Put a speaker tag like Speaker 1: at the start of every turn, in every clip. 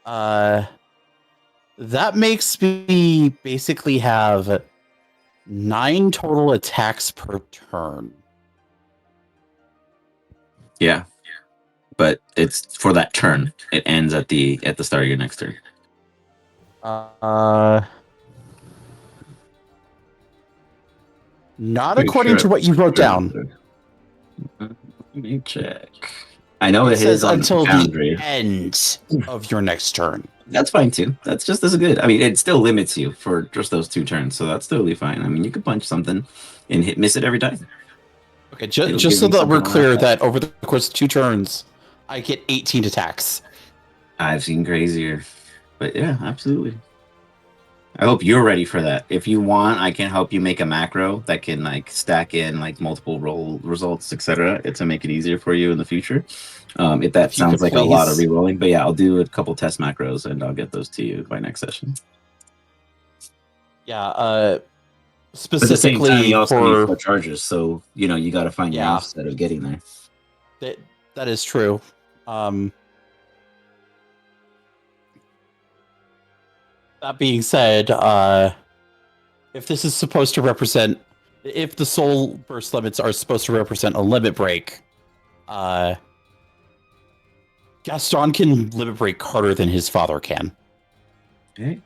Speaker 1: Uh, that makes me basically have 9 total attacks per turn.
Speaker 2: Yeah, but it's for that turn. It ends at the start of your next turn.
Speaker 1: Not according to what you wrote down.
Speaker 2: Let me check. I know
Speaker 1: It says
Speaker 2: on
Speaker 1: until
Speaker 2: Foundry.
Speaker 1: the end of your next turn.
Speaker 2: That's fine too. That's just as good. I mean, it still limits you for just those 2 turns, so that's totally fine. I mean, you could punch something and miss it every time.
Speaker 1: Okay, just so that we're clear that over the course of 2 turns, I get 18 attacks.
Speaker 2: I've seen crazier, but yeah, absolutely. I hope you're ready for that. If you want, I can help you make a macro that can like stack in like multiple roll results, etc. To make it easier for you in the future. If that sounds like a lot of rerolling, but yeah, I'll do a couple test macros and I'll get those to you by next session.
Speaker 1: Yeah, specifically
Speaker 2: but at the same time, you also need 4 charges, so you got to find your offset of getting there.
Speaker 1: That is true. That being said, if this is supposed to represent, if the soul burst limits are supposed to represent a limit break, Gaston can limit break harder than his father can.
Speaker 2: Okay,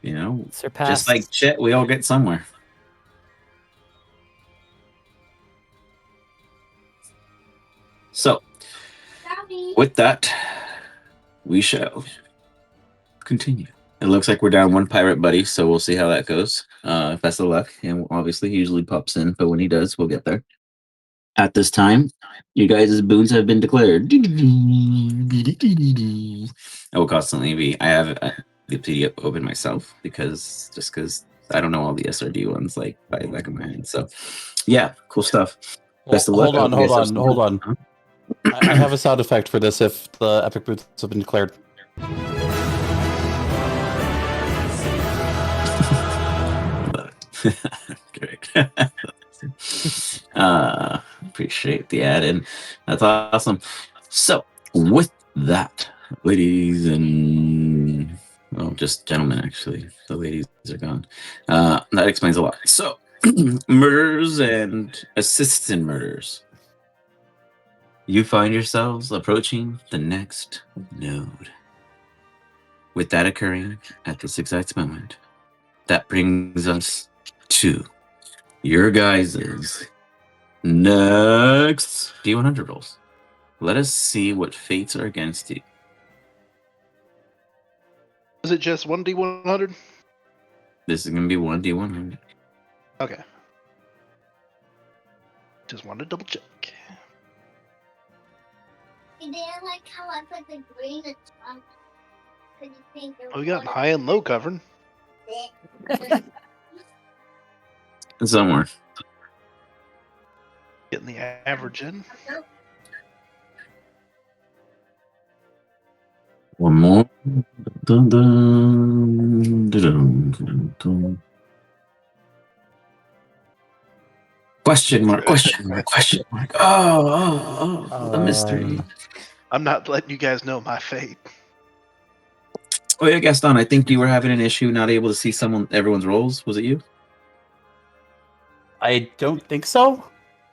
Speaker 2: just like Chet, we all get somewhere. So, with that, we shall continue. It looks like we're down 1 pirate buddy, so we'll see how that goes. Best of luck. And obviously, he usually pops in, but when he does, we'll get there. At this time, you guys' boons have been declared. I will constantly be. I have the PDF open myself because I don't know all the SRD ones like by the back of my hand. So, yeah, cool stuff. Best of luck.
Speaker 1: Hold on. I have a sound effect for this if the epic boots have been declared.
Speaker 2: Great. Appreciate the add-in. That's awesome. So, with that, ladies and just gentlemen, actually, the ladies are gone. That explains a lot. So, murders and assists in murders. You find yourselves approaching the next node. With that occurring at this exact moment, that brings us to your guys' next D100 rolls. Let us see what fates are against you.
Speaker 3: Is it just 1D100?
Speaker 2: This is going to be 1D100.
Speaker 3: Okay. Just wanted to double check.
Speaker 4: You didn't like how I put the green at top?
Speaker 3: We got high and low covered.
Speaker 2: Somewhere.
Speaker 3: Getting the average in.
Speaker 2: One more. Dun, dun, dun, dun, dun. Question mark. Oh, the mystery.
Speaker 3: I'm not letting you guys know my fate.
Speaker 2: Oh yeah, Gaston, I think you were having an issue not able to see everyone's rolls. Was it you?
Speaker 1: I don't think so.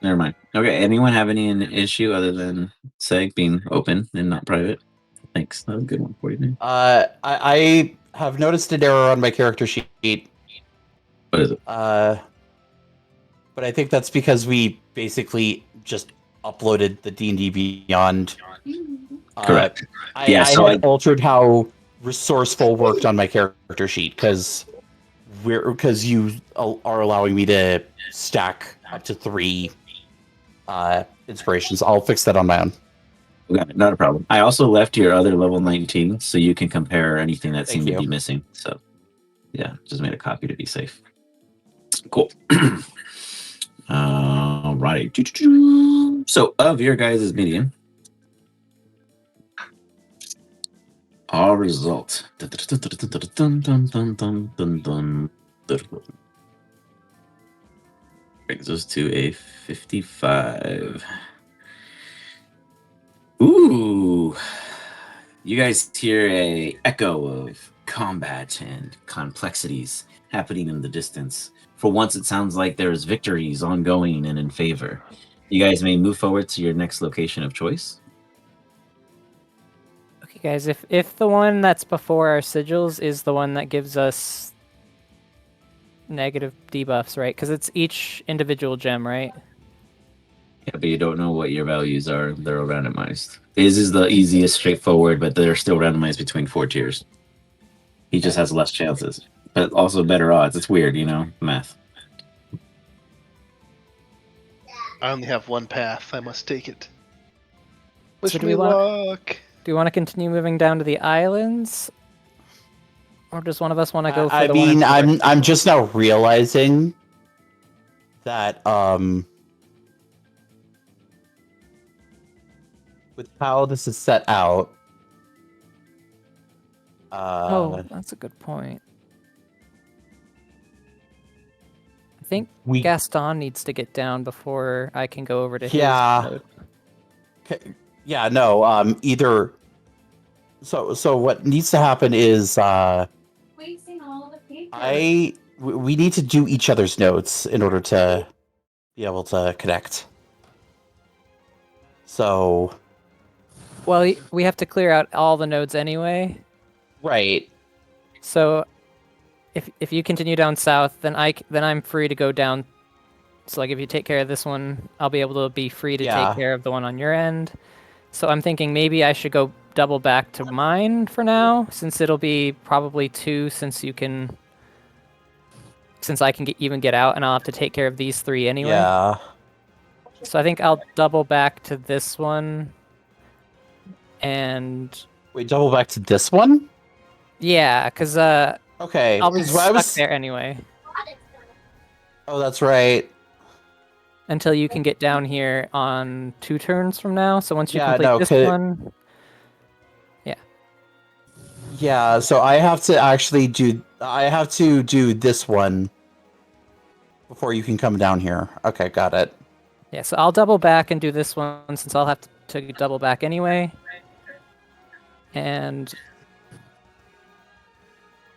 Speaker 2: Never mind. Okay, anyone have any issue other than SEG being open and not private? Thanks. That was a good one for you, man.
Speaker 1: I have noticed an error on my character sheet.
Speaker 2: What is it?
Speaker 1: But I think that's because we basically just uploaded the D&D Beyond.
Speaker 2: Correct.
Speaker 1: I had altered how resourceful worked on my character sheet because you are allowing me to stack up to 3 inspirations. I'll fix that on my own.
Speaker 2: Okay, not a problem. I also left your other level 19 so you can compare anything that seemed to be missing. So, yeah, just made a copy to be safe. Cool. All right. So, of your guys' median, our result brings us to a 55. Ooh, you guys hear a echo of combat and complexities happening in the distance. For once, it sounds like there's victories ongoing and in favor. You guys may move forward to your next location of choice.
Speaker 5: Okay, guys, if the one that's before our sigils is the one that gives us negative debuffs, right? Because it's each individual gem, right?
Speaker 2: Yeah, but you don't know what your values are. They're all randomized. His is the easiest, straightforward, but they're still randomized between 4 tiers. He just has less chances, but also better odds. It's weird, math.
Speaker 3: I only have one path. I must take it.
Speaker 5: So
Speaker 3: Wish
Speaker 5: do
Speaker 3: me
Speaker 5: we want-
Speaker 3: luck.
Speaker 5: Do you want to continue moving down to the islands? Or does one of us want to go for
Speaker 1: I
Speaker 5: the one in
Speaker 1: mean,
Speaker 5: Florida?
Speaker 1: I'm just now realizing that with how this is set out,
Speaker 5: Oh, that's a good point. I think
Speaker 1: we
Speaker 5: Gaston needs to get down before I can go over to
Speaker 1: Yeah.
Speaker 5: his node.
Speaker 1: yeah, no, either so what needs to happen is
Speaker 4: Wasting all the paper.
Speaker 1: we need to do each other's notes in order to be able to connect. So,
Speaker 5: Well, we have to clear out all the nodes anyway.
Speaker 1: right.
Speaker 5: So if you continue down south, then I'm free to go down. So like if you take care of this one, I'll be able to be free to
Speaker 1: Yeah.
Speaker 5: take care of the one on your end. So I'm thinking maybe I should go double back to mine for now, since it'll be probably 2 since I can even get out and I'll have to take care of these 3 anyway.
Speaker 1: Yeah.
Speaker 5: So I think I'll double back to this one. And
Speaker 1: Wait, double back to this one?
Speaker 5: yeah, because
Speaker 1: Okay.
Speaker 5: I'll be
Speaker 1: 'cause what I
Speaker 5: stuck there anyway
Speaker 1: Oh, that's right.
Speaker 5: until you can get down here on 2 turns from now. So once you
Speaker 1: Yeah,
Speaker 5: complete
Speaker 1: no,
Speaker 5: this
Speaker 1: 'cause-
Speaker 5: one,
Speaker 1: Yeah, so I have to do this one before you can come down here. Okay, got it.
Speaker 5: yeah. So I'll double back and do this one since I'll have to double back anyway. And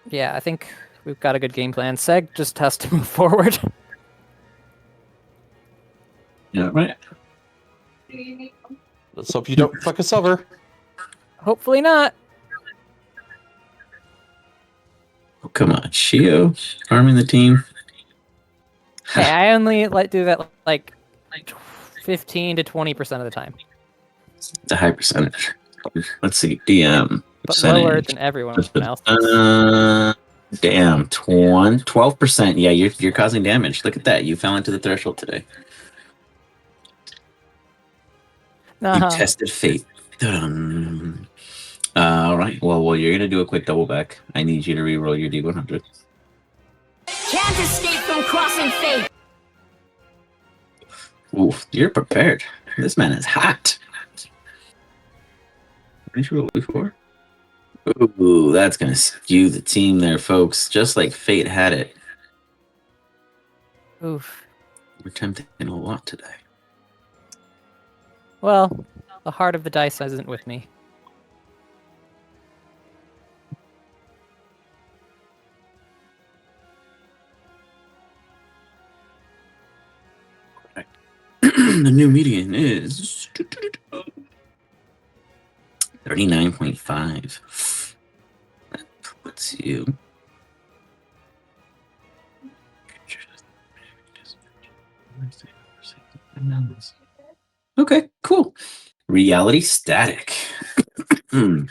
Speaker 5: yeah, I think we've got a good game plan. Seg just has to move forward.
Speaker 2: Yeah, right.
Speaker 1: Let's hope you don't fuck us over.
Speaker 5: Hopefully not.
Speaker 2: Oh, come on, Shio, arming the team.
Speaker 5: Hey, I only do that like 15 to 20% of the time,
Speaker 2: It's a high percentage. Let's see, DM
Speaker 5: but lower
Speaker 2: percentage.
Speaker 5: than everyone else.
Speaker 2: Damn, 12%. Yeah, you're causing damage. Look at that. You fell into the threshold today. You
Speaker 5: Uh-huh.
Speaker 2: tested fate. Dun. All right. Well, you're gonna do a quick double back. I need you to re-roll your D100.
Speaker 6: Can't escape from crossing fate.
Speaker 2: Ooh, you're prepared. This man is hot. Did you roll before? Ooh, that's gonna skew the team there, folks. Just like fate had it.
Speaker 5: Oof.
Speaker 2: We're tempting a lot today.
Speaker 5: Well, the heart of the dice isn't with me.
Speaker 2: The new median is 39.5. That puts you. Okay, cool. Reality static. You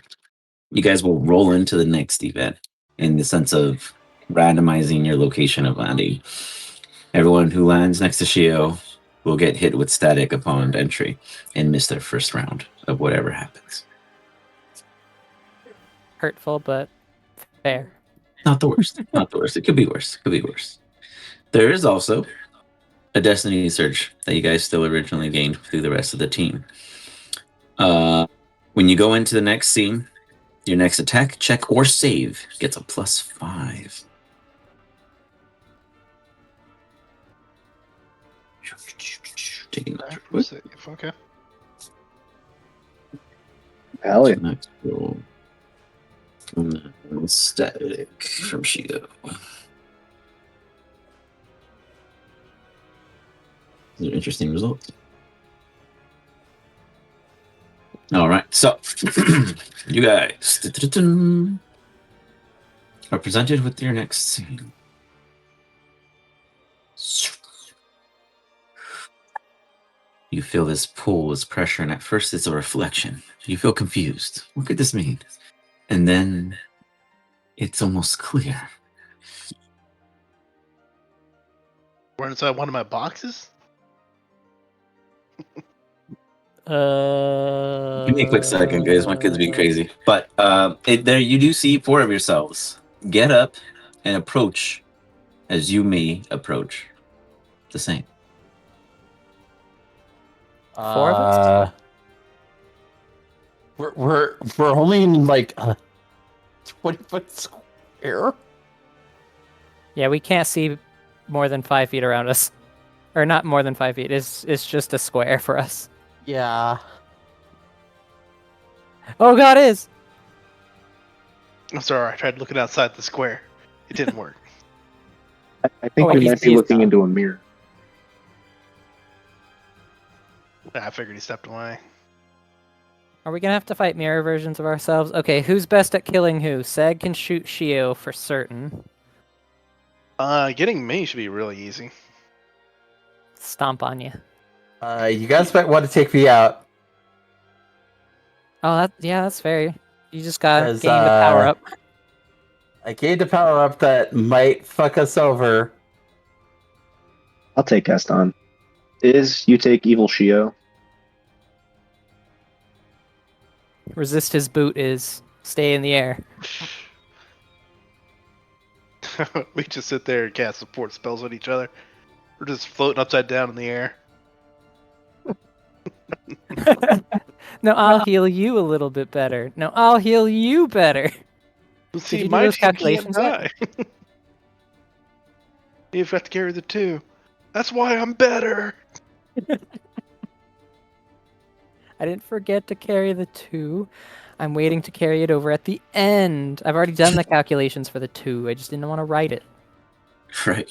Speaker 2: guys will roll into the next event in the sense of randomizing your location of landing. Everyone who lands next to Shio will get hit with static upon entry and miss their first round of whatever happens.
Speaker 5: Hurtful, but fair.
Speaker 2: Not the worst. Not the worst. It could be worse. Could be worse. There is also a destiny search that you guys still originally gained through the rest of the team. When you go into the next scene, your next attack, check, or save gets a +5. Taking that real quick.
Speaker 3: Okay.
Speaker 7: Hell yeah.
Speaker 2: Next roll. And then static from Shido. These are interesting results. All right, so you guys are presented with your next scene. You feel this pull, this pressure, and at first it's a reflection. You feel confused. What could this mean? And then it's almost clear.
Speaker 3: We're inside one of my boxes.
Speaker 2: Give me a quick second, guys. My kid's being crazy. But there you do see 4 of yourselves. Get up and approach as you may approach the same.
Speaker 5: 4 of us?
Speaker 1: We're only in like a 20-foot square.
Speaker 5: Yeah, we can't see more than 5 feet around us. Or not more than 5 feet. It's just a square for us.
Speaker 1: Yeah.
Speaker 5: Oh god, it is!
Speaker 3: I'm sorry, I tried looking outside the square. It didn't work.
Speaker 7: I think
Speaker 5: Oh,
Speaker 7: we
Speaker 5: he's-
Speaker 7: might be
Speaker 5: he's
Speaker 7: looking
Speaker 5: gone.
Speaker 7: into a mirror.
Speaker 3: I figured he stepped away.
Speaker 5: Are we gonna have to fight mirror versions of ourselves? Okay, who's best at killing who? Seg can shoot Shio for certain.
Speaker 3: Getting me should be really easy.
Speaker 5: Stomp on you.
Speaker 1: You guys might want to take me out.
Speaker 5: Oh, that's fair. You just got
Speaker 1: 'Cause,
Speaker 5: gained a power up.
Speaker 1: I gained a power up that might fuck us over.
Speaker 7: I'll take Gaston. You take Evil Shio.
Speaker 5: Resist his boot is stay in the air.
Speaker 3: We just sit there and cast support spells on each other. We're just floating upside down in the air.
Speaker 5: No, I'll heal you a little bit better. No, I'll heal you better.
Speaker 3: See,
Speaker 5: you do
Speaker 3: my
Speaker 5: those
Speaker 3: team can't
Speaker 5: calculations yet?
Speaker 3: die. You've got to carry the 2. That's why I'm better.
Speaker 5: I didn't forget to carry the 2. I'm waiting to carry it over at the end. I've already done the calculations for the 2. I just didn't want to write it.
Speaker 2: Right.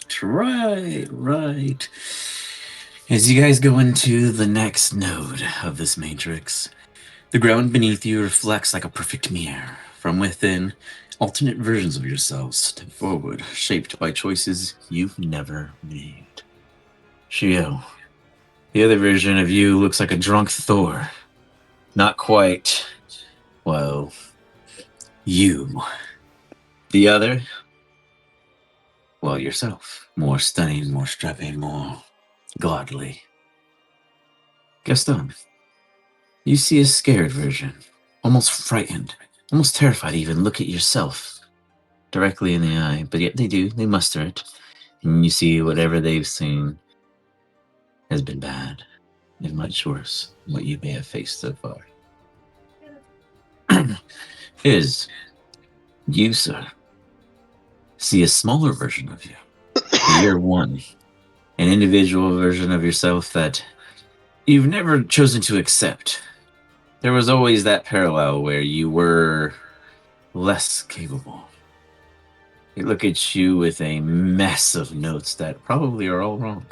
Speaker 2: As you guys go into the next node of this matrix, the ground beneath you reflects like a perfect mirror. From within, alternate versions of yourselves step forward, shaped by choices you've never made. Shio, the other version of you looks like a drunk Thor. Not quite, well, you. The other, well, yourself. More stunning, more strapping, more godly. Gaston, you see a scared version, almost frightened, almost terrified to even look at yourself directly in the eye, but yet they muster it, and you see whatever they've seen has been bad and much worse than what you may have faced so far. You, sir, see a smaller version of you. Year 1, an individual version of yourself that you've never chosen to accept. There was always that parallel where you were less capable. They look at you with a mess of notes that probably are all wrong,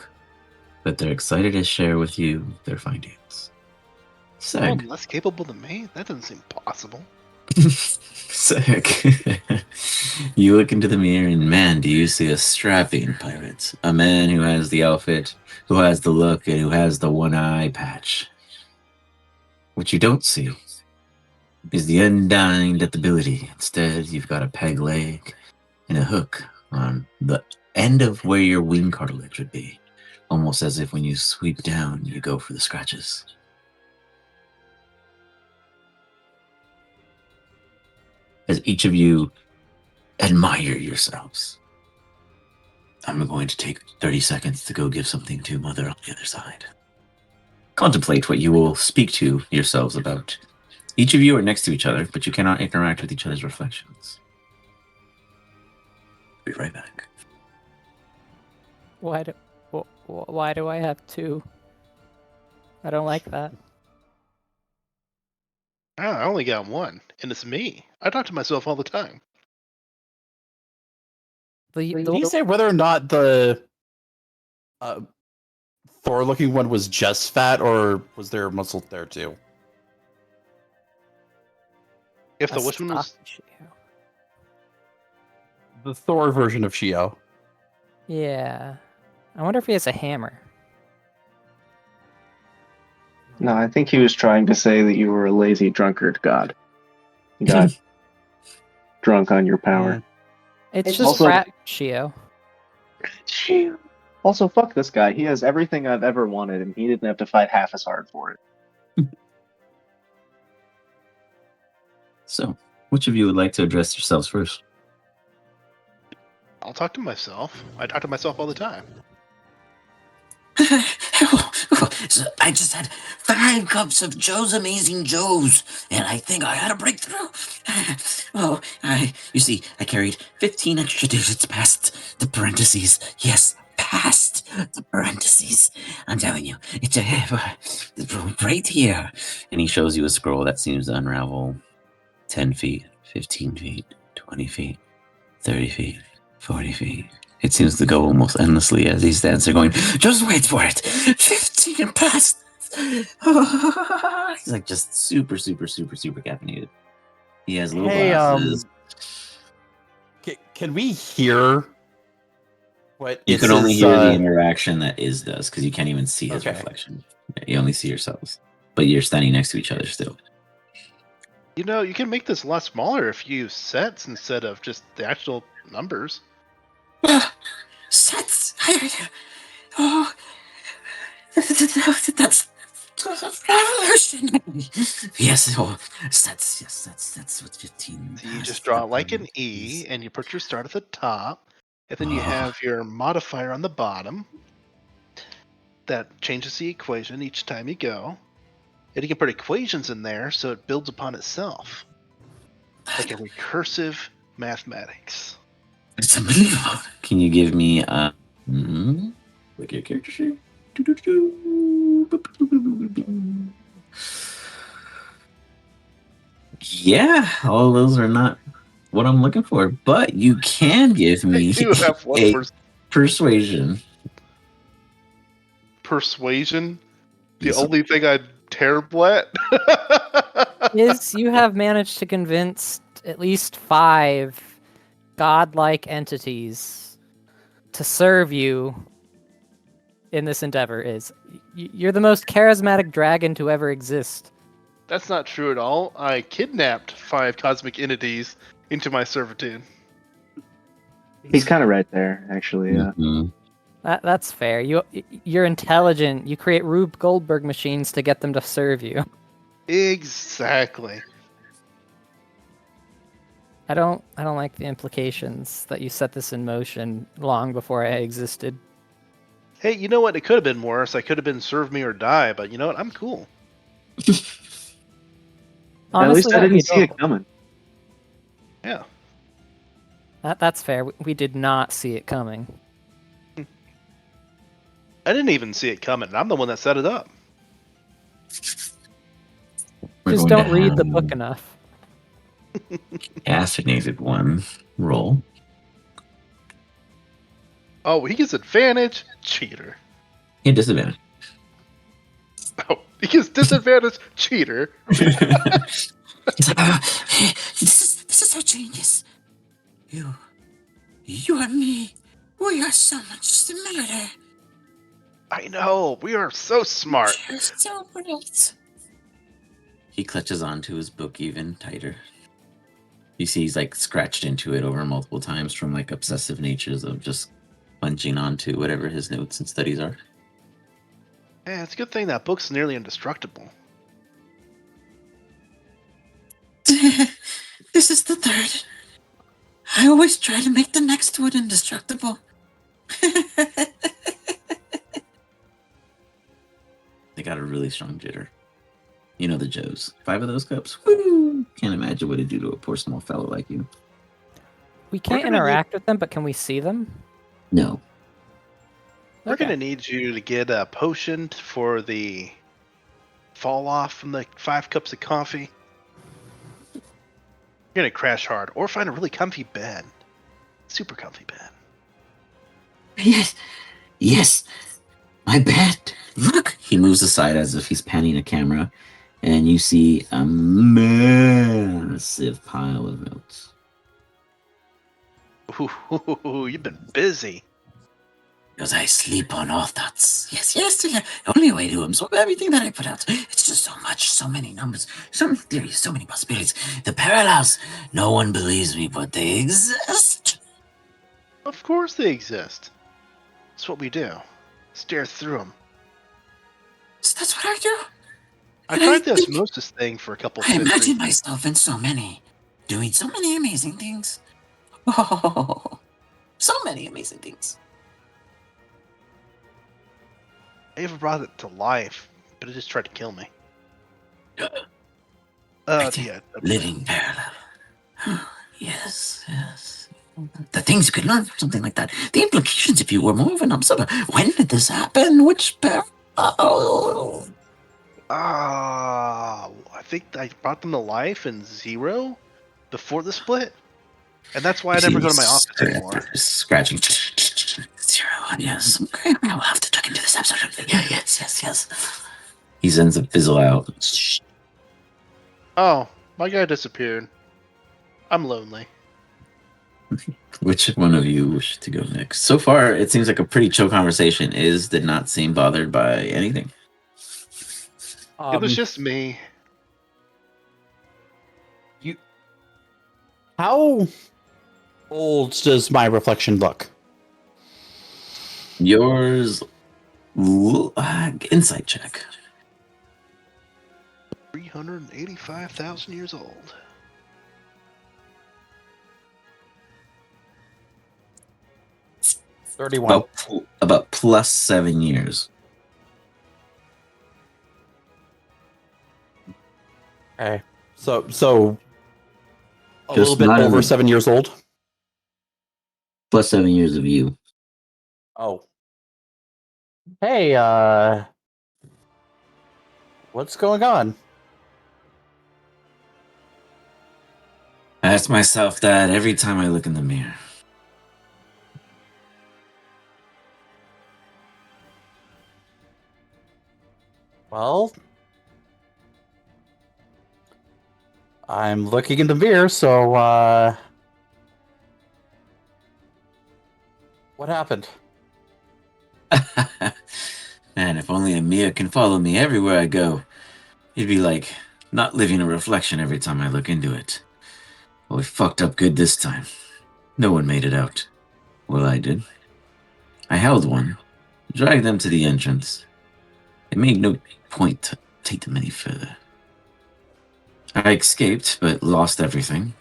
Speaker 2: but they're excited to share with you their findings.
Speaker 3: Oh,
Speaker 2: Seg.
Speaker 3: less capable than me? That doesn't seem possible.
Speaker 2: Sick. You look into the mirror and man, do you see a strapping pirate. A man who has the outfit, who has the look, and who has the one eye patch. What you don't see is the undying ability. Instead, you've got a peg leg and a hook on the end of where your wing cartilage would be. Almost as if when you sweep down, you go for the scratches. As each of you admire yourselves, I'm going to take 30 seconds to go give something to Mother on the other side. Contemplate what you will speak to yourselves about. Each of you are next to each other, but you cannot interact with each other's reflections. Be right back.
Speaker 5: Why do I have 2? I don't like that.
Speaker 3: I only got one, and it's me. I talk to myself all the time.
Speaker 1: Did you say whether or not the Thor-looking one was just fat, or was there muscle there too?
Speaker 3: If the which one was
Speaker 1: The Thor version of Shio.
Speaker 5: Yeah. I wonder if he has a hammer.
Speaker 7: No, I think he was trying to say that you were a lazy drunkard god. You got drunk on your power.
Speaker 5: It's
Speaker 7: It's
Speaker 5: just
Speaker 7: also-
Speaker 5: frat Shio.
Speaker 7: Also, fuck this guy. He has everything I've ever wanted, and he didn't have to fight half as hard for it.
Speaker 2: So, which of you would like to address yourselves first?
Speaker 3: I'll talk to myself. I talk to myself all the time.
Speaker 8: So I just had 5 cups of Joe's Amazing Joe's, and I think I had a breakthrough. You see, I carried 15 extra digits past the parentheses. Yes, past the parentheses. I'm telling you, it's right here.
Speaker 2: And he shows you a scroll that seems to unravel 10 feet, 15 feet, 20 feet, 30 feet, 40 feet. It seems to go almost endlessly as he stands there going, just wait for it. 15 past. He's like just super caffeinated. He has little
Speaker 1: Hey,
Speaker 2: glasses.
Speaker 1: Can we hear what
Speaker 2: You
Speaker 1: it
Speaker 2: can only
Speaker 1: says,
Speaker 2: hear the interaction that Iz does because you can't even see his
Speaker 1: Okay.
Speaker 2: reflection. You only see yourselves. But you're standing next to each other still.
Speaker 3: You know, you can make this a lot smaller if you use sets instead of just the actual numbers.
Speaker 8: Sets. Oh, that's revolutionary. Yes, sets. Yes, that's what 15.
Speaker 3: So you just draw it like an E, and you put your start at the top, and then you have your modifier on the bottom. That changes the equation each time you go. And you can put equations in there so it builds upon itself. Like a recursive mathematics.
Speaker 8: It's unbelievable.
Speaker 2: Can you give me look at your character sheet? Yeah, all those are not what I'm looking for, but you can give me
Speaker 3: You have one
Speaker 2: a
Speaker 3: for
Speaker 2: persuasion.
Speaker 3: persuasion. The
Speaker 2: Yes.
Speaker 3: only thing I'm terrible at.
Speaker 5: Is you have managed to convince at least 5 godlike entities to serve you in this endeavor. You're the most charismatic dragon to ever exist.
Speaker 3: That's not true at all. I kidnapped 5 cosmic entities into my servitude.
Speaker 7: He's kind of right there, actually. Yeah.
Speaker 2: Mhm.
Speaker 5: That's fair. You're intelligent. You create Rube Goldberg machines to get them to serve you.
Speaker 3: Exactly.
Speaker 5: I don't like the implications that you set this in motion long before I existed.
Speaker 3: Hey, you know what? It could have been worse. I could have been serve me or die, but you know what? I'm cool.
Speaker 7: At least I
Speaker 5: that'd be
Speaker 7: didn't see it
Speaker 5: adorable.
Speaker 7: coming.
Speaker 3: Yeah.
Speaker 5: That's fair. We did not see it coming.
Speaker 3: I didn't even see it coming. I'm the one that set it up.
Speaker 2: We're
Speaker 5: Just
Speaker 2: going to
Speaker 5: don't read the
Speaker 2: have
Speaker 5: book enough.
Speaker 2: Caffeinated one roll.
Speaker 3: Oh, he gets advantage? Cheater.
Speaker 2: Yeah, disadvantage.
Speaker 3: Oh, he gets disadvantage? Cheater.
Speaker 8: This is so genius. You and me, we are so much smarter.
Speaker 3: I know. We are so smart.
Speaker 8: You're so great.
Speaker 2: He clutches onto his book even tighter. You see he's like scratched into it over multiple times from like obsessive natures of just punching onto whatever his notes and studies are.
Speaker 3: Yeah, it's a good thing that book's nearly indestructible.
Speaker 8: This is the 3rd. I always try to make the next one indestructible.
Speaker 2: They got a really strong jitter. You know the Joes. 5 of those cups? Woo! Can't imagine what it'd do to a poor small fellow like you.
Speaker 5: We can't
Speaker 3: gonna
Speaker 5: interact with them, but can we see them?
Speaker 2: No.
Speaker 3: We're
Speaker 5: Okay.
Speaker 3: going to need you to get a potion for the fall off from the 5 cups of coffee. You're gonna crash hard, or find a really comfy bed. Super comfy bed.
Speaker 8: Yes, yes, my bed. Look. He moves aside as if he's panning a camera, and you see a massive pile of notes.
Speaker 3: Ooh, you've been busy.
Speaker 8: Because I sleep on all thoughts. Yes, yes, yeah. Only way to absorb everything that I put out. It's just so much, so many numbers, so many theories, so many possibilities. The parallels. No one believes me, but they exist.
Speaker 3: Of course they exist. That's what we do. Stare through them.
Speaker 8: So that's what I do.
Speaker 3: I
Speaker 8: And
Speaker 3: tried the
Speaker 8: think
Speaker 3: osmosis thing for a couple
Speaker 8: I
Speaker 3: centuries.
Speaker 8: imagine myself in so many, doing so many amazing things. Oh, so many amazing things.
Speaker 3: I even brought it to life, but it just tried to kill me.
Speaker 8: I think
Speaker 3: Yeah.
Speaker 8: living parallel. Yes, yes. The things you could learn from something like that. The implications if you were more of an observer. When did this happen? Which parallel?
Speaker 3: I think I brought them to life in Zero before the split. And that's why I never go to my office anymore.
Speaker 8: Scratching. 0-1, yes. Okay, I will have to check into this absolutely. Yeah, yes, yes, yes. He sends a fizzle out.
Speaker 3: Oh, my guy disappeared. I'm lonely.
Speaker 2: Which one of you wish to go next? So far, it seems like a pretty chill conversation. Is did not seem bothered by anything.
Speaker 3: It was just me.
Speaker 1: How old does my reflection look?
Speaker 2: Yours, insight check.
Speaker 3: 385,000 years old.
Speaker 1: $31.
Speaker 2: About plus 7 years.
Speaker 1: Okay. So a
Speaker 2: Just
Speaker 1: little bit
Speaker 2: not
Speaker 1: over
Speaker 2: even-
Speaker 1: 7 years old.
Speaker 2: Plus 7 years of you.
Speaker 1: Oh. Hey, what's going on?
Speaker 2: I ask myself that every time I look in the mirror.
Speaker 1: Well, I'm looking in the mirror, so what happened?
Speaker 2: Man, if only Amia can follow me everywhere I go. It'd be like not living a reflection every time I look into it. Well, we fucked up good this time. No one made it out. Well, I did. I held one, dragged them to the entrance. It made no point to take them any further. I escaped, but lost everything.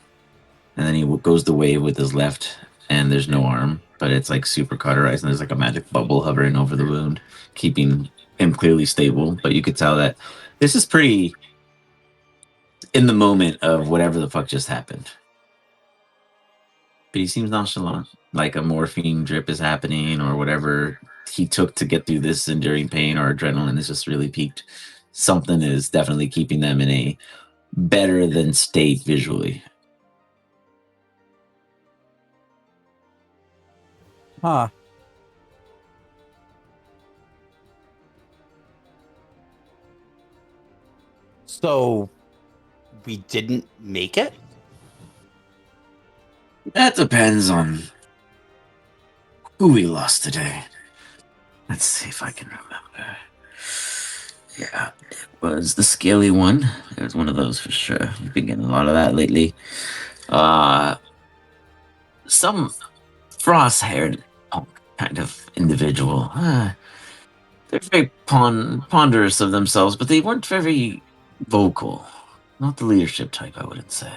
Speaker 2: And then he goes the way with his left, and there's no arm, but it's like super cauterized, and there's like a magic bubble hovering over the wound, keeping him clearly stable. But you could tell that this is pretty in the moment of whatever the fuck just happened. But he seems nonchalant, like a morphine drip is happening, or whatever he took to get through this enduring pain, or adrenaline is just really peaked. Something is definitely keeping them in a better than state visually.
Speaker 1: Huh. So we didn't make it?
Speaker 2: That depends on who we lost today. Let's see if I can remember. Yeah, it was the scaly one. It was one of those for sure. We've been getting a lot of that lately. Some frost-haired kind of individual. They're very ponderous of themselves, but they weren't very vocal. Not the leadership type, I wouldn't say.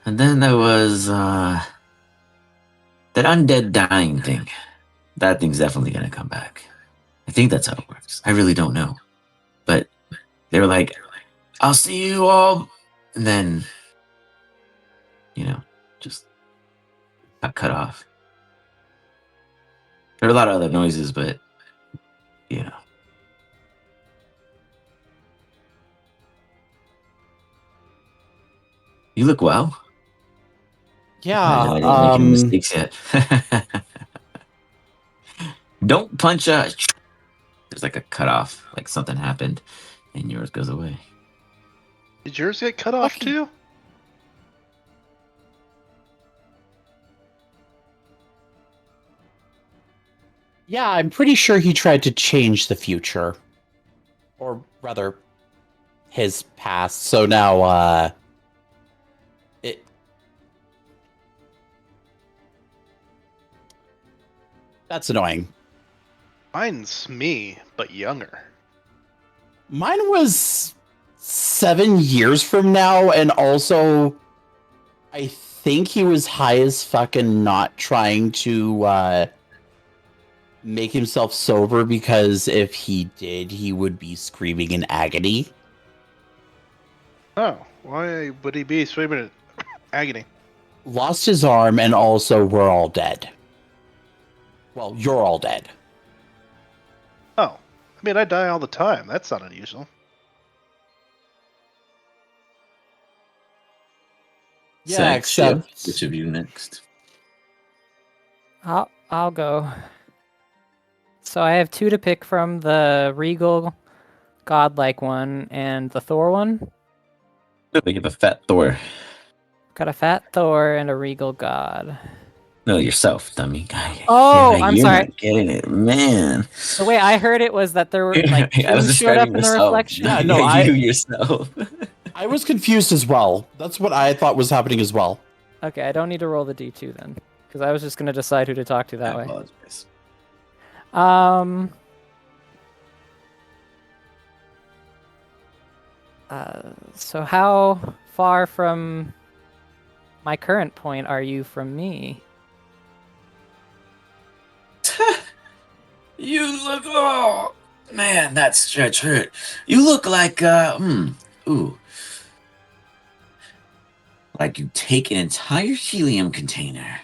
Speaker 2: And then there was that undead dying thing. That thing's definitely gonna come back. I think that's how it works. I really don't know. But they were like, I'll see you all. And then, just got cut off. There were a lot of other noises, but, You look well.
Speaker 1: Yeah.
Speaker 2: I didn't make any mistakes yet. Don't punch a. There's like a cutoff, like something happened, and yours goes away.
Speaker 3: Did yours get cut off
Speaker 1: Okay.
Speaker 3: too?
Speaker 1: Yeah, I'm pretty sure he tried to change the future. Or rather, his past. So now, it. That's annoying.
Speaker 3: Mine's me, but younger.
Speaker 1: Mine was 7 years from now, and also, I think he was high as fuck and not trying to make himself sober, because if he did, he would be screaming in agony.
Speaker 3: Oh, why would he be screaming at agony?
Speaker 1: Lost his arm, and also we're all dead. Well, you're all dead.
Speaker 3: Oh, I mean, I die all the time. That's not unusual.
Speaker 1: Yeah, except
Speaker 2: which of you next?
Speaker 5: I'll go. So I have 2 to pick from: the regal godlike one and the Thor one.
Speaker 2: We have a fat Thor.
Speaker 5: Got a fat Thor and a regal god.
Speaker 2: No, yourself, dummy guy.
Speaker 5: Oh,
Speaker 2: Yeah,
Speaker 5: I'm
Speaker 2: you're
Speaker 5: sorry.
Speaker 2: not getting it, man.
Speaker 5: The way I heard it was that there were like
Speaker 2: I was
Speaker 5: 2 showed up
Speaker 2: describing
Speaker 5: in the
Speaker 2: myself.
Speaker 5: reflection.
Speaker 1: Yeah, no,
Speaker 2: you yourself.
Speaker 1: I was confused as well. That's what I thought was happening as well.
Speaker 5: Okay, I don't need to roll the D2 then, because I was just gonna decide who to talk to that
Speaker 2: I
Speaker 5: way.
Speaker 2: apologize.
Speaker 5: So how far from my current point are you from me?
Speaker 8: You look, oh man, that stretch hurt. You look like like you take an entire helium container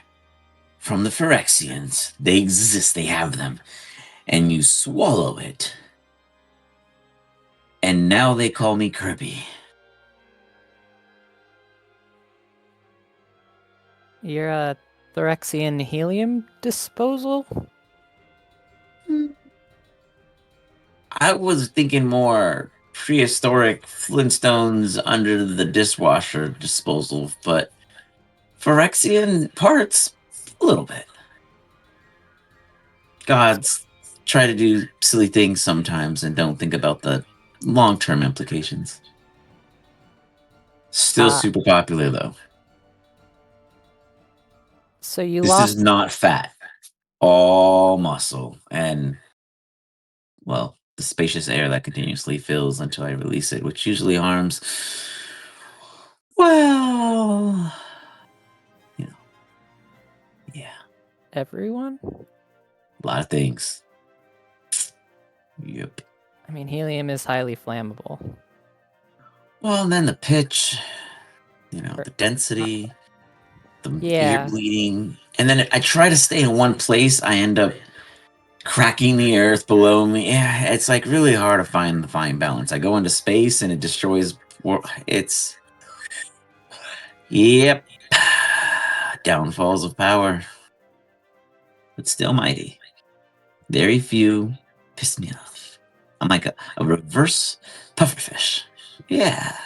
Speaker 8: from the Phyrexians. They exist, they have them, and you swallow it. And now they call me Kirby.
Speaker 5: You're a Phyrexian helium disposal?
Speaker 8: I was thinking more prehistoric Flintstones under the dishwasher disposal, but Phyrexian parts, a little bit. Gods try to do silly things sometimes and don't think about the long-term implications. Still super popular though.
Speaker 5: So you
Speaker 8: This
Speaker 5: lost.
Speaker 8: is not fat, all muscle, and well, the spacious air that continuously fills until I release it, which usually harms, well, you know, yeah,
Speaker 5: Everyone?
Speaker 8: a lot of things. Yep.
Speaker 5: I mean, helium is highly flammable.
Speaker 8: Well, and then the pitch, the density, the ear
Speaker 5: Yeah.
Speaker 8: bleeding, and then I try to stay in one place. I end up cracking the earth below me. Yeah, it's like really hard to find the fine balance. I go into space and it destroys. It's yep, downfalls of power, but still mighty. Very few piss me off. I'm like a reverse pufferfish. Yeah.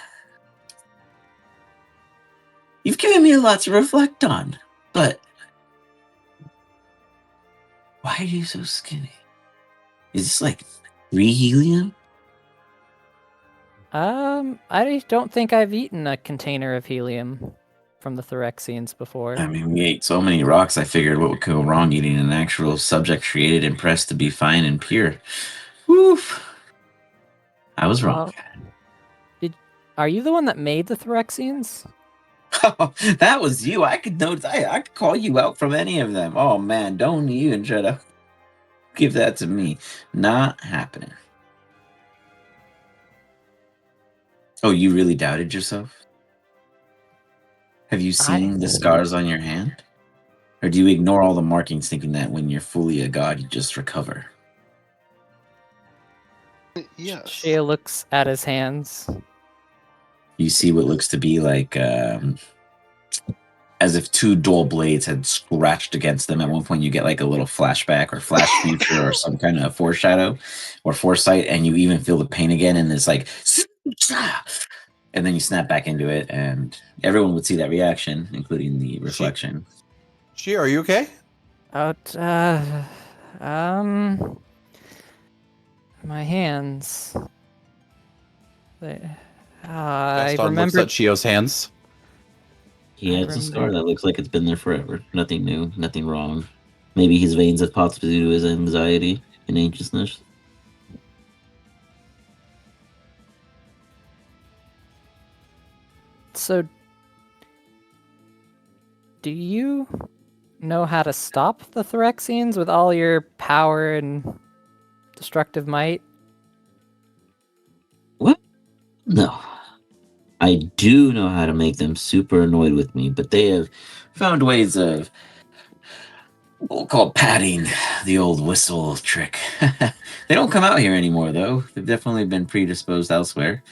Speaker 8: You've given me a lot to reflect on, but why are you so skinny? Is this like free helium?
Speaker 5: I don't think I've eaten a container of helium from the Phyrexians before.
Speaker 8: I mean, we ate so many rocks, I figured what would go wrong eating an actual subject created and pressed to be fine and pure. Woof. I was wrong.
Speaker 5: Are you the one that made the Phyrexians?
Speaker 8: That was you. I could call you out from any of them. Oh man, don't even try to give that to me. Not happening. Oh, you really doubted yourself? Have you seen the scars on your hand? Or do you ignore all the markings thinking that when you're fully a god, you just recover?
Speaker 3: Yes.
Speaker 5: Shea looks at his hands.
Speaker 2: You see what looks to be like as if two dull blades had scratched against them. At one point, you get like a little flashback or flash future or some kind of foreshadow or foresight, and you even feel the pain again, and it's like, and then you snap back into it, and everyone would see that reaction, including the reflection.
Speaker 1: She, are you okay?
Speaker 5: My hands. I
Speaker 1: Gaston looks
Speaker 5: remember.
Speaker 1: at Shio's hands.
Speaker 2: He
Speaker 5: I
Speaker 2: has a scar
Speaker 5: remember-
Speaker 2: that looks like it's been there forever. Nothing new, nothing wrong. Maybe his veins have popped due to his anxiety and anxiousness.
Speaker 5: So, do you know how to stop the Phyrexians with all your power and destructive might?
Speaker 2: What? No. I do know how to make them super annoyed with me, but they have found ways of, we'll call padding the old whistle trick. They don't come out here anymore, though. They've definitely been predisposed elsewhere.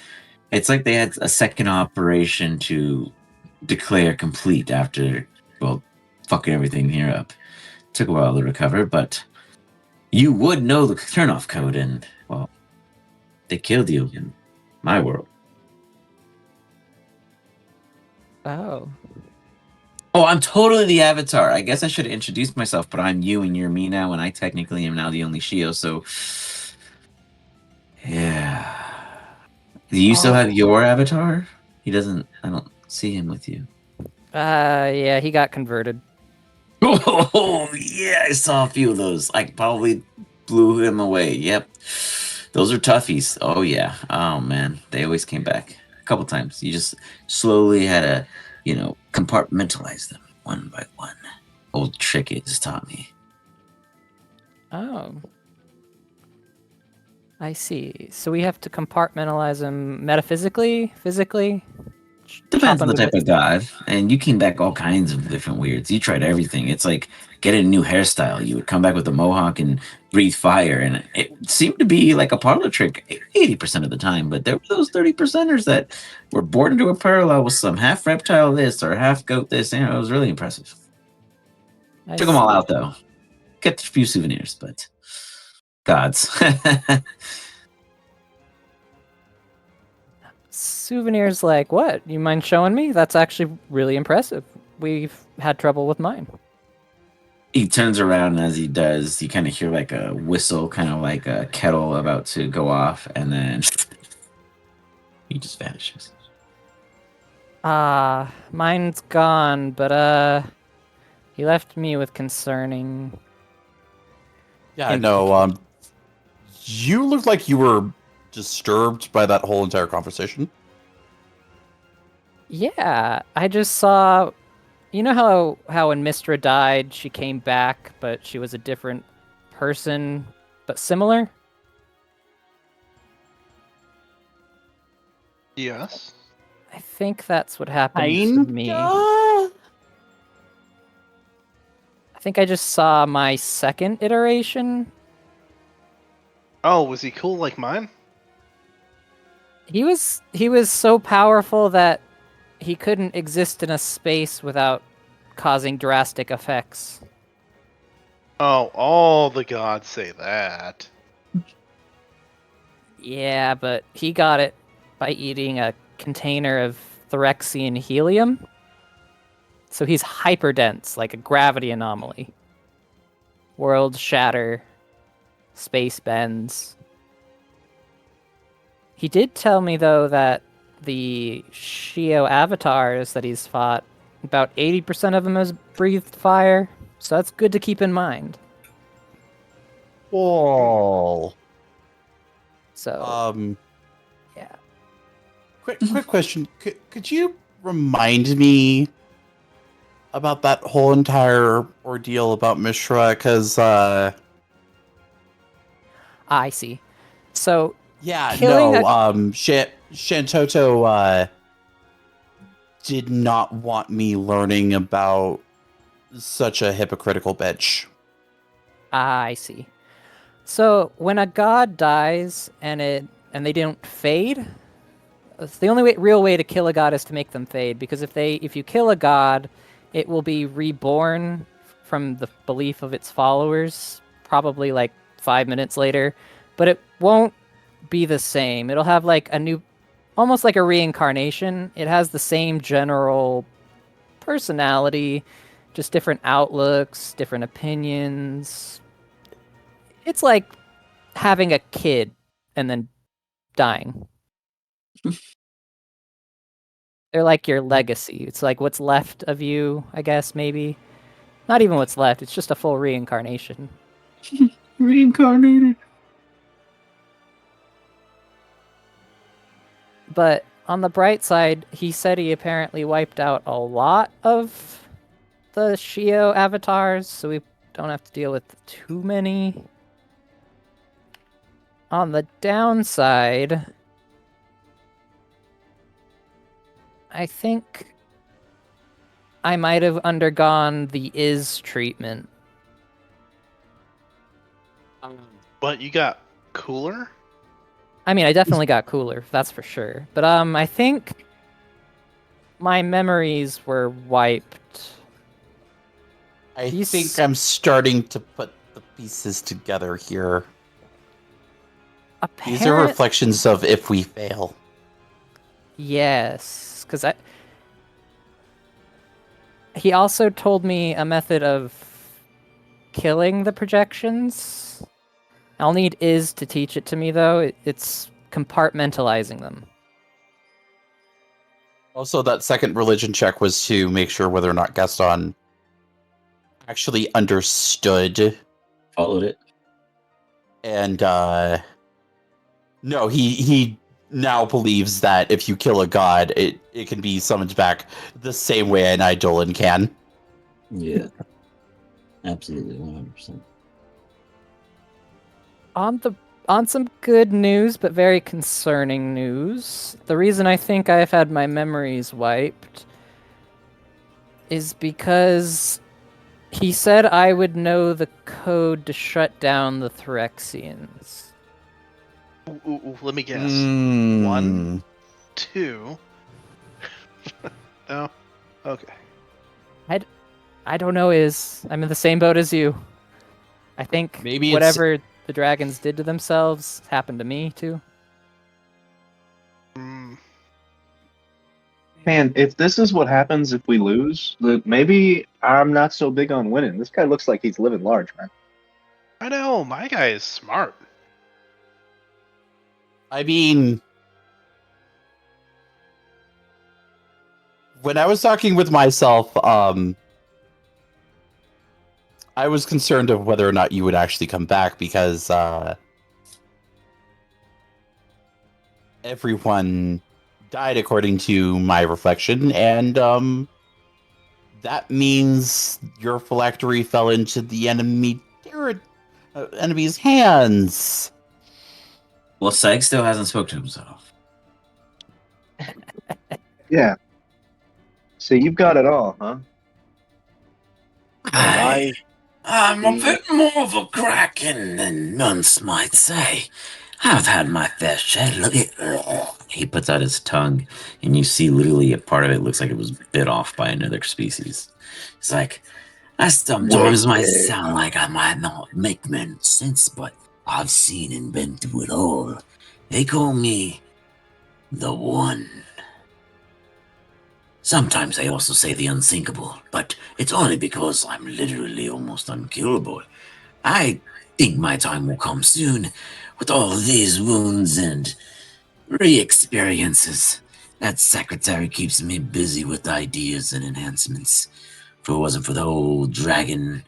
Speaker 2: It's like they had a second operation to declare complete after, well, fucking everything here up. Took a while to recover, but you would know the turnoff code, and, well, they killed you in my world.
Speaker 5: Oh.
Speaker 2: Oh, I'm totally the Avatar. I guess I should have introduced myself, but I'm you and you're me now, and I technically am now the only Shio, so... Yeah. Do you still have your Avatar? He doesn't... I don't see him with you.
Speaker 5: Yeah, he got converted.
Speaker 2: Oh, yeah, I saw a few of those. I probably blew him away. Yep. Those are toughies. Oh, yeah. Oh, man. They always came back. A couple times. You just slowly had to, compartmentalize them one by one. Old trick it just taught me.
Speaker 5: Oh. I see. So we have to compartmentalize them metaphysically, physically?
Speaker 2: Depends on
Speaker 5: Chopping
Speaker 2: the
Speaker 5: the
Speaker 2: type
Speaker 5: bit-
Speaker 2: of god. And you came back all kinds of different weirds. You tried everything. It's like getting a new hairstyle. You would come back with a mohawk and breathe fire. And it seemed to be like a parlor trick 80% of the time. But there were those 30%ers that were born into a parallel with some half reptile this or half goat this. It was really impressive.
Speaker 5: I
Speaker 2: Took them all
Speaker 5: see.
Speaker 2: out, though. Kept a few souvenirs, but gods.
Speaker 5: Souvenirs like what? You mind showing me? That's actually really impressive. We've had trouble with mine.
Speaker 2: He turns around, and as he does, you kind of hear like a whistle, kind of like a kettle about to go off, and then he just vanishes.
Speaker 5: Mine's gone, but he left me with concerning.
Speaker 1: Yeah,
Speaker 5: In
Speaker 1: no, you looked like you were disturbed by that whole entire conversation.
Speaker 5: Yeah, I just saw. You know how when Mistra died, she came back, but she was a different person, but similar?
Speaker 3: Yes.
Speaker 5: I think that's what happened to me. I think I just saw my second iteration.
Speaker 3: Oh, was he cool like mine?
Speaker 5: He was so powerful that he couldn't exist in a space without causing drastic effects.
Speaker 3: Oh, all the gods say that.
Speaker 5: Yeah, but he got it by eating a container of Phyrexian helium. So he's hyperdense, like a gravity anomaly. Worlds shatter, space bends. He did tell me, though, that the Shio avatars that he's fought, about 80% of them has breathed fire, so that's good to keep in mind.
Speaker 1: Whoa.
Speaker 5: So, yeah.
Speaker 1: Quick question. Could you remind me about that whole entire ordeal about Mishra? Because,
Speaker 5: I see. So,
Speaker 1: yeah,
Speaker 5: killing
Speaker 1: no, Shantoto, did not want me learning about such a hypocritical bitch.
Speaker 5: I see. So when a god dies and they don't fade, It's the only real way to kill a god is to make them fade, because if you kill a god, it will be reborn from the belief of its followers, probably like 5 minutes later, but it won't be the same. It'll have like a new, almost like a reincarnation. It has the same general personality, just different outlooks, different opinions. It's like having a kid and then dying. They're like your legacy. It's like what's left of you, I guess, maybe. Not even what's left, it's just a full reincarnation.
Speaker 2: Reincarnated.
Speaker 5: But on the bright side, he said he apparently wiped out a lot of the Shio avatars, so we don't have to deal with too many. On the downside, I think I might have undergone the is treatment.
Speaker 3: But you got cooler?
Speaker 5: I mean, I definitely got cooler, that's for sure. But I think my memories were wiped.
Speaker 1: I think I'm starting to put the pieces together here. These are reflections of if we fail.
Speaker 5: Yes, because he also told me a method of killing the projections. I'll need Is to teach it to me, though. It's compartmentalizing them.
Speaker 1: Also, that second religion check was to make sure whether or not Gaston actually understood.
Speaker 2: Followed it.
Speaker 1: And, no, he now believes that if you kill a god, it can be summoned back the same way an Eidolon can.
Speaker 2: Yeah. Absolutely, 100%.
Speaker 5: On some good news, but very concerning news, the reason I think I've had my memories wiped is because he said I would know the code to shut down the Phyrexians.
Speaker 3: Ooh, let me guess. 1, 2. No? Okay.
Speaker 5: I don't know, I'm in the same boat as you. I think
Speaker 1: Maybe
Speaker 5: whatever the dragons did to themselves happened to me, too.
Speaker 3: Mm,
Speaker 7: Man, if this is what happens if we lose, maybe I'm not so big on winning. This guy looks like he's living large, man.
Speaker 3: I know, my guy is smart.
Speaker 1: I mean, when I was talking with myself, I was concerned of whether or not you would actually come back because everyone died according to my reflection, and that means your phylactery fell into the enemy's hands.
Speaker 8: Well, Syke still hasn't spoken to himself.
Speaker 7: Yeah. So you've got it all, huh?
Speaker 8: I'm a bit more of a kraken than nuns might say. I've had my fair share. Look at. He puts out his tongue, and you see literally a part of it looks like it was bit off by another species. It's like, I sometimes might sound like I might not make men sense, but I've seen and been through it all. They call me the One. Sometimes they also say the unsinkable, but it's only because I'm literally almost unkillable. I think my time will come soon, with all these wounds and re-experiences. That secretary keeps me busy with ideas and enhancements. If it wasn't for the old dragon,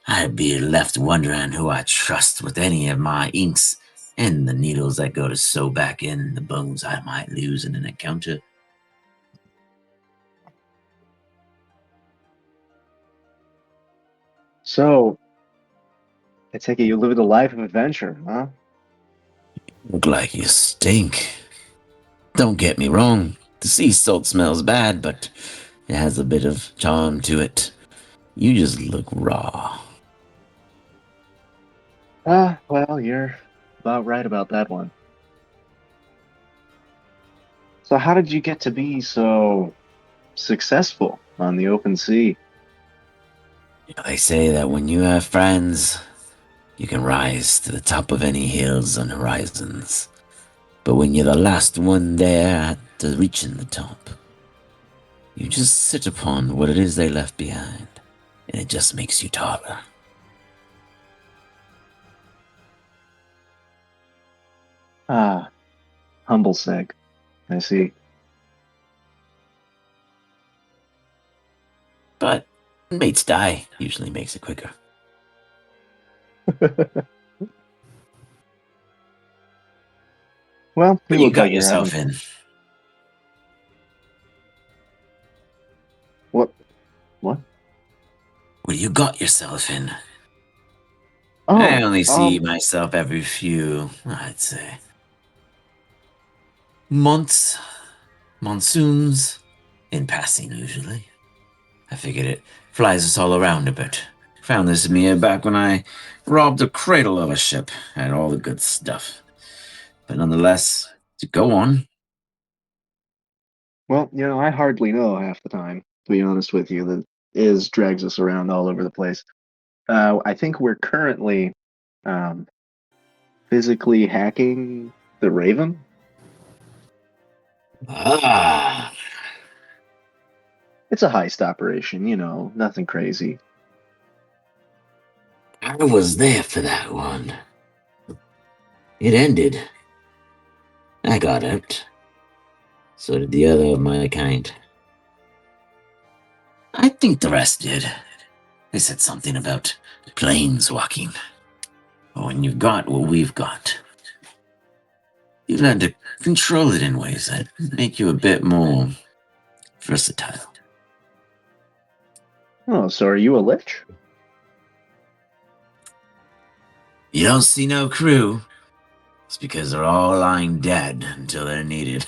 Speaker 8: I'd be left wondering who I trust with any of my inks and the needles that go to sew back in the bones I might lose in an encounter.
Speaker 7: So, I take it you live the life of adventure, huh?
Speaker 8: Look like you stink. Don't get me wrong, the sea salt smells bad, but it has a bit of charm to it. You just look raw.
Speaker 7: Well, you're about right about that one. So how did you get to be so successful on the open sea?
Speaker 8: They say that when you have friends, you can rise to the top of any hills and horizons. But when you're the last one there at reaching the top, you just sit upon what it is they left behind, and it just makes you taller.
Speaker 7: Ah, humble seg. I see.
Speaker 8: But mates die usually makes it quicker.
Speaker 7: Well,
Speaker 8: What
Speaker 7: you
Speaker 8: do you
Speaker 7: look
Speaker 8: got
Speaker 7: like you're
Speaker 8: yourself
Speaker 7: having...
Speaker 8: in?
Speaker 7: What? What?
Speaker 8: What do you got yourself in? I
Speaker 7: Oh,
Speaker 8: only see myself every few, I'd say, months, monsoons, in passing usually. I figured it flies us all around a bit. Found this Mia back when I robbed a cradle of a ship. Had all the good stuff. But nonetheless, to go on.
Speaker 7: well, I hardly know half the time, to be honest with you. The Iz drags us around all over the place. I think we're currently um, physically hacking the Raven.
Speaker 8: Ah,
Speaker 7: It's a heist operation, nothing crazy.
Speaker 8: I was there for that one. It ended. I got out. So did the other of my kind. I think the rest did. They said something about planes walking. But when you've got what we've got, you learn to control it in ways that make you a bit more versatile.
Speaker 7: Oh, so are you a lich?
Speaker 8: You don't see no crew. It's because they're all lying dead until they're needed.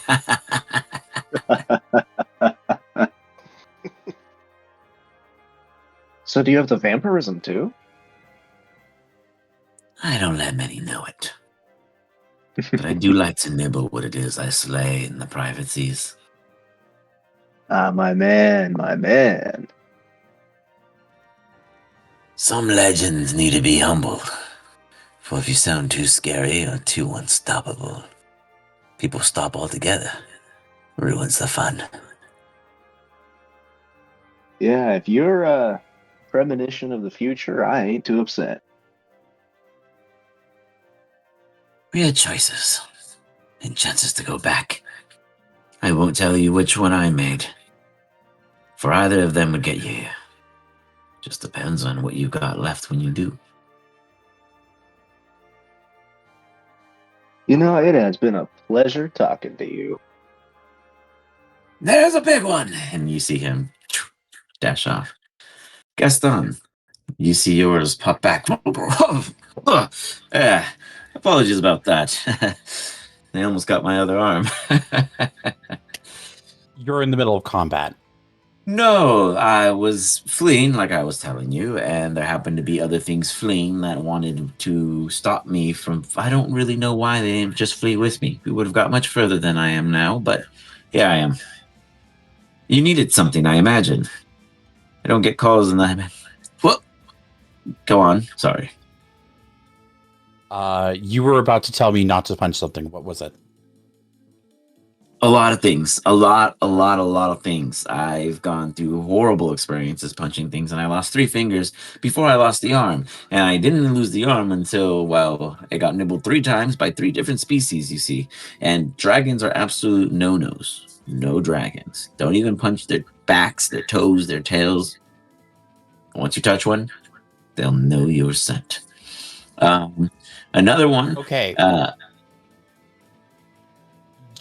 Speaker 7: So do you have the vampirism too?
Speaker 8: I don't let many know it. But I do like to nibble what it is I slay in the private seas.
Speaker 7: Ah, my man, my man.
Speaker 8: Some legends need to be humbled. For if you sound too scary or too unstoppable, people stop altogether. Ruins the fun.
Speaker 7: Yeah, if you're a premonition of the future, I ain't too upset.
Speaker 8: We had choices and chances to go back. I won't tell you which one I made, for either of them would get you here. Just depends on what you got left when you do.
Speaker 7: It has been a pleasure talking to you.
Speaker 8: There's a big one! And you see him dash off. Gaston, you see yours pop back. Apologies about that. They almost got my other arm.
Speaker 1: You're in the middle of combat.
Speaker 8: No, I was fleeing, like I was telling you, and there happened to be other things fleeing that wanted to stop me from. I don't really know why they didn't just flee with me. We would have got much further than I am now, but here I am. You needed something, I imagine. I don't get calls and I. Well, go on. Sorry.
Speaker 1: You were about to tell me not to punch something. What was it?
Speaker 8: A lot of things. A lot of things. I've gone through horrible experiences punching things, and I lost 3 fingers before I lost the arm. And I didn't lose the arm until, well, it got nibbled 3 times by 3 different species, you see. And dragons are absolute no-nos. No dragons. Don't even punch their backs, their toes, their tails. Once you touch one, they'll know your scent. Another one.
Speaker 1: Okay.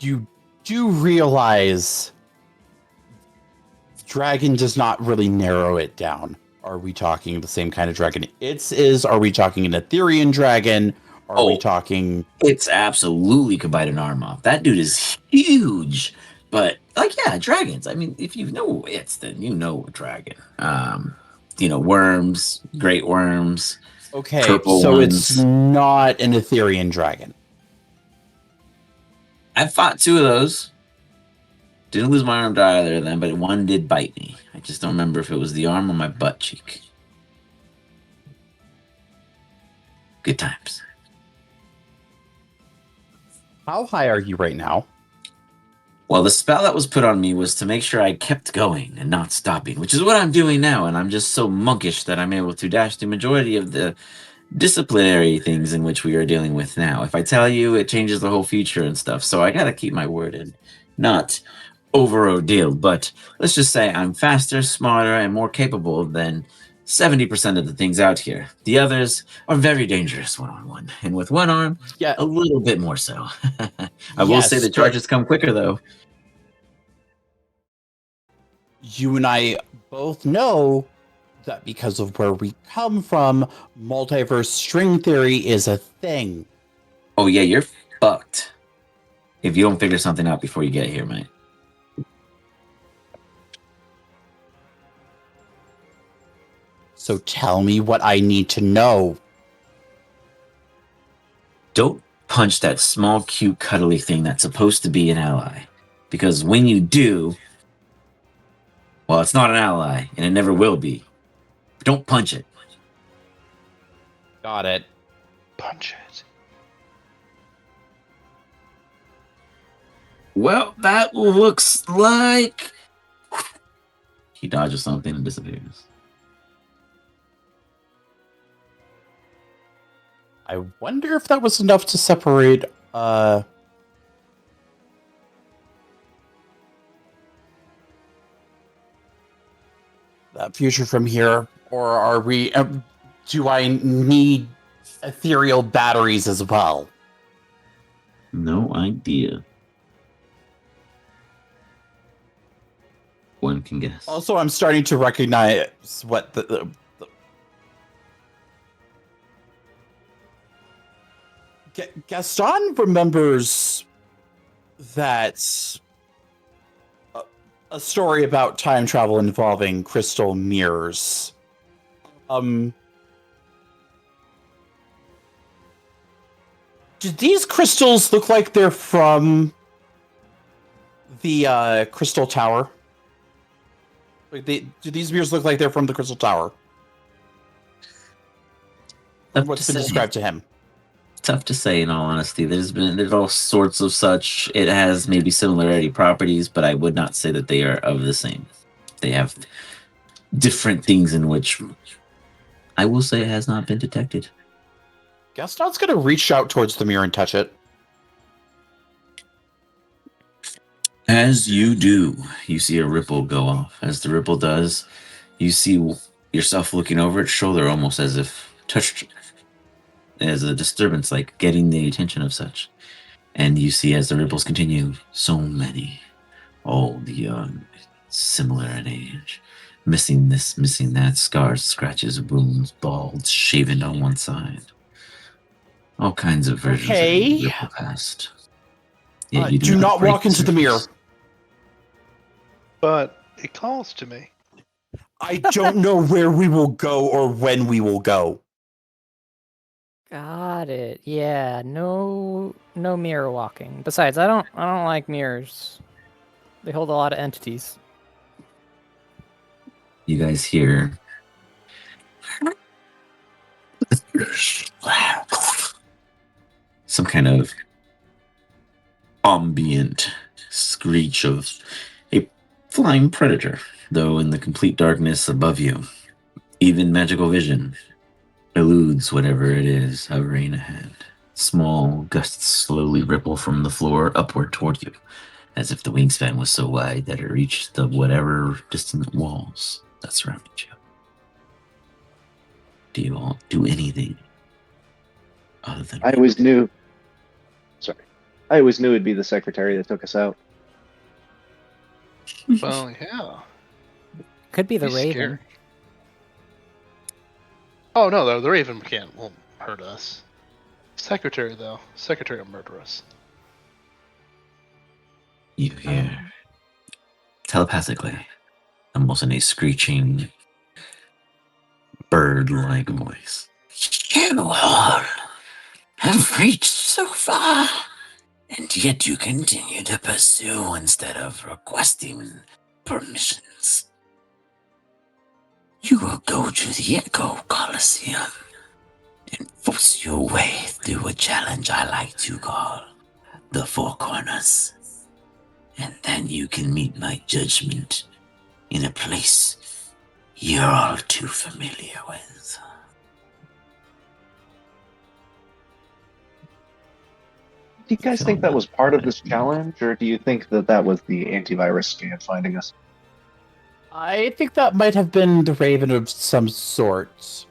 Speaker 1: You do realize dragon does not really narrow it down. Are we talking the same kind of dragon are we talking an Etherean dragon? Are we talking...
Speaker 8: It's absolutely could bite an arm off. That dude is huge. But, yeah, dragons. I mean, if you know it's, then you know a dragon. Worms, great worms.
Speaker 1: Okay,
Speaker 8: purple
Speaker 1: so
Speaker 8: ones.
Speaker 1: it's not an Etherean dragon.
Speaker 8: I've fought 2 of those.
Speaker 2: Didn't lose my arm to either of them, but one did bite me. I just don't remember if it was the arm or my butt cheek. Good times.
Speaker 1: How high are you right now?
Speaker 2: Well, the spell that was put on me was to make sure I kept going and not stopping, which is what I'm doing now, and I'm just so monkish that I'm able to dash the majority of the disciplinary things in which we are dealing with now. If I tell you, it changes the whole future and stuff, so I gotta keep my word and not over ordeal. But let's just say I'm faster, smarter, and more capable than 70% of the things out here. The others are very dangerous one-on-one, and with one arm,
Speaker 1: Yeah.
Speaker 2: a little bit more so. I will say
Speaker 1: Yes,
Speaker 2: the charges come quicker, though.
Speaker 1: You and I both know that because of where we come from, multiverse string theory is a thing.
Speaker 2: Oh, yeah, you're fucked if you don't figure something out before you get here, mate.
Speaker 1: So tell me what I need to know.
Speaker 2: Don't punch that small, cute, cuddly thing that's supposed to be an ally. Because when you do, well, it's not an ally, and it never will be. Don't punch it.
Speaker 1: Got it.
Speaker 3: Punch it.
Speaker 2: Well, that looks like... He dodges something and disappears.
Speaker 1: I wonder if that was enough to separate, that future from here, or are we, do I need ethereal batteries as well?
Speaker 2: No idea. One can guess.
Speaker 1: Also, I'm starting to recognize what the Gaston remembers that a story about time travel involving crystal mirrors. Do these crystals look like they're from the Crystal Tower? Like do these mirrors look like they're from the Crystal Tower? What's been described to him?
Speaker 2: Tough to say, in all honesty. There's all sorts of such. It has maybe similarity properties, but I would not say that they are of the same. They have different things in which I will say it has not been detected.
Speaker 1: Gaston's gonna reach out towards the mirror and touch it.
Speaker 2: As you do, you see a ripple go off. As the ripple does, you see yourself looking over its shoulder, almost as if touched as a disturbance, like getting the attention of such. And you see, as the ripples continue, so many, all the young, similar in age, missing this, missing that, scars, scratches, wounds, bald, shaven on one side. All kinds of versions of you ripple past. Yet you
Speaker 1: do not
Speaker 2: break
Speaker 1: walk into the mirror.
Speaker 2: surface.
Speaker 3: But it calls to me.
Speaker 1: I don't know where we will go or when we will go.
Speaker 5: Got it. Yeah, no mirror walking. Besides, I don't like mirrors. They hold a lot of entities.
Speaker 2: You guys hear some kind of ambient screech of a flying predator, though in the complete darkness above you. Even magical vision eludes whatever it is hovering ahead. Small gusts slowly ripple from the floor upward toward you, as if the wingspan was so wide that it reached the whatever distant walls that surrounded you. Do you all do anything other than...
Speaker 7: I always knew. Sorry. I always knew it'd be the secretary that took us out.
Speaker 3: Well, yeah.
Speaker 5: Could be the
Speaker 3: Be
Speaker 5: Raven.
Speaker 3: scared. Oh no, the Raven won't hurt us. Secretary though, Secretary will murder us.
Speaker 2: You hear telepathically, almost in a screeching, bird-like voice.
Speaker 8: You all have reached so far, and yet you continue to pursue instead of requesting permissions. You will go to the Echo Coliseum and force your way through a challenge I like to call the Four Corners. And then you can meet my judgment in a place you're all too familiar with.
Speaker 7: Do you guys think that was part of this challenge, or do you think that that was the antivirus scan finding us?
Speaker 1: I think that might have been the Raven of some sort.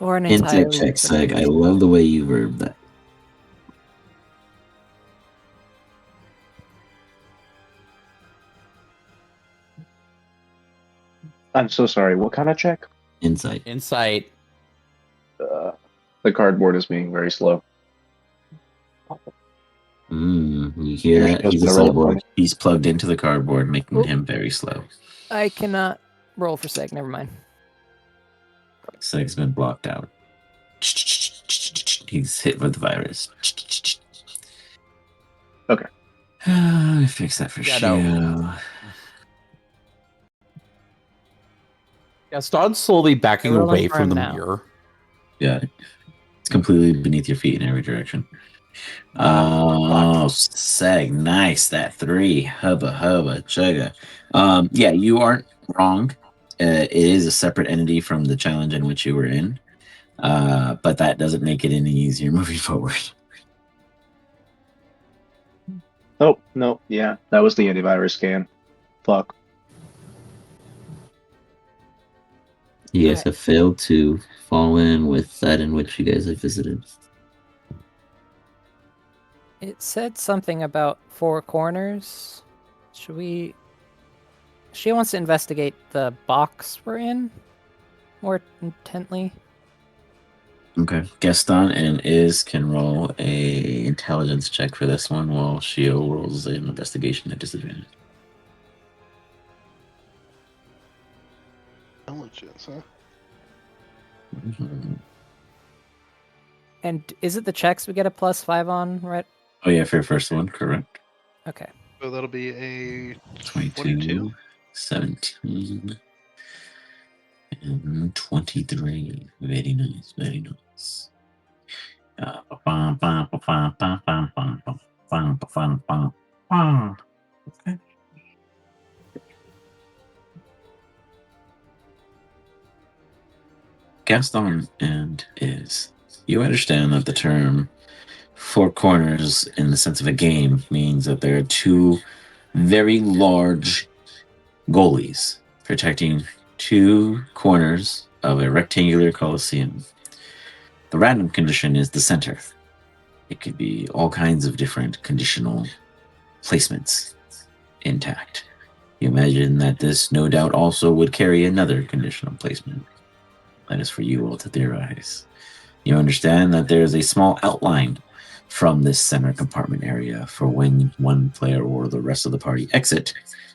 Speaker 5: Or an
Speaker 2: Insight
Speaker 5: entirely
Speaker 2: check,
Speaker 5: different
Speaker 2: Seg. I love the way you verb that.
Speaker 7: I'm so sorry. What kind of check?
Speaker 2: Insight.
Speaker 1: Insight.
Speaker 7: The cardboard is being very slow.
Speaker 2: You hear
Speaker 7: You're
Speaker 2: that?
Speaker 7: supposed
Speaker 2: He's a
Speaker 7: to roll it for
Speaker 2: cyborg.
Speaker 7: me.
Speaker 2: He's plugged into the cardboard, making
Speaker 5: Oop.
Speaker 2: him very slow.
Speaker 5: I cannot roll for seg. Never mind.
Speaker 2: Seg's been blocked out. He's hit with the virus.
Speaker 7: Okay.
Speaker 2: Let me fix that for
Speaker 1: Yeah,
Speaker 2: you.
Speaker 1: no. Gaston's slowly backing
Speaker 5: I'm rolling
Speaker 1: away
Speaker 5: for
Speaker 1: from
Speaker 5: him
Speaker 1: the
Speaker 5: now.
Speaker 1: mirror.
Speaker 2: Yeah. It's completely beneath your feet in every direction. Oh, Seg, nice. That 3. Hubba, chugga. Yeah, you aren't wrong. It is a separate entity from the challenge in which you were in. But that doesn't make it any easier moving forward.
Speaker 7: Oh, no. Yeah, that was the antivirus scan. Fuck.
Speaker 2: You guys have failed to fall in with that in which you guys have visited.
Speaker 5: It said something about 4 corners. Should we... She wants to investigate the box we're in more intently.
Speaker 2: Okay. Gaston and Iz can roll a intelligence check for this one while Shio rolls an investigation at disadvantage.
Speaker 3: Intelligence, huh?
Speaker 2: Mhm.
Speaker 5: And is it the checks we get a +5 on, right?
Speaker 2: Oh, yeah, for your first one, correct.
Speaker 5: Okay.
Speaker 3: So that'll be a
Speaker 2: 22, 17, and 23. Very nice, very nice. Okay. Gaston and Iz. You understand that the term four corners in the sense of a game means that there are two very large goalies protecting two corners of a rectangular coliseum. The random condition is the center. It could be all kinds of different conditional placements intact. You imagine that this no doubt also would carry another conditional placement. That is for you all to theorize. You understand that there is a small outline from this center compartment area for when one player or the rest of the party exit.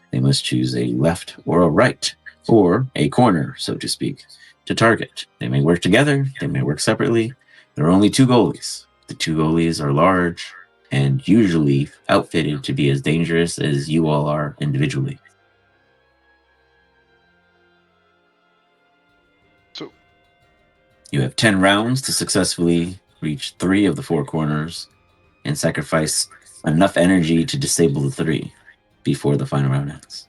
Speaker 2: They must choose a left or a right, or a corner, so to speak, to target. They may work together, they may work separately. There are only two goalies. The two goalies are large and usually outfitted to be as dangerous as you all are individually.
Speaker 3: So
Speaker 2: You have 10 rounds to successfully reach 3 of the 4 corners and sacrifice enough energy to disable the 3 before the final round ends.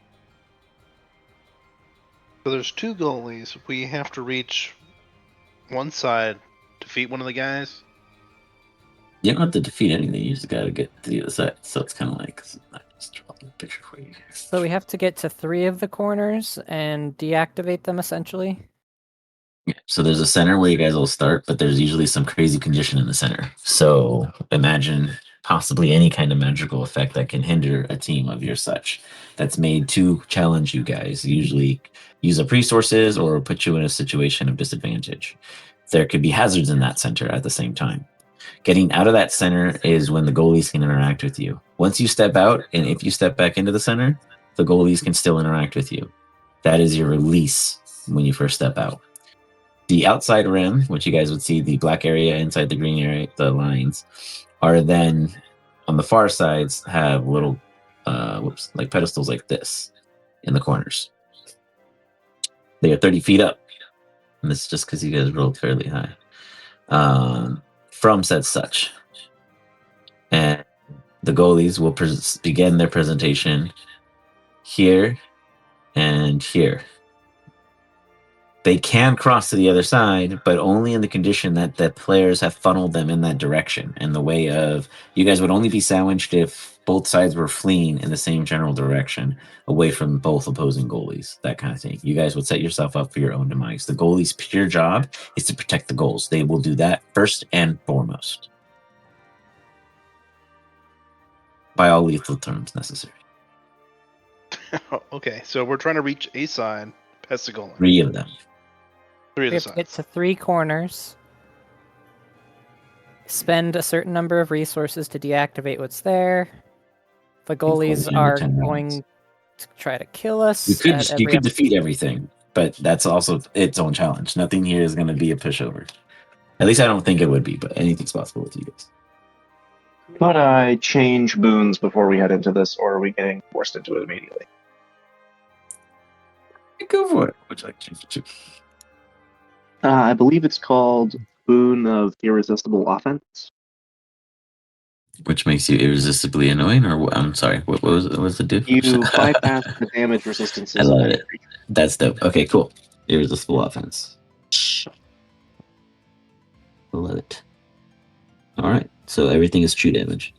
Speaker 3: So there's two goalies. We have to reach one side, defeat one of the guys.
Speaker 2: You don't have to defeat anything, you just gotta get to the other side. So it's kind of like, I just draw the picture for you.
Speaker 5: So we have to get to 3 of the corners and deactivate them, essentially?
Speaker 2: Yeah, so there's a center where you guys will start, but there's usually some crazy condition in the center. So imagine possibly any kind of magical effect that can hinder a team of your such that's made to challenge you guys, usually use up resources or put you in a situation of disadvantage. There could be hazards in that center at the same time. Getting out of that center is when the goalies can interact with you. Once you step out, and if you step back into the center, the goalies can still interact with you. That is your release when you first step out. The outside rim, which you guys would see the black area inside the green area, the lines, are then on the far sides have little, like pedestals like this in the corners. They are 30 feet up, and this is just because you guys rolled fairly high from said such. And the goalies will begin their presentation here and here. They can cross to the other side, but only in the condition that the players have funneled them in that direction. In the way of, you guys would only be sandwiched if both sides were fleeing in the same general direction, away from both opposing goalies, that kind of thing. You guys would set yourself up for your own demise. The goalie's pure job is to protect the goals. They will do that first and foremost, by all lethal terms necessary.
Speaker 3: Okay, so we're trying to reach a side past the goalie.
Speaker 2: 3 of them.
Speaker 3: 3 of
Speaker 5: We
Speaker 3: the
Speaker 5: have to get
Speaker 3: sides.
Speaker 5: to 3 corners. Spend a certain number of resources to deactivate what's there. The goalies
Speaker 2: Under
Speaker 5: are
Speaker 2: 10 rounds.
Speaker 5: going to try to kill us.
Speaker 2: You
Speaker 5: at
Speaker 2: could
Speaker 5: every
Speaker 2: defeat everything, but that's also its own challenge. Nothing here is going to be a pushover. At least I don't think it would be, but anything's possible with you guys.
Speaker 7: Could I change boons before we head into this, or are we getting forced into it immediately?
Speaker 2: Go for it. Would you like to change it to?
Speaker 7: I believe it's called Boon of Irresistible Offense.
Speaker 2: Which makes you irresistibly annoying, or what? I'm sorry. What was the diff?
Speaker 7: You bypass the damage resistances
Speaker 2: I
Speaker 7: of
Speaker 2: love
Speaker 7: any
Speaker 2: it.
Speaker 7: creature.
Speaker 2: That's dope. Okay, cool. Irresistible offense. I love it. All right. So everything is true damage.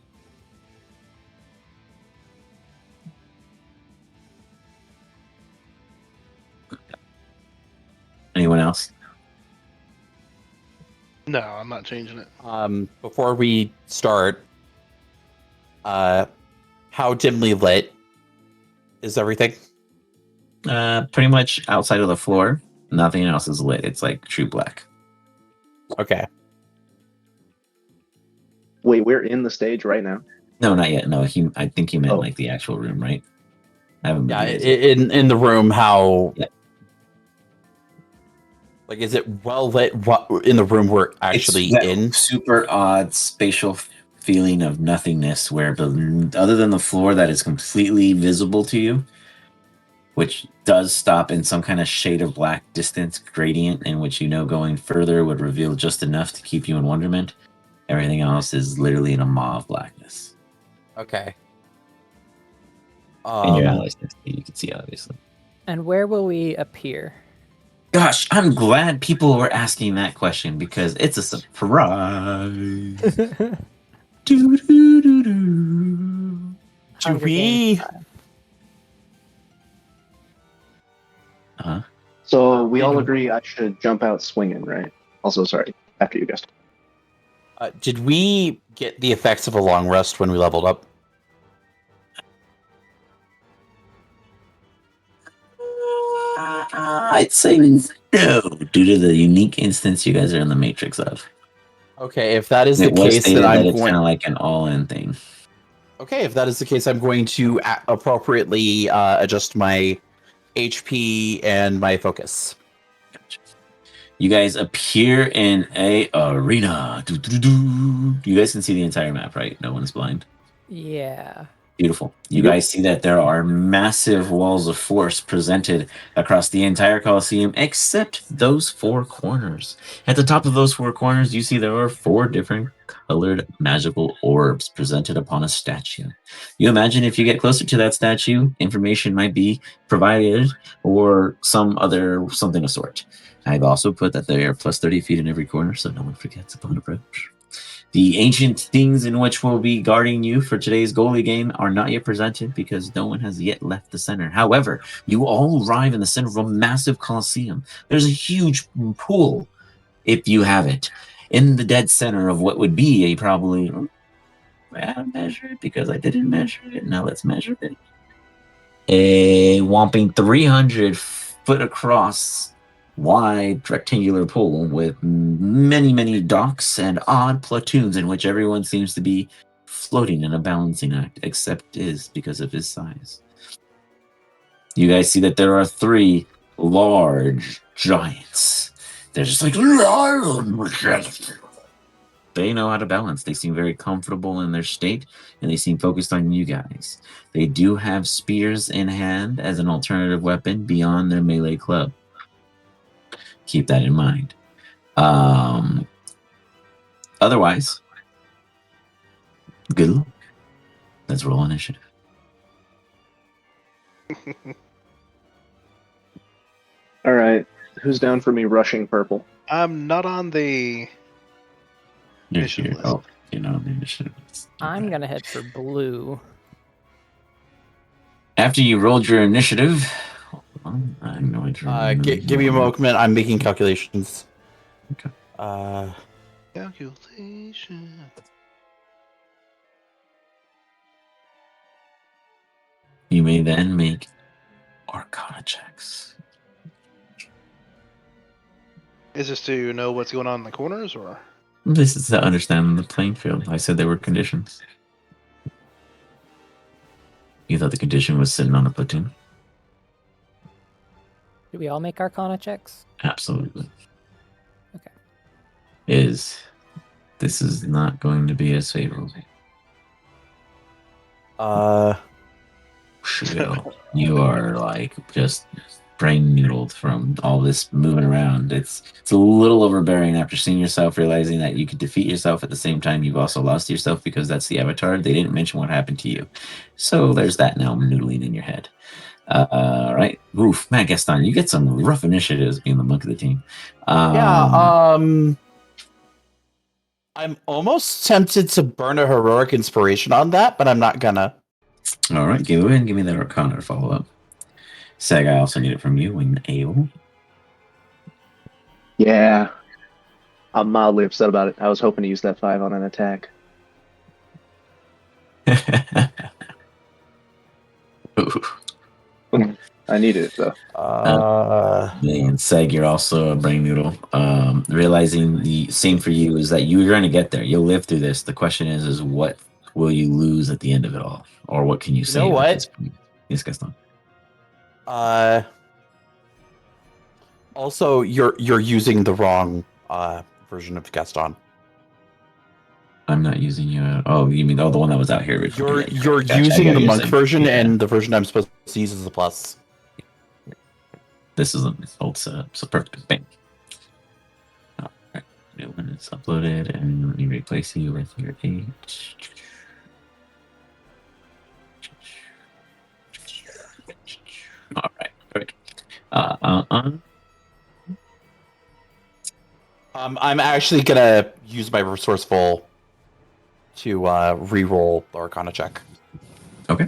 Speaker 2: Anyone else?
Speaker 3: No, I'm not changing it.
Speaker 1: Before we start, how dimly lit is everything?
Speaker 2: Pretty much outside of the floor, nothing else is lit. It's like true black.
Speaker 1: Okay.
Speaker 7: Wait, we're in the stage right now.
Speaker 2: No, not yet. No, I think he meant
Speaker 7: Oh.
Speaker 2: like the actual room, right? I haven't
Speaker 1: Yeah,
Speaker 2: moved you guys yet.
Speaker 1: in the room, how?
Speaker 2: Yeah.
Speaker 1: Like, is it well lit? What in the room we're actually
Speaker 2: It's that
Speaker 1: in?
Speaker 2: super odd spatial feeling of nothingness, where other than the floor that is completely visible to you, which does stop in some kind of shade of black distance gradient, in which going further would reveal just enough to keep you in wonderment. Everything else is literally in a maw of blackness.
Speaker 1: Okay.
Speaker 2: And your allies next to you can see, obviously.
Speaker 5: And where will we appear?
Speaker 2: Gosh, I'm glad people were asking that question because it's a surprise. Do-do-do-do.
Speaker 5: Hunger Games
Speaker 1: we?
Speaker 2: Uh-huh.
Speaker 7: So we all agree I should jump out swinging, right? Also, sorry, after you guys.
Speaker 1: Did we get the effects of a long rest when we leveled up?
Speaker 2: I'd say no, due to the unique instance you guys are in the matrix of.
Speaker 1: Okay, if that is the
Speaker 2: It was
Speaker 1: case,
Speaker 2: stated
Speaker 1: then
Speaker 2: that
Speaker 1: I'm
Speaker 2: it's
Speaker 1: going.
Speaker 2: kind of like an all-in thing.
Speaker 1: Okay, if that is the case, I'm going to appropriately adjust my HP and my focus.
Speaker 2: You guys appear in a arena. You guys can see the entire map, right? No one's blind.
Speaker 5: Yeah.
Speaker 2: Beautiful. You
Speaker 7: Yep.
Speaker 2: guys see that there are massive walls of force presented across the entire Colosseum, except those 4 corners. At the top of those 4 corners, you see there are 4 different colored magical orbs presented upon a statue. You imagine if you get closer to that statue, information might be provided or something of sort. I've also put that there are plus 30 feet in every corner, so no one forgets upon approach. The ancient things in which will be guarding you for today's goalie game are not yet presented because no one has yet left the center. However, you all arrive in the center of a massive coliseum. There's a huge pool, if you have it, in the dead center of what would be a probably... I haven't measured it because I didn't measure it. Now let's measure it. A whopping 300 foot across wide rectangular pool with many, many docks and odd platoons in which everyone seems to be floating in a balancing act, except because of his size. You guys see that there are 3 large giants
Speaker 8: They're just like,
Speaker 2: They know how to balance. They seem very comfortable in their state, and they seem focused on you guys. They do have spears in hand as an alternative weapon beyond their melee club. Keep that in mind. Otherwise, good luck. Let's roll initiative.
Speaker 7: All right. Who's down for me rushing purple?
Speaker 3: I'm not on the initiative list.
Speaker 2: Oh, the initiative.
Speaker 5: I'm
Speaker 2: Okay.
Speaker 5: gonna head for blue.
Speaker 2: After you rolled your initiative, hold on, I'm going to
Speaker 1: Give me a moment. I'm making calculations.
Speaker 2: Okay.
Speaker 3: Calculation.
Speaker 2: You may then make Arcana checks.
Speaker 3: Is this to know what's going on in the corners, or?
Speaker 2: This is to understand the playing field. I said there were conditions. You thought the condition was sitting on a platoon?
Speaker 5: Do we all make Arcana checks?
Speaker 2: Absolutely.
Speaker 5: Okay.
Speaker 2: This is not going to be as favorable. Shill, you are like just brain noodled from all this moving around. It's a little overbearing after seeing yourself, realizing that you could defeat yourself at the same time you've also lost yourself because that's the avatar. They didn't mention what happened to you, so there's that now noodling in your head. Right, Oof, man, Gaston, you get some rough initiatives being the monk of the team.
Speaker 1: I'm almost tempted to burn a heroic inspiration on that, but I'm not gonna.
Speaker 2: All right, go ahead and give me that Arcana to follow up. Seg, I also need it from you when able.
Speaker 7: Yeah. I'm mildly upset about it. I was hoping to use that 5 on an attack. I needed it though.
Speaker 2: Man, Seg, you're also a brain noodle. Realizing the same for you is that you're going to get there. You'll live through this. The question is what will you lose at the end of it all, or what can you save?
Speaker 1: know what?
Speaker 2: At this point? Yes, Gaston.
Speaker 1: Also, you're using the wrong version of Gaston.
Speaker 2: I'm not using you. Oh, you mean the one that was out here?
Speaker 1: You're
Speaker 2: Yeah,
Speaker 1: you're
Speaker 2: gotcha.
Speaker 1: using the monk
Speaker 2: saying.
Speaker 1: version,
Speaker 2: Yeah.
Speaker 1: and the version I'm supposed to use is a plus.
Speaker 2: This is an old setup, so perfect. Bang. All right, new one is uploaded, and let me replace you with your 8. All right, great.
Speaker 1: I'm actually gonna use my resourceful to re-roll the Arcana check.
Speaker 2: Okay.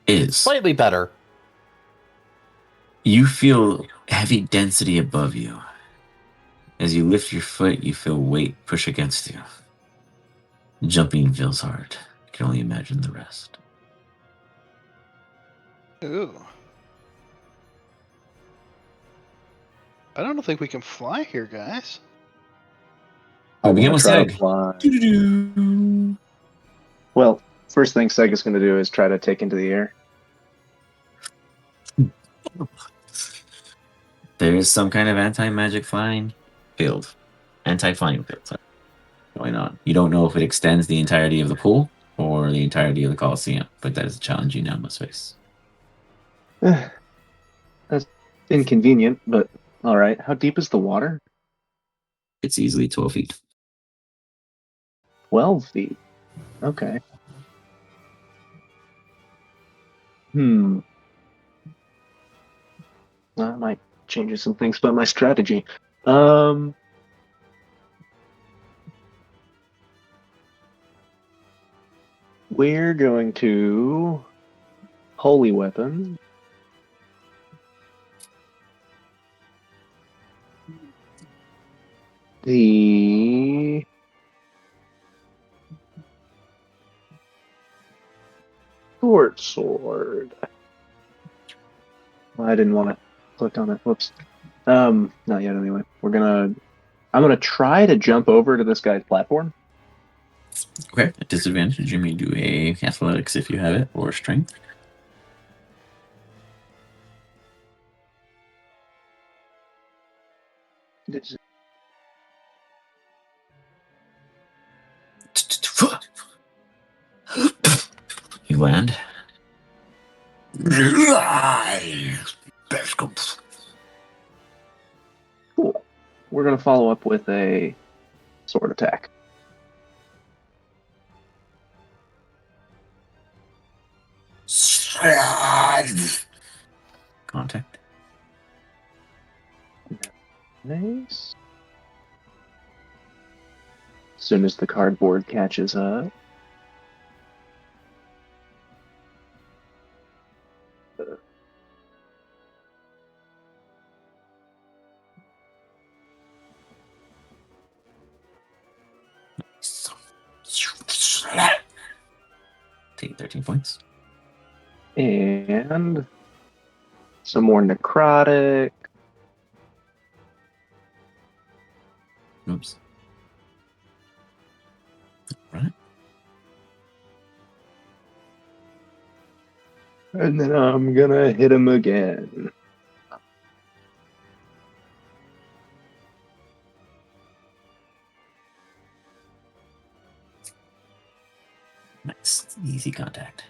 Speaker 2: Is
Speaker 1: Slightly better.
Speaker 2: you feel heavy density above you. As you lift your foot, you feel weight push against you. Jumping feels hard. You can only imagine the rest.
Speaker 3: Ooh. I don't think we can fly here, guys.
Speaker 2: I begin with
Speaker 7: try to
Speaker 2: Seg.
Speaker 7: fly. Well, first thing Seg is going to do is try to take into the air.
Speaker 2: There is some kind of anti-magic flying field. Anti-flying field. Sorry. Going on. You don't know if it extends the entirety of the pool or the entirety of the Coliseum, but that is a challenge you now must face.
Speaker 7: That's inconvenient, but all right. How deep is the water?
Speaker 2: It's easily 12 feet.
Speaker 7: 12 feet. Okay. That might change some things about my strategy. We're going to holy weapon. The short sword. I didn't want to click on it. Whoops. Not yet anyway. I'm gonna try to jump over to this guy's platform
Speaker 2: Okay, at disadvantage, you may do a athletics if you have it, or strength. You land.
Speaker 7: Cool. We're gonna follow up with a sword attack.
Speaker 2: Contact.
Speaker 7: Nice. As soon as the cardboard catches up.
Speaker 2: Take 13 points.
Speaker 7: And some more necrotic.
Speaker 2: Oops. Right.
Speaker 7: And then I'm gonna hit him again.
Speaker 2: Nice. Easy contact.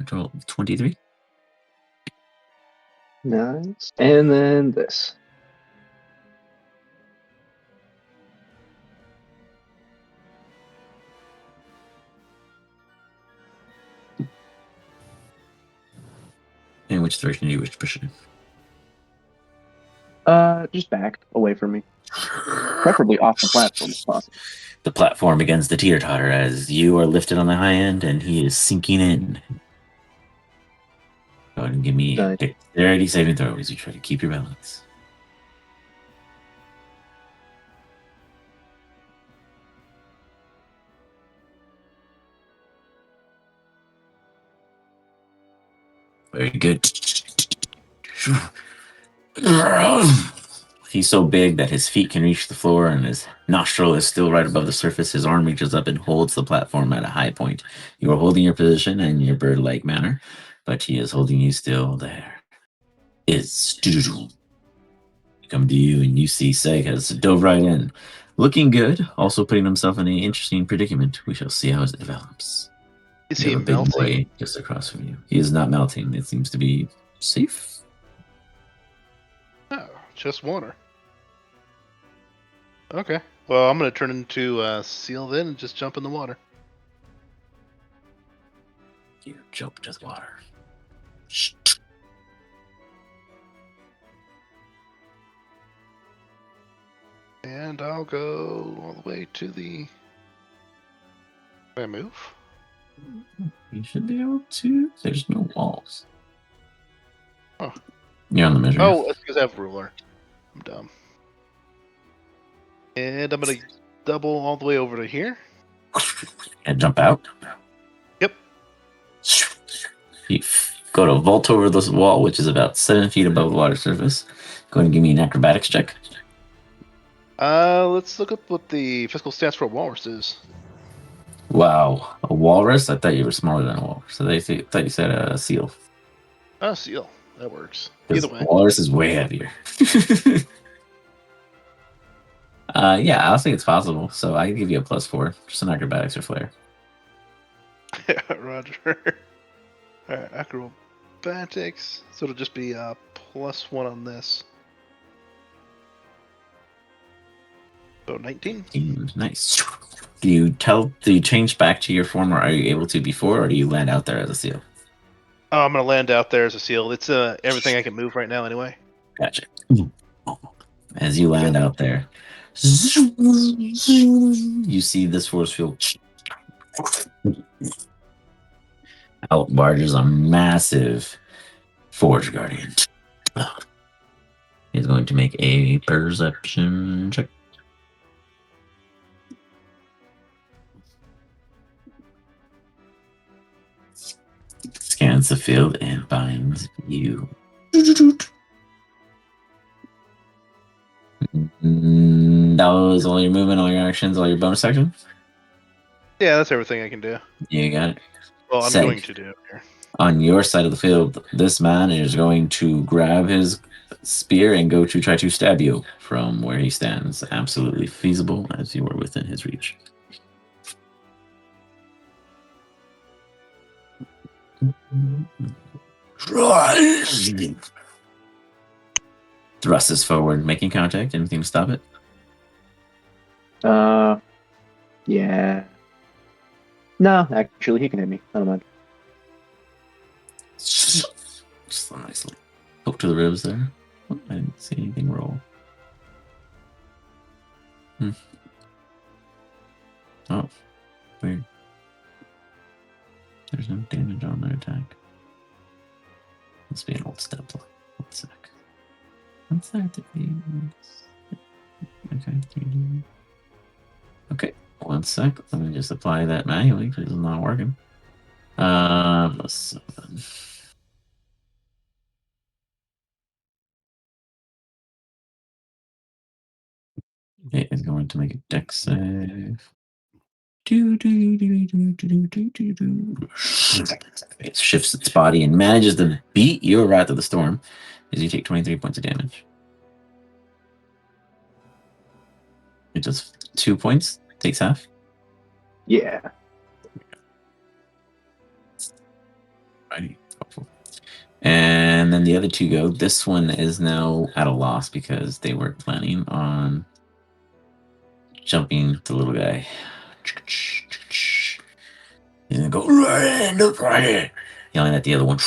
Speaker 2: Total 23.
Speaker 7: Nice. And then this.
Speaker 2: And which direction do you wish to push it in?
Speaker 7: Just back away from me. Preferably off the platform if possible.
Speaker 2: The platform begins to teeter totter as you are lifted on the high end and he is sinking in. Go ahead and give me a
Speaker 7: Nice.
Speaker 2: dexterity saving throw as you try to keep your balance. Very good. He's so big that his feet can reach the floor and his nostril is still right above the surface. His arm reaches up and holds the platform at a high point. You are holding your position in your bird-like manner, but he is holding you still there. Come to you and you see Seg has dove right in. Looking good, also putting himself in an interesting predicament. We shall see how it develops.
Speaker 3: Is
Speaker 2: You
Speaker 3: he
Speaker 2: have a big
Speaker 3: melting?
Speaker 2: boy just across from you. He is not melting. It seems to be safe.
Speaker 3: Oh, just water. Okay. Well, I'm gonna turn into seal then and just jump in the water.
Speaker 2: You jump to the water.
Speaker 3: And I'll go all the way to the. Can I move?
Speaker 2: You should be able to. There's no walls.
Speaker 3: Huh.
Speaker 2: You're on the measure.
Speaker 3: Oh, it's because I have ruler. I'm dumb. And I'm gonna double all the way over to here.
Speaker 2: And jump out.
Speaker 3: Yep.
Speaker 2: You go to vault over this wall, which is about 7 feet above the water surface. Go ahead and give me an acrobatics check.
Speaker 3: Let's look up what the physical stats for a walrus is.
Speaker 2: Wow, a walrus? I thought you were smaller than a walrus. So they thought you said a seal.
Speaker 3: Oh, seal. That works.
Speaker 2: 'Cause
Speaker 3: Either way.
Speaker 2: walrus is way heavier. Yeah, I'll say it's possible. So I can give you a +4, just an acrobatics or flair.
Speaker 3: Roger. Alright, acrobatics. So it'll just be +1 on this. So 19.
Speaker 2: Nice. Do you change back to your form, or are you able to before, or do you land out there as a seal?
Speaker 3: Oh, I'm gonna land out there as a seal. It's everything I can move right now anyway.
Speaker 2: Gotcha. As you land out there, you see this force field out barges a massive Forge Guardian. is going to make a perception check. Scans the field and finds you. That was all your movement, all your actions, all your bonus actions?
Speaker 3: Yeah, that's everything I can do.
Speaker 2: You got it.
Speaker 3: Well, I'm
Speaker 2: Seg.
Speaker 3: going to do here.
Speaker 2: On your side of the field, this man is going to grab his spear and go to try to stab you from where he stands. Absolutely feasible as you are within his reach. Thrusts forward, making contact. Anything to stop it?
Speaker 7: Yeah. No, actually, he can hit me. I don't mind.
Speaker 2: Just a nice little poke to the ribs there. Oh, I didn't see anything roll. Oh, weird. There's no damage on their attack. Must be an old step. 1 sec. 1 sec. Okay. Okay. 1 sec. Let me just apply that manually because it's not working. +7. It is going to make a dex save. It shifts its body and manages to beat your Wrath of the Storm as you take 23 points of damage. It does 2 points, takes half.
Speaker 7: Yeah.
Speaker 2: Righty. And then the other two go. This one is now at a loss because they were planning on jumping the little guy. And go, run, yelling at the other one.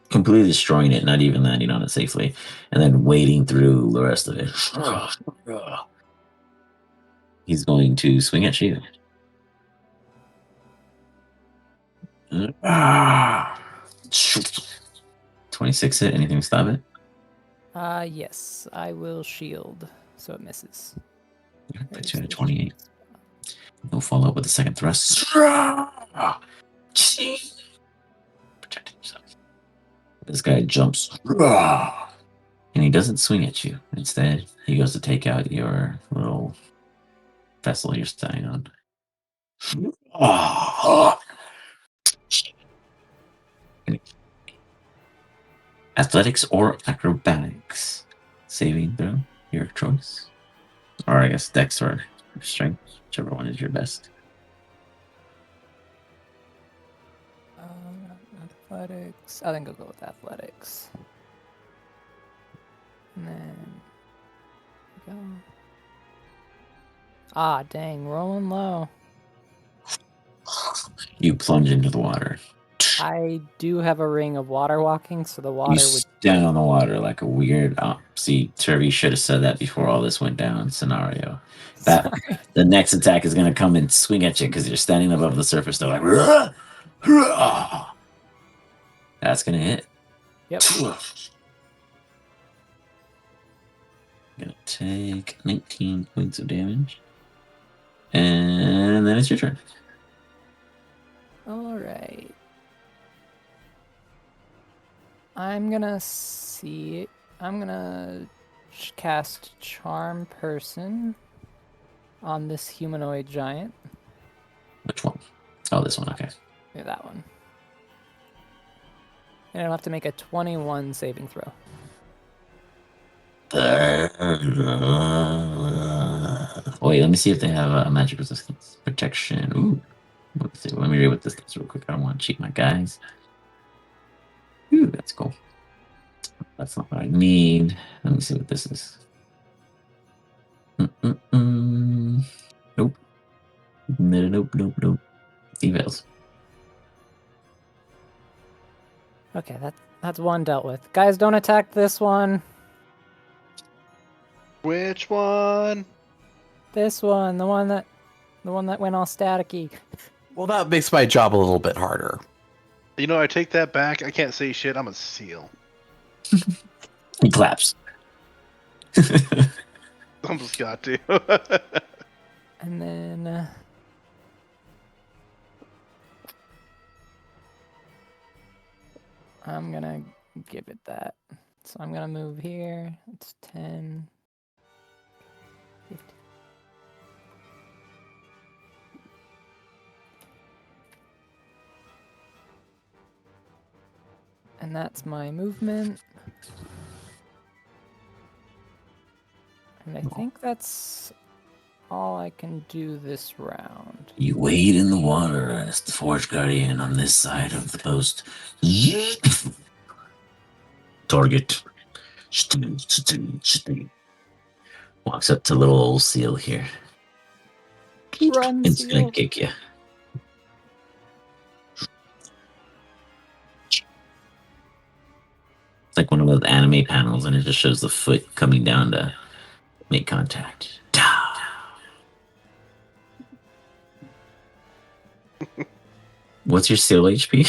Speaker 2: Completely destroying it, not even landing on it safely. And then wading through the rest of it. He's going to swing at you. 26 hit. Anything to stop it?
Speaker 5: Yes, I will shield, so it misses.
Speaker 2: Puts you at a 28. He'll follow up with a second thrust. Protecting yourself. This guy jumps. And he doesn't swing at you. Instead, he goes to take out your little vessel you're standing on. Athletics or acrobatics? Saving throw, your choice. Or I guess dex or strength, whichever one is your best.
Speaker 5: Athletics. I think I'll go with athletics. And then go. Ah, dang, rolling low.
Speaker 2: You plunge into the water.
Speaker 5: I do have a ring of water walking, so the
Speaker 2: You
Speaker 5: water would.
Speaker 2: stand on the water like a weird. See, Turvey should have said that before all this went down. Scenario. That
Speaker 5: Sorry.
Speaker 2: the next attack is gonna come and swing at you because you're standing above the surface. They're like, that's gonna hit.
Speaker 5: Yep.
Speaker 2: Gonna take 19 points of damage, and then it's your turn.
Speaker 5: All right. I'm gonna see. I'm gonna cast Charm Person on this humanoid giant.
Speaker 2: Which one? Oh, this one. Okay.
Speaker 5: Yeah, that one. And I'll have to make a 21 saving throw.
Speaker 2: Wait, let me see if they have magic resistance, protection. Ooh. Let's see. Let me read what this does real quick. I don't want to cheat my guys. Ooh, that's cool. That's not what I need. Let me see what this is. Nope. Nope. Evils.
Speaker 5: Okay, that's one dealt with. Guys, don't attack this one.
Speaker 3: Which one?
Speaker 5: This one, the one that went all staticky.
Speaker 1: Well, that makes my job a little bit harder.
Speaker 3: You know, I take that back. I can't say shit. I'm a seal.
Speaker 2: He claps.
Speaker 3: Almost got to.
Speaker 5: And then I'm gonna give it that. So I'm gonna move here. It's 10, 15. And that's my movement. And I think that's all I can do this round.
Speaker 8: You wade in the water as the Forge Guardian on this side of the post. Target. Walks up to little old seal here.
Speaker 5: Run,
Speaker 8: It's gonna
Speaker 5: seal.
Speaker 8: kick you. It's like one of those anime panels, and it just shows the foot coming down to make contact. What's your seal HP?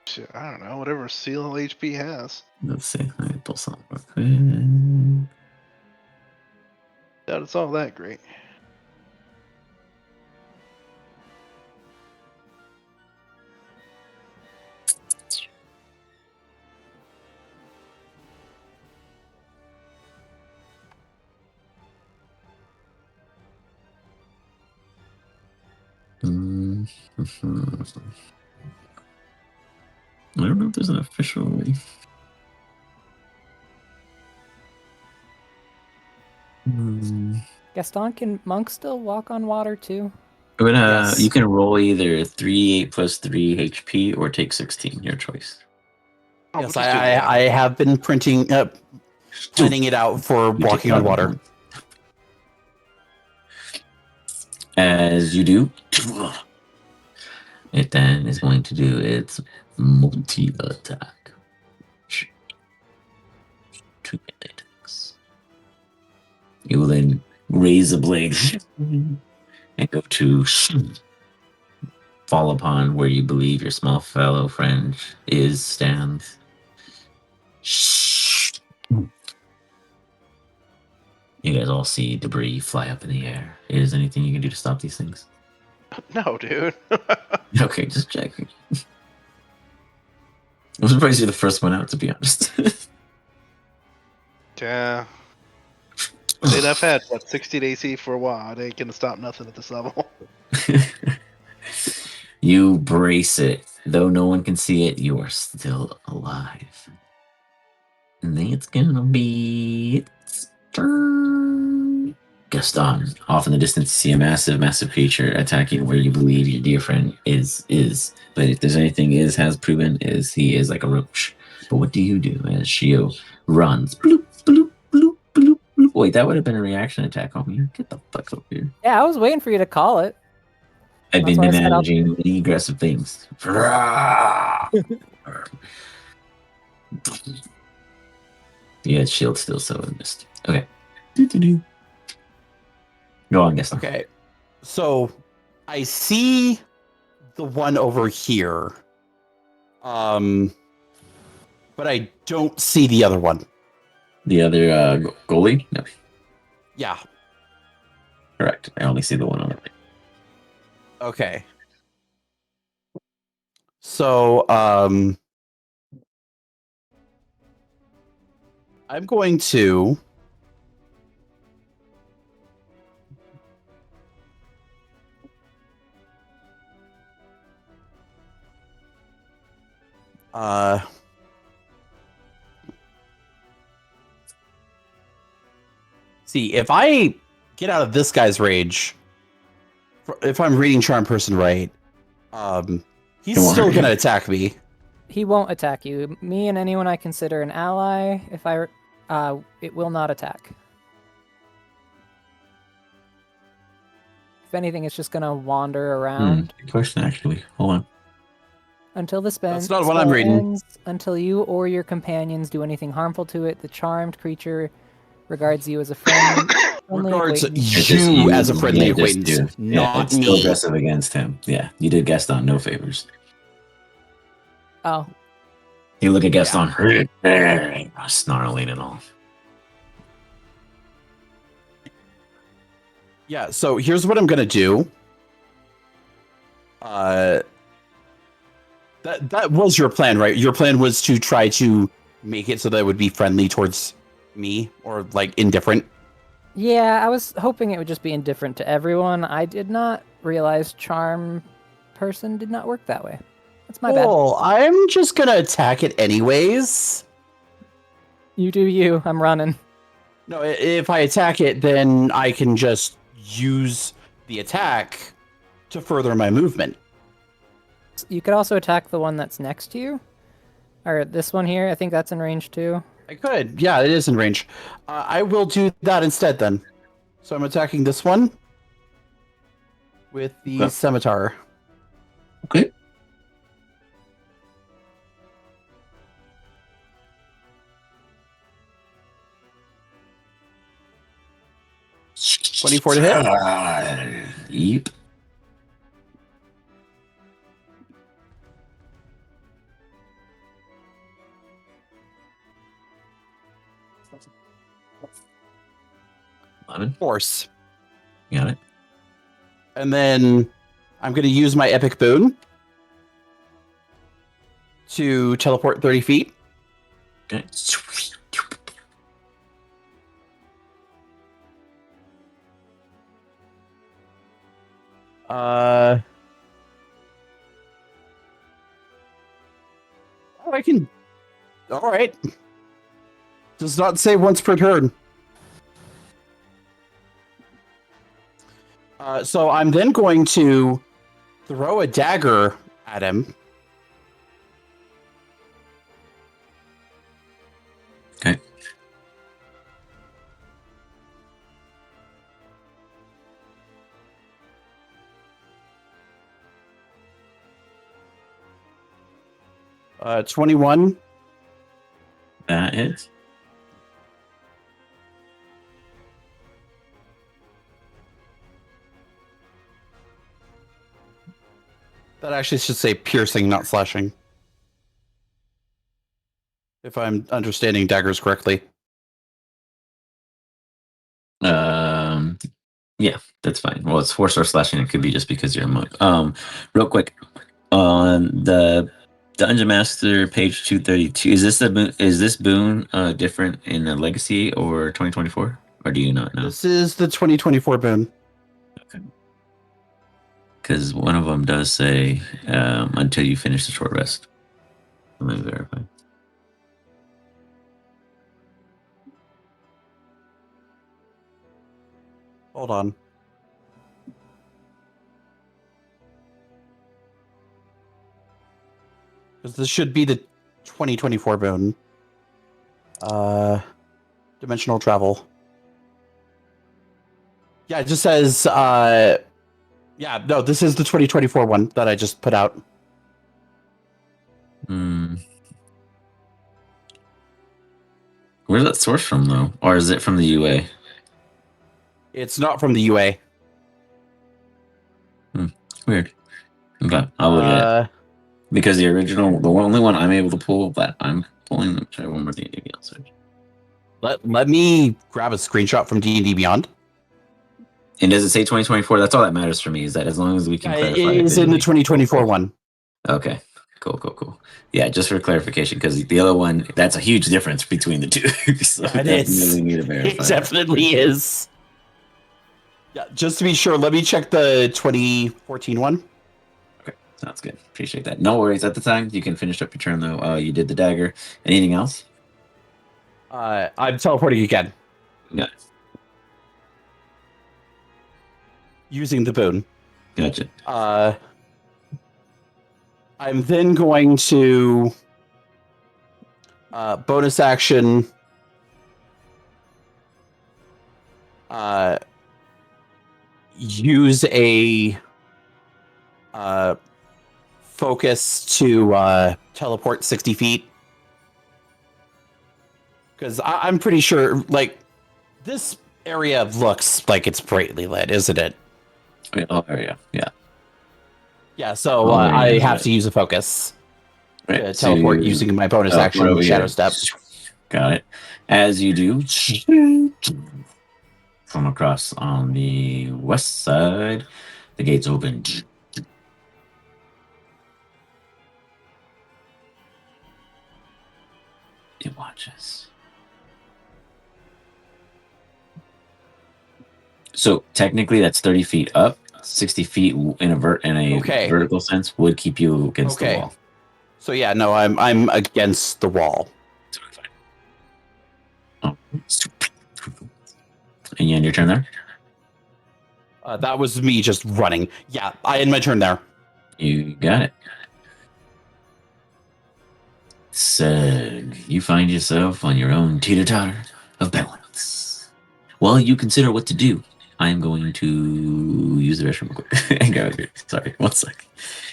Speaker 3: Shit, I don't know. Whatever seal HP has.
Speaker 8: Let's see. Let me pull something real quick.
Speaker 3: Doubt it's all that great.
Speaker 8: I don't know if there's an official.
Speaker 5: Gaston, can monks still walk on water too?
Speaker 1: Yes.
Speaker 8: You can roll either 3 plus 3 HP or take 16. Your choice.
Speaker 3: Oh,
Speaker 1: Yes,
Speaker 3: we'll just do the
Speaker 1: I have been planning it out for
Speaker 8: You
Speaker 1: walking
Speaker 8: take
Speaker 1: on
Speaker 8: the other
Speaker 1: water.
Speaker 8: one. As you do, it then is going to do its multi-attack. 2 attacks. You will then raise a blade and go to fall upon where you believe your small fellow friend stands. You guys all see debris fly up in the air. Is there anything you can do to stop these things?
Speaker 3: No, dude.
Speaker 8: Okay, just checking. I'm surprised you're the first one out, to be honest.
Speaker 3: Yeah. Dude, I've had what 60 AC for a while. It ain't gonna stop nothing at this level.
Speaker 8: You brace it. Though no one can see it, you are still alive. And then it's gonna be its turn. Gaston, off in the distance, you see a massive creature attacking where you believe your dear friend is. But if there's anything has proven he is like a roach. But what do you do as Shio runs? Bloop, bloop, bloop, bloop, bloop. Wait, that would have been a reaction attack on me. Get the fuck over here.
Speaker 5: Yeah, I was waiting for you to call it.
Speaker 8: I've
Speaker 5: That's
Speaker 8: been
Speaker 5: why I said I'll-
Speaker 8: managing many aggressive things. Yeah, shield still, so it missed. Okay. Go on, Gaston.
Speaker 1: Okay. So I see the one over here. But I don't see the other one.
Speaker 8: The other goalie? No,
Speaker 1: Yeah.
Speaker 8: correct. I only see the one on the right.
Speaker 1: Okay. So I'm going to see if I get out of this guy's rage. If I'm reading Charm Person right, he's
Speaker 8: Come on,
Speaker 1: still
Speaker 8: hurt
Speaker 1: gonna
Speaker 8: you.
Speaker 1: attack me.
Speaker 5: He won't attack you. Me and anyone I consider an ally, it will not attack. If anything, it's just gonna wander around
Speaker 8: Good question, actually. Hold on.
Speaker 5: until the
Speaker 1: That's not what I'm reading.
Speaker 5: ends. Until you or your companions do anything harmful to it, the charmed creature regards you as a friend.
Speaker 1: Regards
Speaker 5: acquaintance.
Speaker 8: It's just
Speaker 1: you as a friendly
Speaker 8: yeah, just
Speaker 1: acquaintance,
Speaker 8: you. Yeah,
Speaker 1: not
Speaker 8: it's still
Speaker 1: me.
Speaker 8: aggressive against him. Yeah, you did Gaston no favors.
Speaker 5: Oh,
Speaker 2: You look at Gaston, snarling and all.
Speaker 1: Yeah, so here's what I'm gonna do. That was your plan, right? Your plan was to try to make it so that it would be friendly towards me or like indifferent.
Speaker 5: Yeah, I was hoping it would just be indifferent to everyone. I did not realize charm person did not work that way. That's my bad.
Speaker 1: Well, I'm just gonna attack it anyways.
Speaker 5: You do you. I'm running.
Speaker 1: No, if I attack it, then I can just use the attack to further my movement.
Speaker 5: You could also attack the one that's next to you. Or this one here. I think that's in range too.
Speaker 1: I could. Yeah, it is in range. I will do that instead then. So I'm attacking this one with the scimitar.
Speaker 2: Okay.
Speaker 1: $24 to hit.
Speaker 2: Yep.
Speaker 1: Force.
Speaker 2: Got it.
Speaker 1: And then I'm going to use my epic boon to teleport 30 feet.
Speaker 2: Okay.
Speaker 1: I can. All right. Does not say once per turn. So I'm then going to throw a dagger at him.
Speaker 2: Okay.
Speaker 1: Uh, 21.
Speaker 2: That hits.
Speaker 1: That actually should say piercing, not slashing. If I'm understanding daggers correctly.
Speaker 2: Yeah, that's fine. Well, it's force or slashing. It could be just because you're a monk. Real quick, on the Dungeon Master page 232, is this boon different in Legacy or 2024, or do you not know?
Speaker 1: This is the 2024 boon.
Speaker 2: Because one of them does say until you finish the short rest. Let me verify.
Speaker 1: Hold on. Because this should be the 2024 boon. Dimensional travel. Yeah, it just says, yeah, no, this is the 2024 one that I just put out.
Speaker 2: Where's that source from, though? Or is it from the UA?
Speaker 1: It's not from the UA.
Speaker 2: Weird. Okay, I'll look at it. Because the original, the only one I'm able to pull that I'm pulling, which I one more D&D Beyond search.
Speaker 1: Let me grab a screenshot from D&D Beyond.
Speaker 2: And does it say 2024? That's all that matters for me, is that as long as we can clarify.
Speaker 1: It is in the 2024 one.
Speaker 2: Okay. Cool. Yeah, just for clarification, because the other one, that's a huge difference between the two. So
Speaker 1: Yeah, it is.
Speaker 2: Need to verify.
Speaker 1: It definitely is. Yeah, just to be sure, let me check the 2014 one.
Speaker 2: Okay, sounds good. Appreciate that. No worries. At the time, you can finish up your turn, though. You did the dagger. Anything else?
Speaker 1: I'm teleporting again.
Speaker 2: Yeah.
Speaker 1: Using the boon.
Speaker 2: Gotcha.
Speaker 1: I'm then going to bonus action use a focus to teleport 60 feet. Because I'm pretty sure, like, this area looks like it's brightly lit, isn't it?
Speaker 2: Oh, area. Yeah.
Speaker 1: Yeah, so I have to use a focus.
Speaker 2: Right,
Speaker 1: teleport
Speaker 2: to
Speaker 1: using my bonus
Speaker 2: teleport
Speaker 1: action,
Speaker 2: over
Speaker 1: Shadow
Speaker 2: here.
Speaker 1: Step.
Speaker 2: Got it. As you do, from across on the west side, the gates open. It watches. So technically, that's 30 feet up. 60 feet in a
Speaker 1: Okay.
Speaker 2: vertical sense would keep you against the
Speaker 1: Okay.
Speaker 2: wall.
Speaker 1: So yeah, no, I'm against the wall.
Speaker 2: Oh. And you end your turn there.
Speaker 1: That was me just running. Yeah, I end my turn there.
Speaker 2: You got it. So you find yourself on your own teeter-totter of balance. While you consider what to do, I'm going to use the restroom real quick. And go here. Sorry, 1 sec.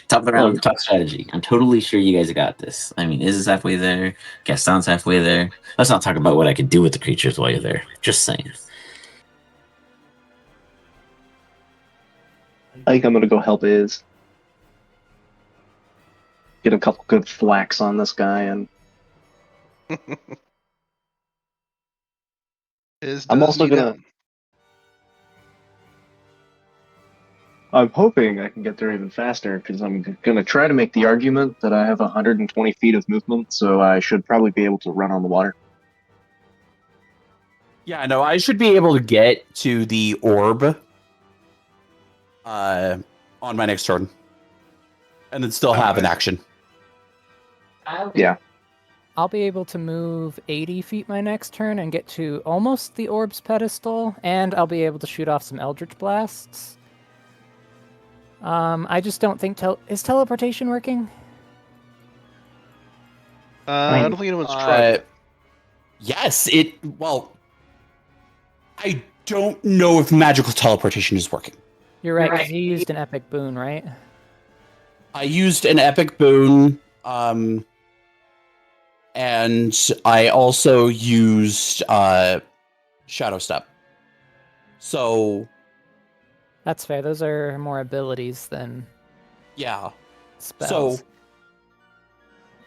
Speaker 2: Top of the round, top strategy. I'm totally sure you guys got this. I mean, Iz halfway there. Gaston's halfway there. Let's not talk about what I could do with the creatures while you're there. Just saying.
Speaker 7: I think I'm gonna go help Iz. Get a couple good thwacks on this guy, and I'm also gonna. I'm hoping I can get there even faster because I'm gonna try to make the argument that I have 120 feet of movement, so I should probably be able to run on the water.
Speaker 1: Yeah, no, I should be able to get to the orb on my next turn. And then still have an action.
Speaker 7: Yeah.
Speaker 5: I'll be able to move 80 feet my next turn and get to almost the orb's pedestal, and I'll be able to shoot off some Eldritch Blasts. I just don't think is teleportation working?
Speaker 3: I don't think anyone's tried it.
Speaker 1: Yes, well, I don't know if magical teleportation is working.
Speaker 5: You're right, because you used an epic boon, right?
Speaker 1: I used an epic boon, and I also used Shadow Step. So
Speaker 5: that's fair. Those are more abilities than spells.
Speaker 1: So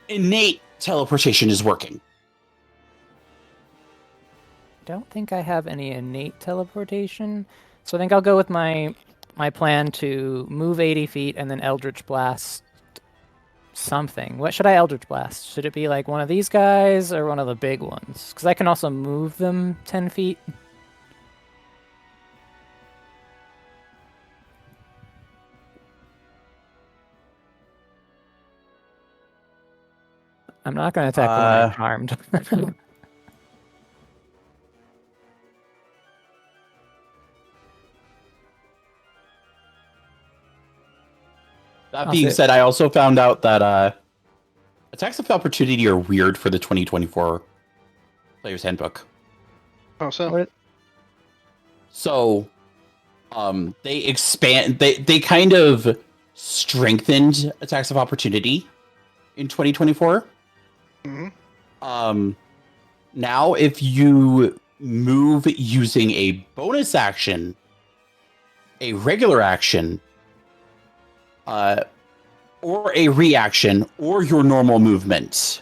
Speaker 1: innate teleportation is working.
Speaker 5: Don't think I have any innate teleportation, so I think I'll go with my plan to move 80 feet and then Eldritch Blast something. What should I Eldritch Blast? Should it be like one of these guys or one of the big ones? Because I can also move them 10 feet. I'm not going to attack when I'm charmed.
Speaker 1: That being said, I also found out that attacks of opportunity are weird for the 2024 Player's Handbook.
Speaker 3: Oh, so?
Speaker 1: So, they expand. They kind of strengthened attacks of opportunity in 2024.
Speaker 3: Mm-hmm.
Speaker 1: Now, if you move using a bonus action, a regular action, or a reaction, or your normal movement,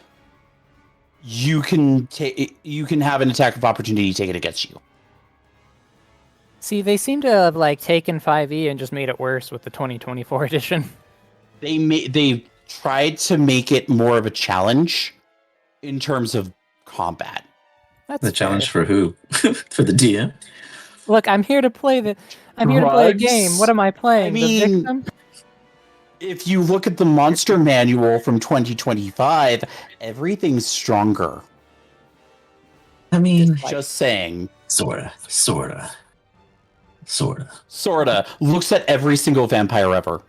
Speaker 1: you can have an attack of opportunity taken against you.
Speaker 5: See, they seem to have like taken 5e and just made it worse with the 2024 edition.
Speaker 1: They tried to make it more of a challenge in terms of combat.
Speaker 5: That's
Speaker 2: the challenge for who? For the DM?
Speaker 5: Look, I'm here to play I'm here to play a game. What am I playing?
Speaker 1: I mean,
Speaker 5: the victim?
Speaker 1: If you look at the monster manual from 2025, everything's stronger.
Speaker 2: I mean,
Speaker 1: just saying.
Speaker 2: Sorta.
Speaker 1: Looks at every single vampire ever.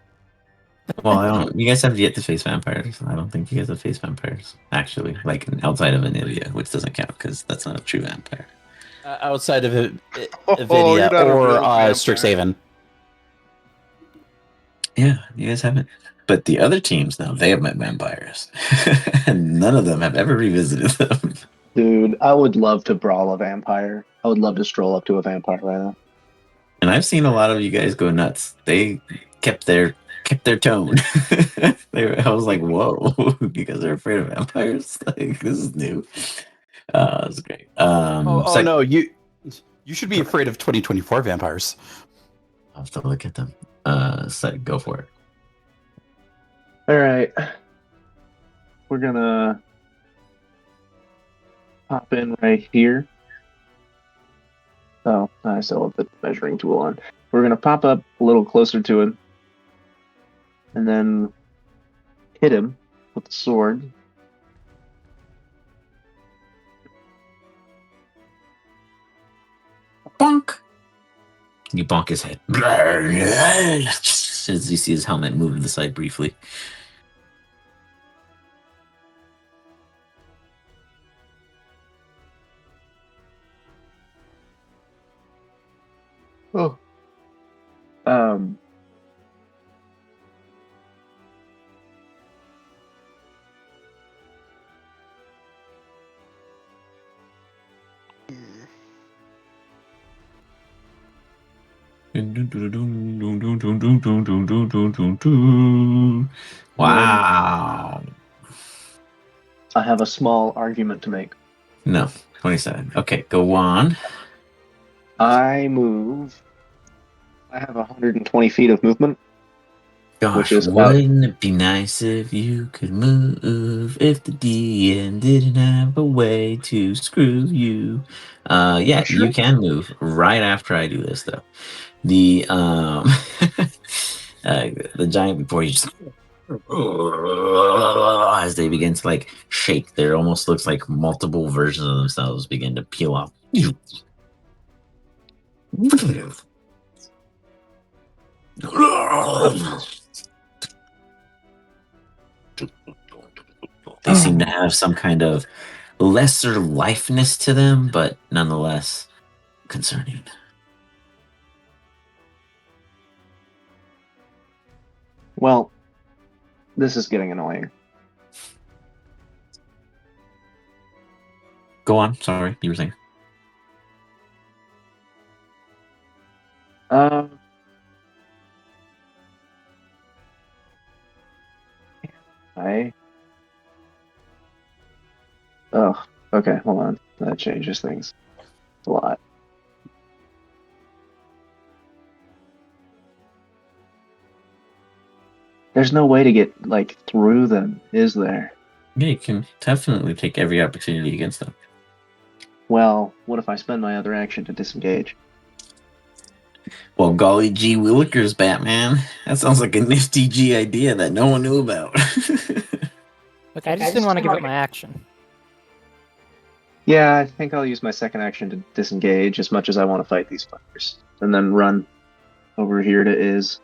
Speaker 2: Well, you guys have yet to face vampires. I don't think you guys have faced vampires, actually. Like, outside of Anilia, which doesn't count, because that's not a true vampire.
Speaker 1: Outside of Avidia
Speaker 3: or
Speaker 1: Strixhaven.
Speaker 2: Yeah, you guys haven't. But the other teams, now, they have met vampires. And none of them have ever revisited them.
Speaker 7: Dude, I would love to brawl a vampire. I would love to stroll up to a vampire right now.
Speaker 2: And I've seen a lot of you guys go nuts. They kept their kept their tone. I was like, whoa, you guys are afraid of vampires? Like, this is new. That's great.
Speaker 1: Oh no, you should be afraid of 2024 vampires.
Speaker 2: I'll have to look at them. Go for it.
Speaker 7: All right. We're gonna pop in right here. Oh, I still have the measuring tool on. We're gonna pop up a little closer to him, and then hit him with the sword.
Speaker 2: Bonk. You bonk his head. As you see his helmet move to the side briefly.
Speaker 7: Oh. Um.
Speaker 2: Wow.
Speaker 7: I have a small argument to make.
Speaker 2: No, 27. Okay, go on.
Speaker 7: I have 120 feet of movement. Which
Speaker 2: Gosh,
Speaker 7: is about-
Speaker 2: wouldn't it be nice if you could move if the DM didn't have a way to screw you? Yeah,
Speaker 7: Sure.
Speaker 2: you can move right after I do this though. The the giant before you just as they begin to like shake, there almost looks like multiple versions of themselves begin to peel off. They seem to have some kind of lesser lifeness to them, but nonetheless concerning.
Speaker 7: Well, this is getting annoying.
Speaker 2: Go on. Sorry, you were saying.
Speaker 7: I. Oh, okay. Hold on. That changes things a lot. There's no way to get like through them, is there?
Speaker 2: Yeah, you can definitely take every opportunity against them.
Speaker 7: Well, what if I spend my other action to disengage?
Speaker 2: Well, golly gee willikers, Batman. That sounds like a nifty G idea that no one knew about.
Speaker 5: Look, I just didn't want to give up my action.
Speaker 7: Yeah, I think I'll use my second action to disengage as much as I want to fight these fuckers. And then run over here to Iz.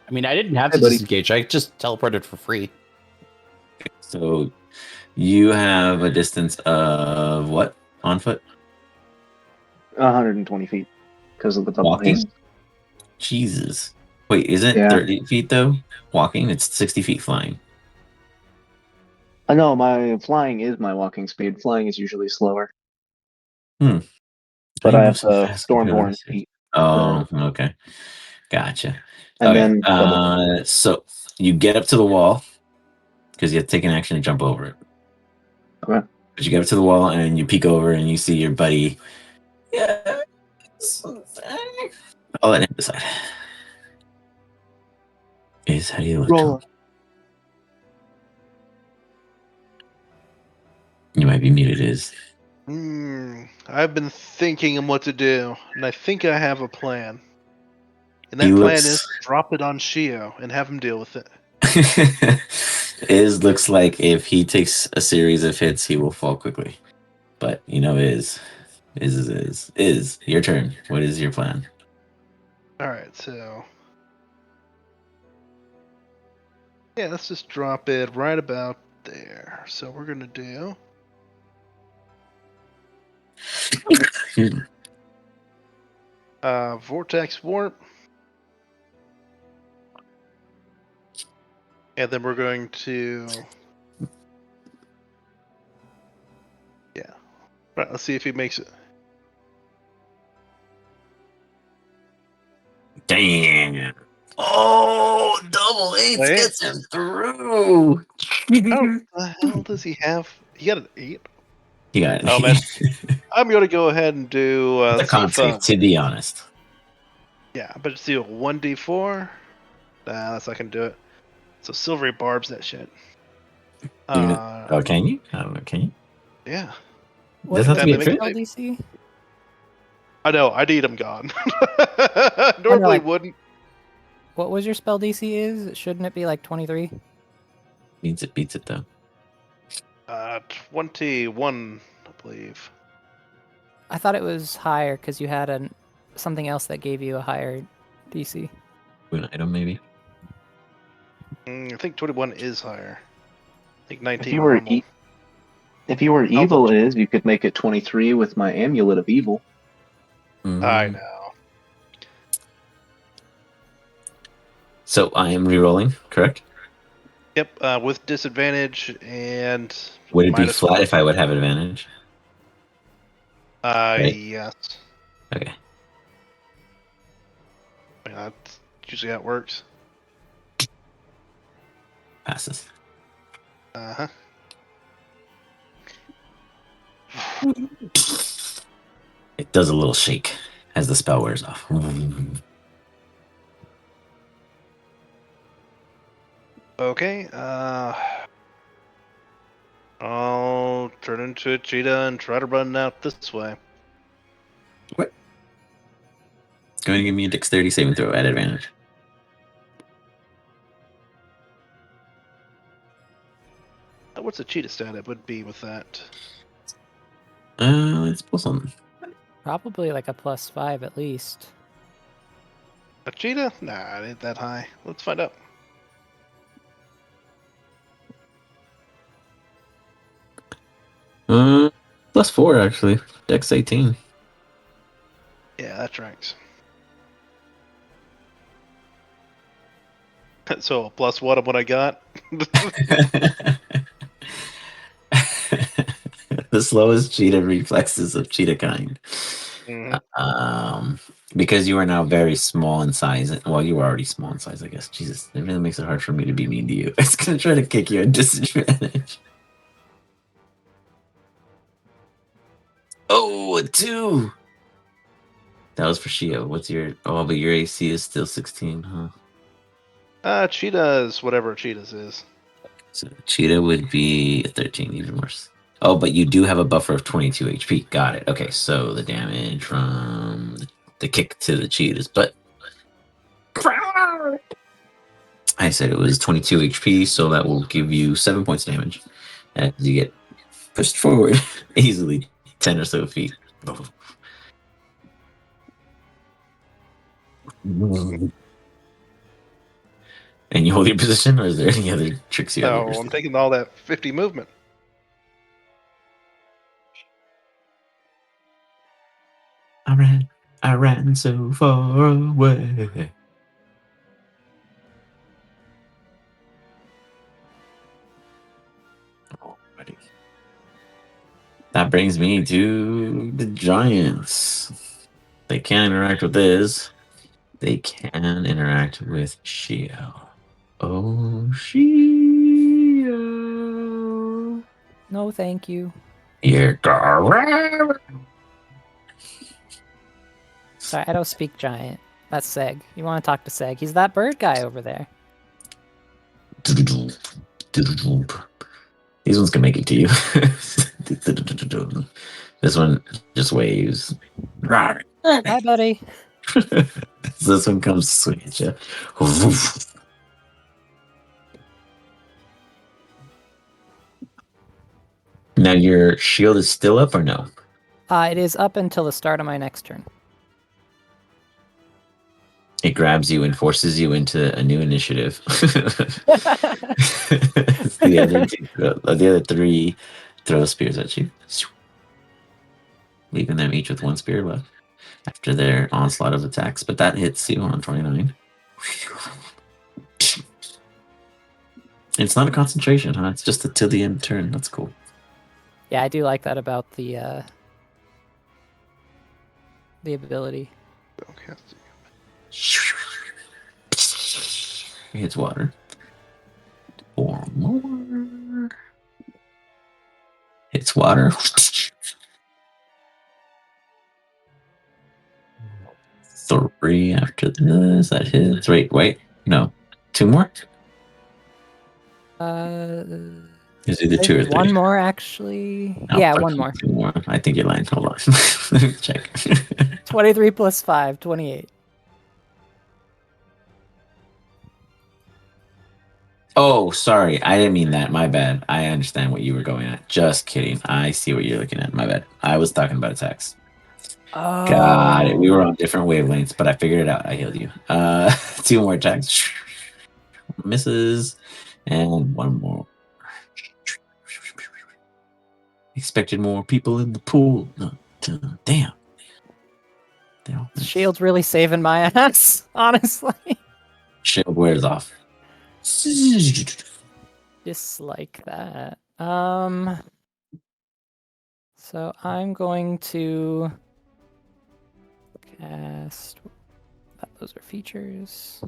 Speaker 1: I mean, I didn't have to
Speaker 7: Hey, buddy.
Speaker 1: disengage. I just teleported for free.
Speaker 2: So you have a distance of what on foot?
Speaker 7: 120 feet because of the double
Speaker 2: Walking?
Speaker 7: haste.
Speaker 2: Jesus. Wait, isn't it
Speaker 7: Yeah.
Speaker 2: 30 feet though? Walking? It's 60 feet flying.
Speaker 7: I know my flying is my walking speed. Flying is usually slower.
Speaker 2: But
Speaker 7: But
Speaker 2: you
Speaker 7: I
Speaker 2: move
Speaker 7: have
Speaker 2: so
Speaker 7: the
Speaker 2: fast compared to
Speaker 7: Stormborn
Speaker 2: this.
Speaker 7: feet.
Speaker 2: Oh, okay. Gotcha.
Speaker 7: And
Speaker 2: Okay.
Speaker 7: then double.
Speaker 2: So you get up to the wall because you have to take an action to jump over it.
Speaker 7: Okay.
Speaker 2: But you get up to the wall and you peek over and you see your buddy. Yeah. I'll let him decide. Is how do you look?
Speaker 7: Roll up.
Speaker 2: You might be muted. Is
Speaker 3: I've been thinking on what to do, and I think I have a plan. And that
Speaker 2: He
Speaker 3: plan
Speaker 2: looks-
Speaker 3: is drop it on Shio and have him deal with it.
Speaker 2: Iz looks like if he takes a series of hits, he will fall quickly. But you know, is your turn. What is your plan?
Speaker 3: Alright, so. Yeah, let's just drop it right about there. So we're going to do. Vortex Warp. And then we're going to. Yeah. Right, let's see if he makes it.
Speaker 2: Damn. Oh Double eights
Speaker 3: Wait.
Speaker 2: gets him through.
Speaker 3: How the hell does he have? He got an 8.
Speaker 2: He got it.
Speaker 3: Oh, man. I'm going to go ahead and do
Speaker 2: The con
Speaker 3: Sifa.
Speaker 2: save, to be honest.
Speaker 3: Yeah, but it's do a 1d4. Nah, that's not going to do it. So Silvery Barbs that shit.
Speaker 2: Oh, can you? I don't know. Can you?
Speaker 3: Yeah.
Speaker 5: What
Speaker 2: Doesn't have to
Speaker 3: Anytime
Speaker 2: be
Speaker 3: they
Speaker 2: a
Speaker 3: make
Speaker 2: crit.
Speaker 5: spell
Speaker 3: it.
Speaker 5: DC?
Speaker 3: I know, I need him gone.
Speaker 5: Oh, no,
Speaker 3: Normally
Speaker 5: like-
Speaker 3: wouldn't.
Speaker 5: What was your spell DC is? Shouldn't it be like 23?
Speaker 2: Means it beats it though.
Speaker 3: 21, I believe.
Speaker 5: I thought it was higher because you had something else that gave you a higher DC.
Speaker 2: An item maybe.
Speaker 3: I think 21 is higher. I think 19
Speaker 7: If you were
Speaker 3: normal.
Speaker 7: if you were
Speaker 3: I'll
Speaker 7: evil,
Speaker 3: double-
Speaker 7: it is. You could make it 23 with my amulet of evil.
Speaker 3: I
Speaker 2: Mm.
Speaker 3: know.
Speaker 2: So I am re-rolling, correct?
Speaker 3: Yep, with disadvantage and
Speaker 2: Would it be
Speaker 3: minus
Speaker 2: flat
Speaker 3: 1.
Speaker 2: if I would have advantage? Right.
Speaker 3: Yes.
Speaker 2: Okay.
Speaker 3: I mean, that's usually how it works.
Speaker 2: Passes.
Speaker 3: Uh-huh.
Speaker 2: It does a little shake as the spell wears off.
Speaker 3: Okay, I'll turn into a cheetah and try to run out this way.
Speaker 2: What? Go ahead and give me a dexterity saving throw at advantage.
Speaker 3: What's the cheetah stat it would be with that?
Speaker 2: Let's pull something.
Speaker 5: Probably like a +5 at least.
Speaker 3: A cheetah? Nah, it ain't that high. Let's find out.
Speaker 2: +4 actually. Dex 18.
Speaker 3: Yeah, that tracks. So plus what of what I got?
Speaker 2: The slowest cheetah reflexes of cheetah kind.
Speaker 3: Mhm.
Speaker 2: Because you are now very small in size. Well, you were already small in size, I guess. Jesus, it really makes it hard for me to be mean to you. It's gonna try to kick you at disadvantage. Oh, a 2. That was for Shio. What's your? Oh, but your AC is still 16, huh?
Speaker 3: Cheetah is whatever a cheetah's is.
Speaker 2: So cheetah would be a 13, even worse. Oh, but you do have a buffer of 22 HP. Got it. Okay, so the damage from the kick to the cheetah's butt. I said it was 22 HP, so that will give you 7 points damage as you get pushed forward easily 10 or so feet. And you hold your position, or is there any other tricks you have? up your
Speaker 3: So I'm
Speaker 2: sleeve?
Speaker 3: taking all that 50 movement.
Speaker 2: I ran so far away. Alrighty. That brings me to the giants. They can't interact with this. They can interact with Shio. Oh, Shio.
Speaker 5: No, thank you.
Speaker 2: You're
Speaker 5: Sorry, I don't speak giant. That's Seg. You want to talk to Seg? He's that bird guy over there.
Speaker 2: These ones can make it to you. This one just waves.
Speaker 5: Hi, buddy.
Speaker 2: So this one comes swing at you. Now your shield is still up or no?
Speaker 5: It is up until the start of my next turn.
Speaker 2: It grabs you and forces you into a new initiative. the other 3 throw spears at you, leaving them each with 1 spear left after their onslaught of attacks. But that hits you on 29. It's not a concentration, huh? It's just till the end turn. That's cool.
Speaker 5: Yeah, I do like that about the ability.
Speaker 3: Okay.
Speaker 2: hits water. 4 more. Hits water. 3 after this. That hits. Wait. No. 2 more? Is either 2 or 3?
Speaker 5: One more, actually.
Speaker 2: No,
Speaker 5: Yeah,
Speaker 2: fuck
Speaker 5: one
Speaker 2: you,
Speaker 5: more.
Speaker 2: 2 more. I think you're lying. Hold on. Let me check.
Speaker 5: 23 plus 5, 28.
Speaker 2: Oh, sorry. I didn't mean that. My bad. I understand what you were going at. Just kidding. I see what you're looking at. My bad. I was talking about attacks.
Speaker 5: Oh.
Speaker 2: Got it. We were on different wavelengths, but I figured it out. I healed you. 2 more attacks. Misses. And 1 more. Expected more people in the pool. Damn.
Speaker 5: Shield's really saving my ass, honestly.
Speaker 2: Shield wears off.
Speaker 5: Just like that. So I'm going to cast. Those are features.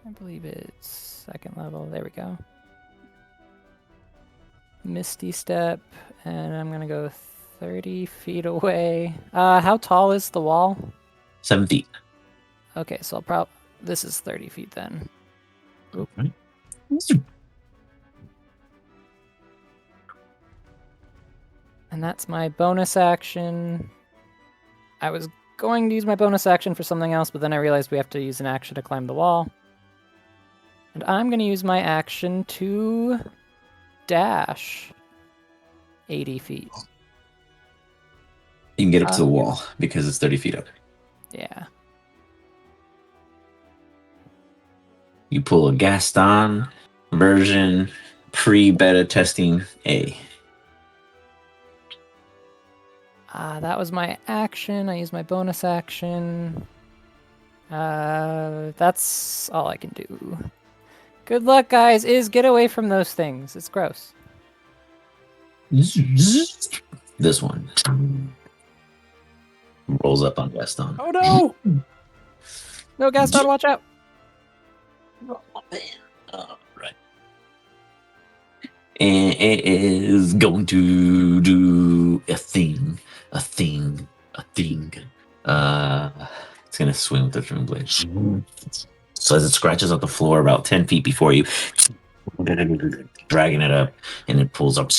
Speaker 5: I believe it's 2nd level. There we go. Misty Step, and I'm gonna go 30 feet away. How tall is the wall?
Speaker 2: 7 feet.
Speaker 5: Okay, so I'll probably. This is 30 feet then.
Speaker 2: Okay.
Speaker 5: And that's my bonus action. I was going to use my bonus action for something else, but then I realized we have to use an action to climb the wall. And I'm going to use my action to dash 80 feet.
Speaker 2: You can get up to the wall because it's 30 feet up.
Speaker 5: Yeah.
Speaker 2: You pull a Gaston version pre-beta testing A.
Speaker 5: That was my action. I used my bonus action. That's all I can do. Good luck, guys. Get away from those things. It's gross.
Speaker 2: This one rolls up on Gaston.
Speaker 1: Oh no!
Speaker 5: No, Gaston, watch out.
Speaker 2: Right. And it is going to do a thing. It's going to swing with the Dream Blade. So as it scratches up the floor about 10 feet before you, dragging it up, and it pulls up.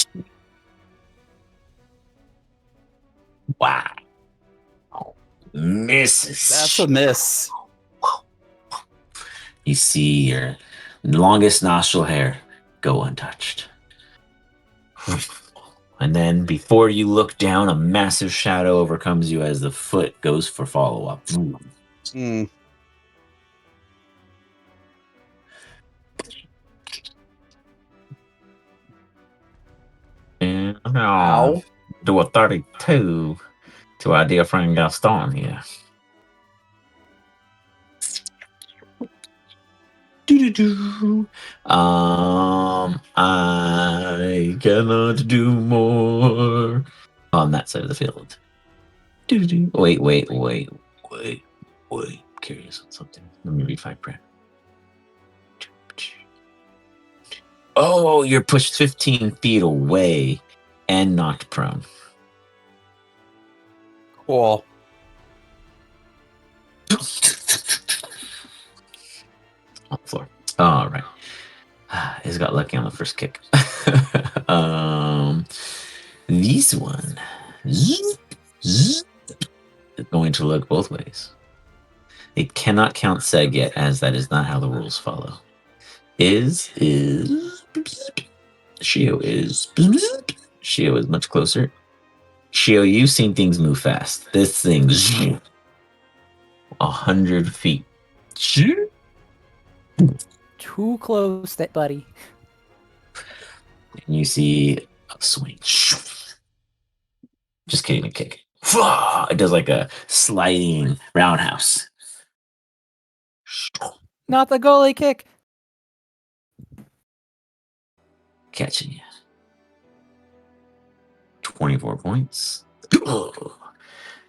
Speaker 2: Wow. Misses.
Speaker 1: That's a miss.
Speaker 2: You see your longest nostril hair go untouched. And then before you look down, a massive shadow overcomes you as the foot goes for follow-up.
Speaker 1: Mm.
Speaker 2: And now do a 32 to our dear friend Gaston here. I cannot do more on that side of the field. Wait. Curious on something. Let me read fine print. Oh, you're pushed 15 feet away and knocked prone.
Speaker 1: Cool.
Speaker 2: On the floor. All right. He's got lucky on the first kick. This one is going to look both ways. It cannot count seg yet, as that is not how the rules follow. Shio is much closer. Shio, you've seen things move fast. This thing's 100 feet.
Speaker 5: Too close, that buddy.
Speaker 2: And you see a swing. Just kidding, a kick. It does like a sliding roundhouse.
Speaker 5: Not the goalie kick.
Speaker 2: Catching you. 24 points.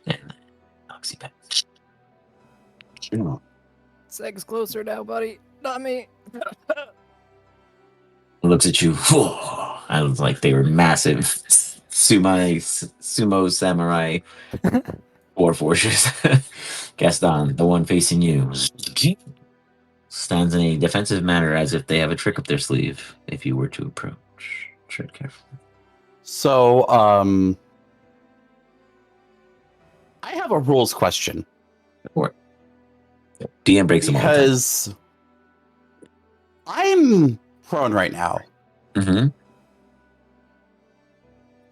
Speaker 2: And knocks you back.
Speaker 5: Seg's closer now, buddy. Not me.
Speaker 2: Looks at you. I was like they were massive sumo samurai war forces. Gaston, the one facing you, stands in a defensive manner as if they have a trick up their sleeve. If you were to approach, tread carefully.
Speaker 1: So, I have a rules question
Speaker 2: Or DM breaks them all the time.
Speaker 1: because I'm prone right now.
Speaker 2: Mm-hmm.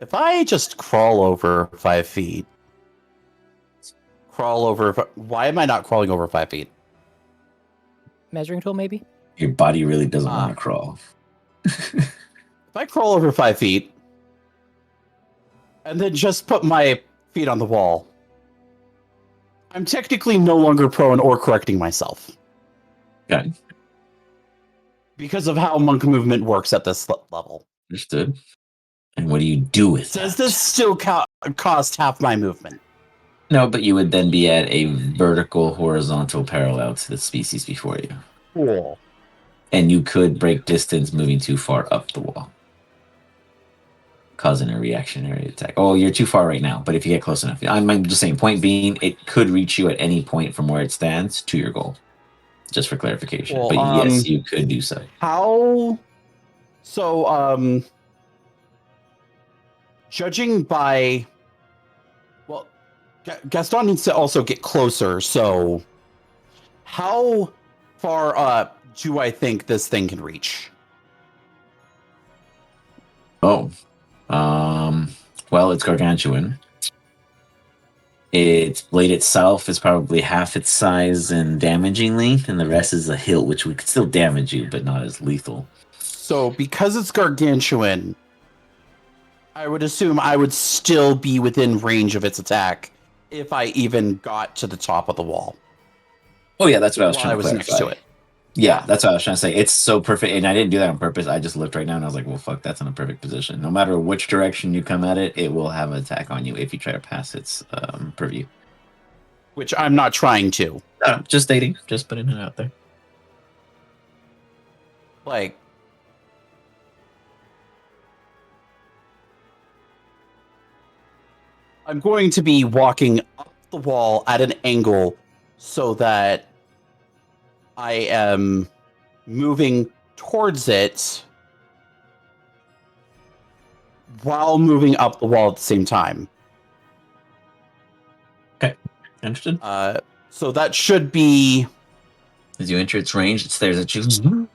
Speaker 1: If I just crawl over 5 feet, why am I not crawling over 5 feet?
Speaker 5: Measuring tool, maybe?
Speaker 2: Your body really doesn't want to crawl.
Speaker 1: If I crawl over 5 feet and then just put my feet on the wall, I'm technically no longer prone or correcting myself.
Speaker 2: Okay.
Speaker 1: Because of how monk movement works at this level.
Speaker 2: Understood. And what do you do with
Speaker 1: Does
Speaker 2: that?
Speaker 1: this still cost half my movement?
Speaker 2: No, but you would then be at a vertical, horizontal parallel to the species before you.
Speaker 1: Cool.
Speaker 2: And you could break distance moving too far up the wall, causing a reactionary attack. Oh, you're too far right now, but if you get close enough, I'm just saying, point being, it could reach you at any point from where it stands to your goal. Just for clarification.
Speaker 1: Well,
Speaker 2: but yes, you could do so.
Speaker 1: How? So, judging by... Well, Gaston needs to also get closer, so... How far up do I think this thing can reach?
Speaker 2: Oh. Well, it's gargantuan. Its blade itself is probably half its size and damaging length, and the rest is a hilt, which would still damage you, but not as lethal.
Speaker 1: So, because it's gargantuan, I would assume I would still be within range of its attack if I even got to the top of the wall.
Speaker 2: Oh yeah, that's what I was
Speaker 1: while
Speaker 2: trying
Speaker 1: I
Speaker 2: to
Speaker 1: was
Speaker 2: clarify.
Speaker 1: next to it.
Speaker 2: Yeah, that's what I was trying to say. It's so perfect, and I didn't do that on purpose. I just looked right now and I was like, well, fuck, that's in a perfect position. No matter which direction you come at it, it will have an attack on you if you try to pass its purview.
Speaker 1: Which I'm not trying to.
Speaker 2: Just stating, just putting it out there.
Speaker 1: Like, I'm going to be walking up the wall at an angle so that I am moving towards it while moving up the wall at the same time.
Speaker 2: Okay, interested.
Speaker 1: So that should be...
Speaker 2: As you enter its range, it stares at you.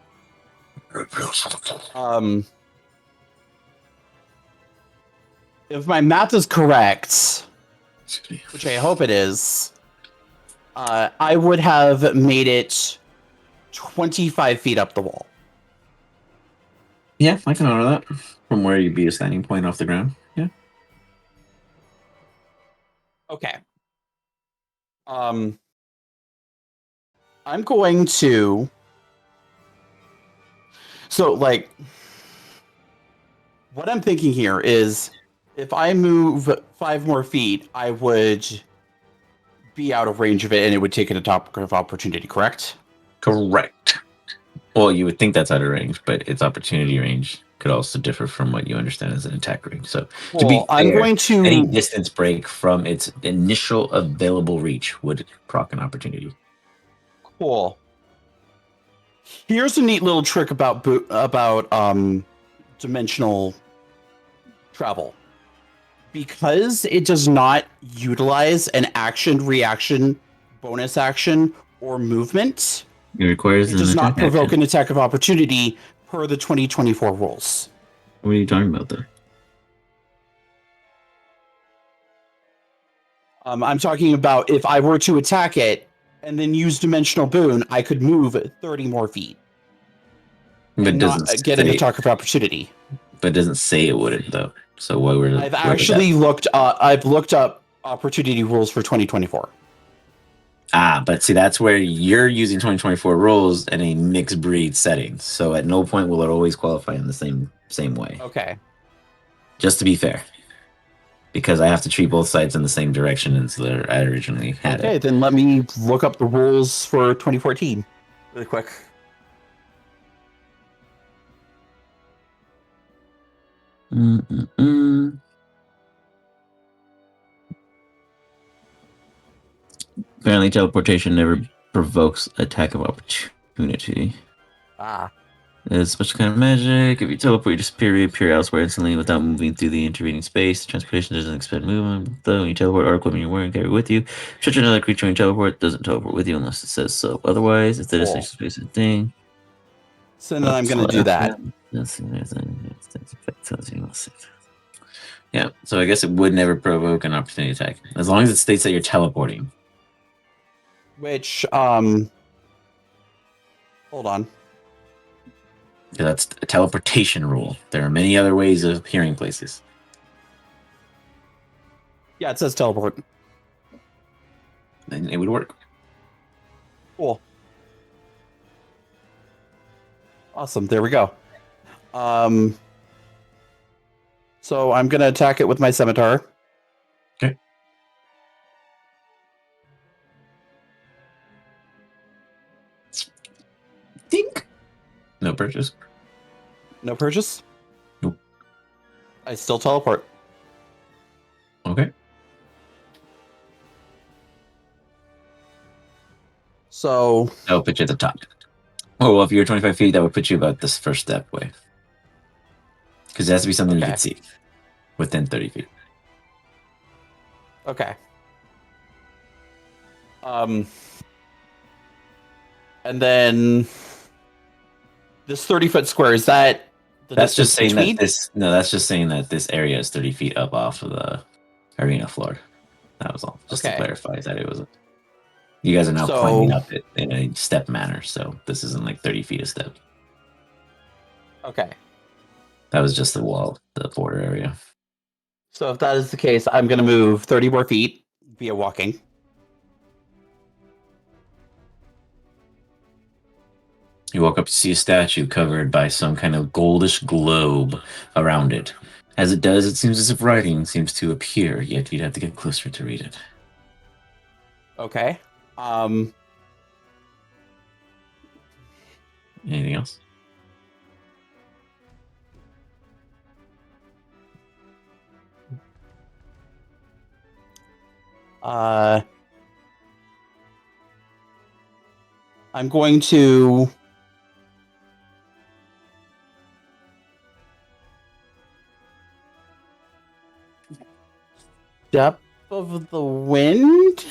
Speaker 1: If my math is correct, which I hope it is, I would have made it 25 feet up the wall.
Speaker 2: Yeah, I can honor that. From where you'd be a standing point off the ground. Yeah.
Speaker 1: Okay. I'm going to... So, like, what I'm thinking here is if I move 5 more feet, I would be out of range of it and it would take an attack of opportunity, correct?
Speaker 2: Correct. Well, you would think that's out of range, but its opportunity range could also differ from what you understand as an attack range. So, to be fair,
Speaker 1: I'm going to...
Speaker 2: any distance break from its initial available reach would proc an opportunity.
Speaker 1: Cool. Here's a neat little trick about dimensional travel. Because it does not utilize an action, reaction, bonus action, or movement,
Speaker 2: It requires
Speaker 1: it does not provoke
Speaker 2: action.
Speaker 1: an attack of opportunity per the 2024 rules.
Speaker 2: What are you talking about there?
Speaker 1: I'm talking about if I were to attack it and then use Dimensional Boon, I could move 30 more feet.
Speaker 2: But
Speaker 1: and
Speaker 2: doesn't
Speaker 1: not get an
Speaker 2: say-
Speaker 1: attack of opportunity.
Speaker 2: But it doesn't say it wouldn't, though. So why would
Speaker 1: I've actually looked up opportunity rules for 2024.
Speaker 2: But see, that's where you're using 2024 rules in a mixed breed setting. So at no point will it always qualify in the same way.
Speaker 1: Okay.
Speaker 2: Just to be fair. Because I have to treat both sides in the same direction as I originally had
Speaker 1: Okay,
Speaker 2: it.
Speaker 1: then let me look up the rules for 2014 really quick.
Speaker 2: Mm-mm-mm. Apparently, teleportation never provokes attack of opportunity.
Speaker 1: Ah.
Speaker 2: It's a special kind of magic. If you teleport, you disappear, reappear elsewhere instantly without moving through the intervening space. Transportation doesn't expend movement. Though when you teleport, all equipment you're wearing carry with you. Touch another creature when you teleport, doesn't teleport with you unless it says so. Otherwise, if the
Speaker 1: Cool.
Speaker 2: destination space is a thing.
Speaker 1: So then I'm gonna do that.
Speaker 2: Yeah, so I guess it would never provoke an opportunity attack as long as it states that you're teleporting.
Speaker 1: Which hold on.
Speaker 2: Yeah, that's a teleportation rule. There are many other ways of appearing places.
Speaker 1: Yeah, it says teleport.
Speaker 2: Then it would work.
Speaker 1: Cool. Awesome. There we go. So I'm gonna attack it with my scimitar.
Speaker 2: Okay. Dink. No purchase.
Speaker 1: No purchase?
Speaker 2: Nope.
Speaker 1: I still teleport.
Speaker 2: Okay.
Speaker 1: So
Speaker 2: That will put you at the top. Oh, well, if you're 25 feet, that would put you about this first step away. Because it has to be something you
Speaker 1: Okay.
Speaker 2: can see within 30 feet.
Speaker 1: okay. And then this 30-foot square, is that the
Speaker 2: That's just
Speaker 1: distance
Speaker 2: saying
Speaker 1: between?
Speaker 2: that's just saying that this area is 30 feet up off of the arena floor. That was all. Just to
Speaker 1: Okay.
Speaker 2: clarify that it was. You guys are now
Speaker 1: So-
Speaker 2: climbing up it in a step manner, so this isn't like 30 feet a step.
Speaker 1: Okay.
Speaker 2: That was just the wall, the border area.
Speaker 1: So if that is the case, I'm gonna move 30 more feet via walking.
Speaker 2: You walk up to see a statue covered by some kind of goldish globe around it. As it does, it seems as if writing seems to appear, yet you'd have to get closer to read it.
Speaker 1: Okay.
Speaker 2: Anything else?
Speaker 1: I'm going to step of the wind.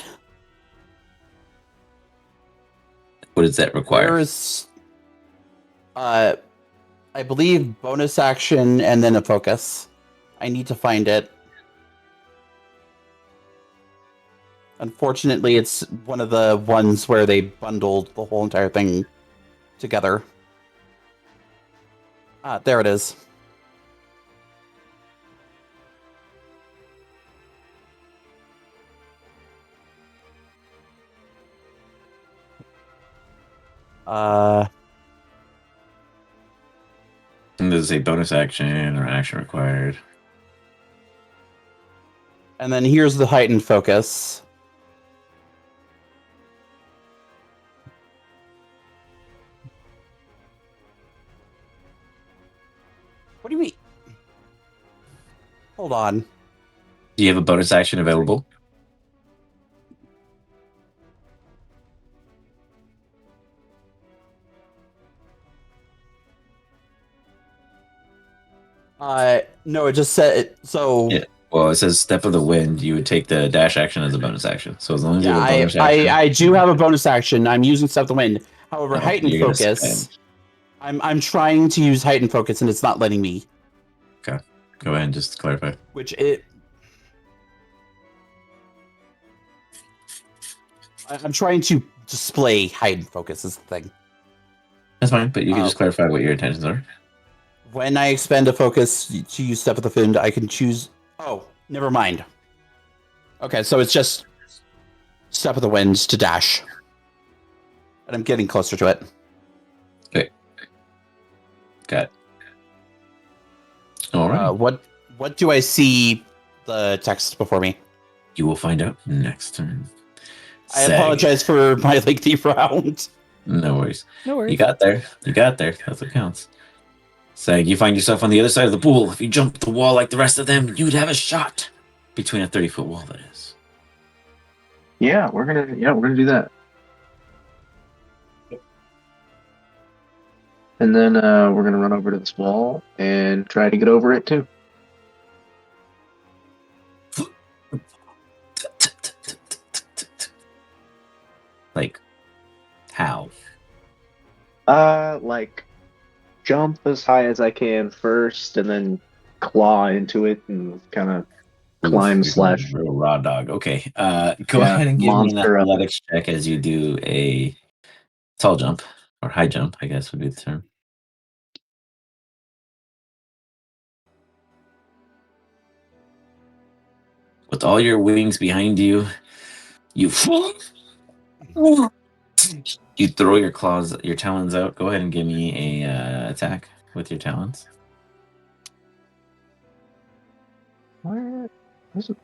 Speaker 2: What does that require?
Speaker 1: Where is I believe bonus action and then a focus. I need to find it. Unfortunately, it's one of the ones where they bundled the whole entire thing together. Ah, there it is.
Speaker 2: And does it say bonus action or action required?
Speaker 1: And then here's the heightened focus. What do you mean? Hold on.
Speaker 2: Do you have a bonus action available?
Speaker 1: No, it just said so.
Speaker 2: Yeah. Well, it says step of the wind. You would take the dash action as a bonus action. So as long as you
Speaker 1: Yeah,
Speaker 2: have a bonus action,
Speaker 1: I do have a bonus action. I'm using Step of the Wind. However,
Speaker 2: No,
Speaker 1: heightened
Speaker 2: you're gonna
Speaker 1: focus.
Speaker 2: spend.
Speaker 1: I'm trying to use heightened focus and it's not letting me.
Speaker 2: Okay. Go ahead and just clarify.
Speaker 1: Which it. I'm trying to display heightened focus is the thing.
Speaker 2: That's fine, but you can
Speaker 1: Oh.
Speaker 2: just clarify what your intentions are.
Speaker 1: When I expend a focus to use Step of the Wind, I can choose. Oh, never mind. Okay, so it's just Step of the Wind to dash. And I'm getting closer to it.
Speaker 2: Okay. Got it. All right.
Speaker 1: What do I see the text before me?
Speaker 2: You will find out next turn.
Speaker 1: I
Speaker 2: Sag.
Speaker 1: apologize for my lengthy round.
Speaker 2: No worries.
Speaker 5: No worries.
Speaker 2: You got there. You got there. That's what counts. Saying you find yourself on the other side of the pool. If you jump the wall like the rest of them, you'd have a shot. Between a 30-foot wall, that is.
Speaker 7: Yeah, we're gonna do that. And then we're gonna run over to this wall and try to get over it too.
Speaker 2: Like, how?
Speaker 7: Like jump as high as I can first, and then claw into it and kind of climb
Speaker 2: You're going
Speaker 7: slash.
Speaker 2: real raw dog. Okay. Go
Speaker 7: Yeah,
Speaker 2: ahead and give me an
Speaker 7: monster up.
Speaker 2: athletics check as you do a tall jump or high jump, I guess would be the term. With all your wings behind you, you you throw your claws, your talons out. Go ahead and give me a attack with your talons.
Speaker 7: Where's it?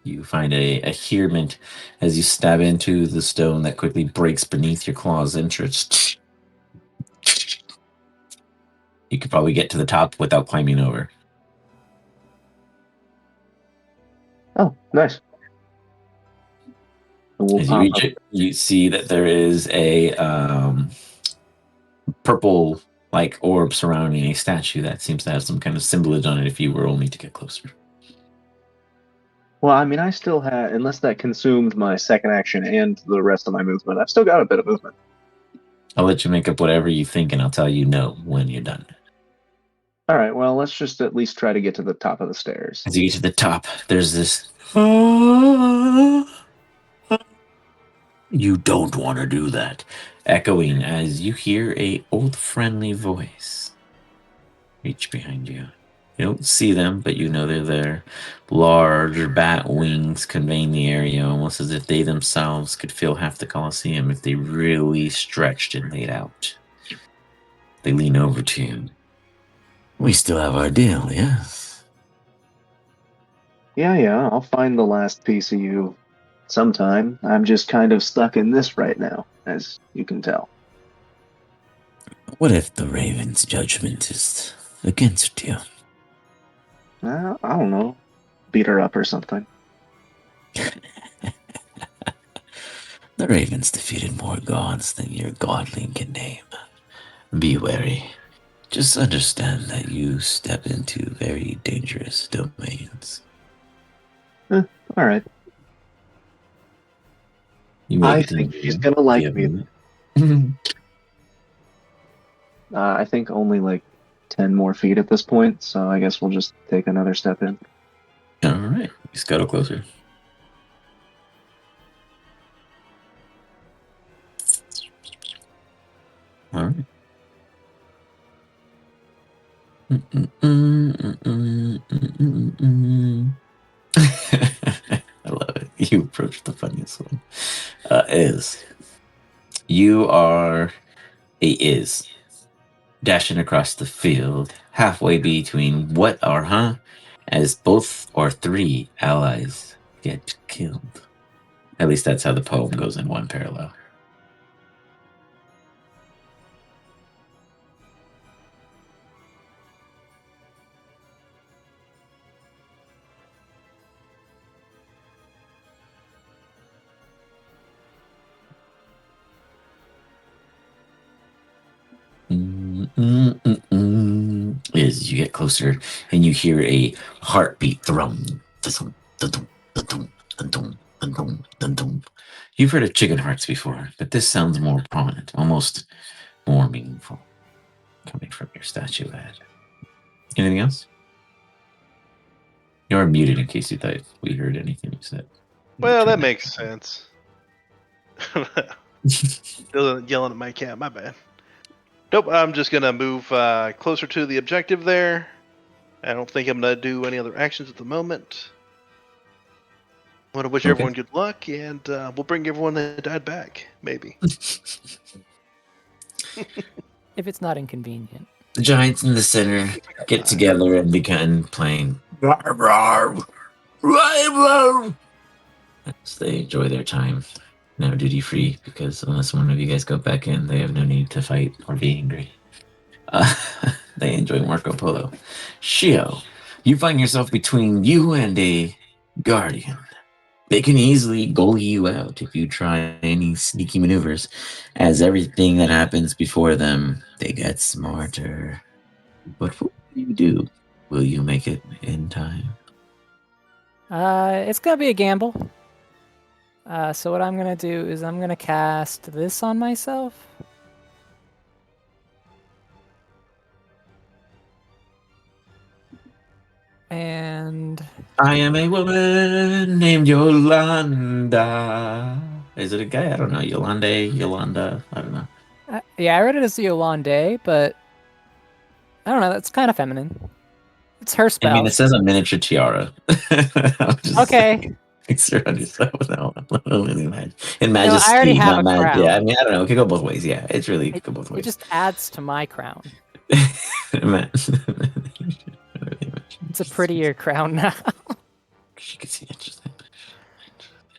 Speaker 2: You find a adherent as you stab into the stone that quickly breaks beneath your claws' entrance. You could probably get to the top without climbing over.
Speaker 7: Oh, nice. And we'll
Speaker 2: As you
Speaker 7: pop
Speaker 2: reach
Speaker 7: up.
Speaker 2: it, you see that there is a purple like orb surrounding a statue that seems to have some kind of symbolism on it if you were only to get closer.
Speaker 7: Well, I mean, I still have, unless that consumed my second action and the rest of my movement, I've still got a bit of movement.
Speaker 2: I'll let you make up whatever you think and I'll tell you no when you're done.
Speaker 7: All right, well, let's just at least try to get to the top of the stairs.
Speaker 2: As you get to the top, there's this. You don't want to do that. Echoing as you hear a old friendly voice reach behind you. You don't see them, but you know they're there. Large bat wings conveying the area, almost as if they themselves could fill half the Colosseum if they really stretched and laid out. They lean over to you. We still have our deal, yes?
Speaker 7: Yeah, I'll find the last piece of you sometime. I'm just kind of stuck in this right now, as you can tell.
Speaker 8: What if the Raven's judgment is against you?
Speaker 7: I don't know. Beat her up or something.
Speaker 8: The Raven's defeated more gods than your godling can name. Be wary. Just understand that you step into very dangerous domains.
Speaker 7: All right.
Speaker 2: You make
Speaker 7: I
Speaker 2: it to the
Speaker 7: think she's
Speaker 2: building.
Speaker 7: gonna like
Speaker 2: You have
Speaker 7: me.
Speaker 2: a minute.
Speaker 7: I think only like 10 more feet at this point, so I guess we'll just take another step in.
Speaker 2: All right, you scuttle closer. All right. I love it. You approach the funniest one. Is you are is dashing across the field, halfway between what are as both or three allies get killed. At least that's how the poem goes in one parallel. As you get closer and you hear a heartbeat thrum. Dun-dum, dun-dum, dun-dum, dun-dum, dun-dum, dun-dum. You've heard of chicken hearts before, but this sounds more prominent, almost more meaningful, coming from your statue head. Anything else? You're muted in case you thought we heard anything you said.
Speaker 3: Well, that makes sense. Yelling at my cat, my bad. Nope, I'm just gonna move closer to the objective there. I don't think I'm gonna do any other actions at the moment. I want to wish
Speaker 2: Okay.
Speaker 3: everyone good luck, and we'll bring everyone that died back, maybe.
Speaker 5: If it's not inconvenient.
Speaker 2: The giants in the center get together and begin playing. As they enjoy their time. Now duty free, because unless one of you guys go back in, they have no need to fight or be angry. They enjoy Marco Polo. Shio, you find yourself between you and a guardian. They can easily goalie you out if you try any sneaky maneuvers, as everything that happens before them, they get smarter. But what will you do? Will you make it in time?
Speaker 5: It's gonna be a gamble. So what I'm gonna do is I'm gonna cast this on myself. And
Speaker 2: I am a woman named Yolanda. Is it a guy? I don't know. Yolanda. I don't know.
Speaker 5: yeah, I read it as Yolande, but I don't know. That's kind of feminine. It's her
Speaker 2: I
Speaker 5: spell.
Speaker 2: mean, it says a miniature tiara.
Speaker 5: Okay.
Speaker 2: Surround yourself with that one. In
Speaker 5: I
Speaker 2: majesty,
Speaker 5: already have
Speaker 2: not
Speaker 5: a
Speaker 2: mag.
Speaker 5: crown.
Speaker 2: Yeah, I mean, I don't know. It could go both ways. Yeah, it's really could go both
Speaker 5: It
Speaker 2: ways.
Speaker 5: just adds to my crown. It's a prettier crown now.
Speaker 2: She can see it.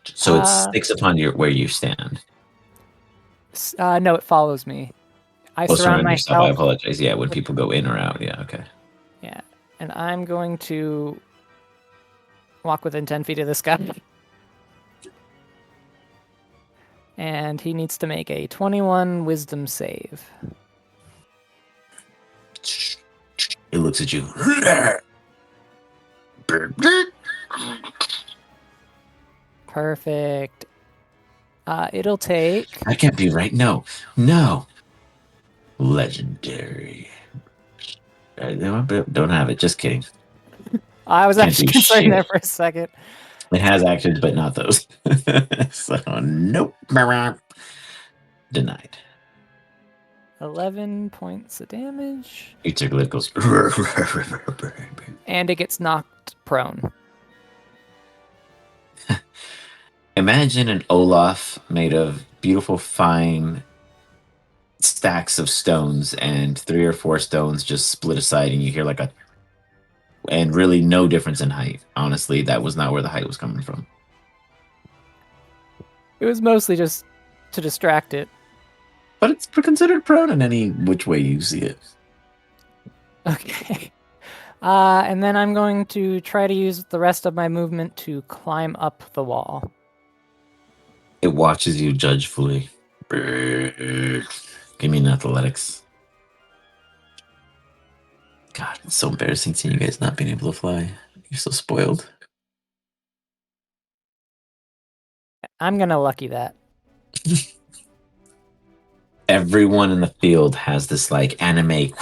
Speaker 2: So it sticks upon where you stand.
Speaker 5: No, it follows me. I
Speaker 2: Oh,
Speaker 5: surround
Speaker 2: surround yourself. I
Speaker 5: myself.
Speaker 2: apologize. Yeah, when people go in or out. Yeah, okay.
Speaker 5: Yeah, and I'm going to walk within 10 feet of this guy. And he needs to make a 21 wisdom save.
Speaker 2: It looks at you.
Speaker 5: Perfect. It'll take...
Speaker 2: That can't be right. No. Legendary. Don't have it. Just kidding.
Speaker 5: I was
Speaker 2: Can't
Speaker 5: actually
Speaker 2: do
Speaker 5: concerned
Speaker 2: shit.
Speaker 5: there for a second.
Speaker 2: It has actions, but not those. So, nope. Denied.
Speaker 5: 11 points of damage.
Speaker 2: You took it goes.
Speaker 5: And it gets knocked prone.
Speaker 2: Imagine an Olaf made of beautiful, fine stacks of stones, and 3 or 4 stones just split aside, and you hear like a. And really, no difference in height. Honestly, that was not where the height was coming from.
Speaker 5: It was mostly just to distract it.
Speaker 2: But it's considered prone in any which way you see it.
Speaker 5: Okay. And then I'm going to try to use the rest of my movement to climb up the wall.
Speaker 2: It watches you judgefully. Give me an athletics. God, it's so embarrassing seeing you guys not being able to fly. You're so spoiled.
Speaker 5: I'm gonna lucky that.
Speaker 2: Everyone in the field has this like anime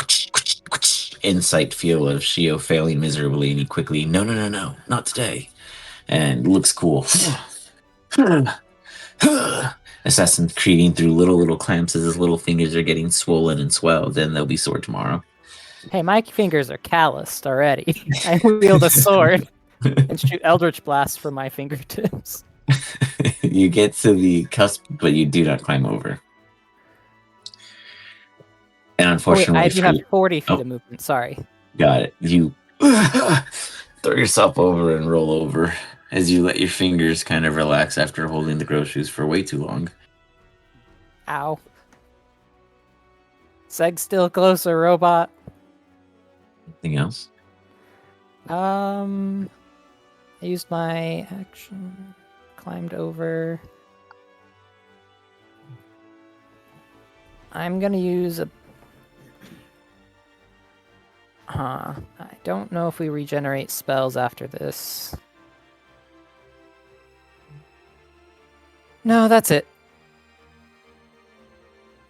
Speaker 2: insight feel of Shio failing miserably, and he quickly, no, not today, and looks cool. Assassin creating through little clamps as his little fingers are getting swollen and swelled, and they'll be sore tomorrow.
Speaker 5: Hey, my fingers are calloused already. I wield a sword and shoot Eldritch Blast from my fingertips.
Speaker 2: You get to the cusp, but you do not climb over. And unfortunately,
Speaker 5: I do have 40 feet of movement. Sorry.
Speaker 2: Got it. You throw yourself over and roll over as you let your fingers kind of relax after holding the groceries for way too long.
Speaker 5: Ow. Seg still closer, robot.
Speaker 2: Anything else?
Speaker 5: I used my action, climbed over. I'm gonna use a... I don't know if we regenerate spells after this. No, that's it.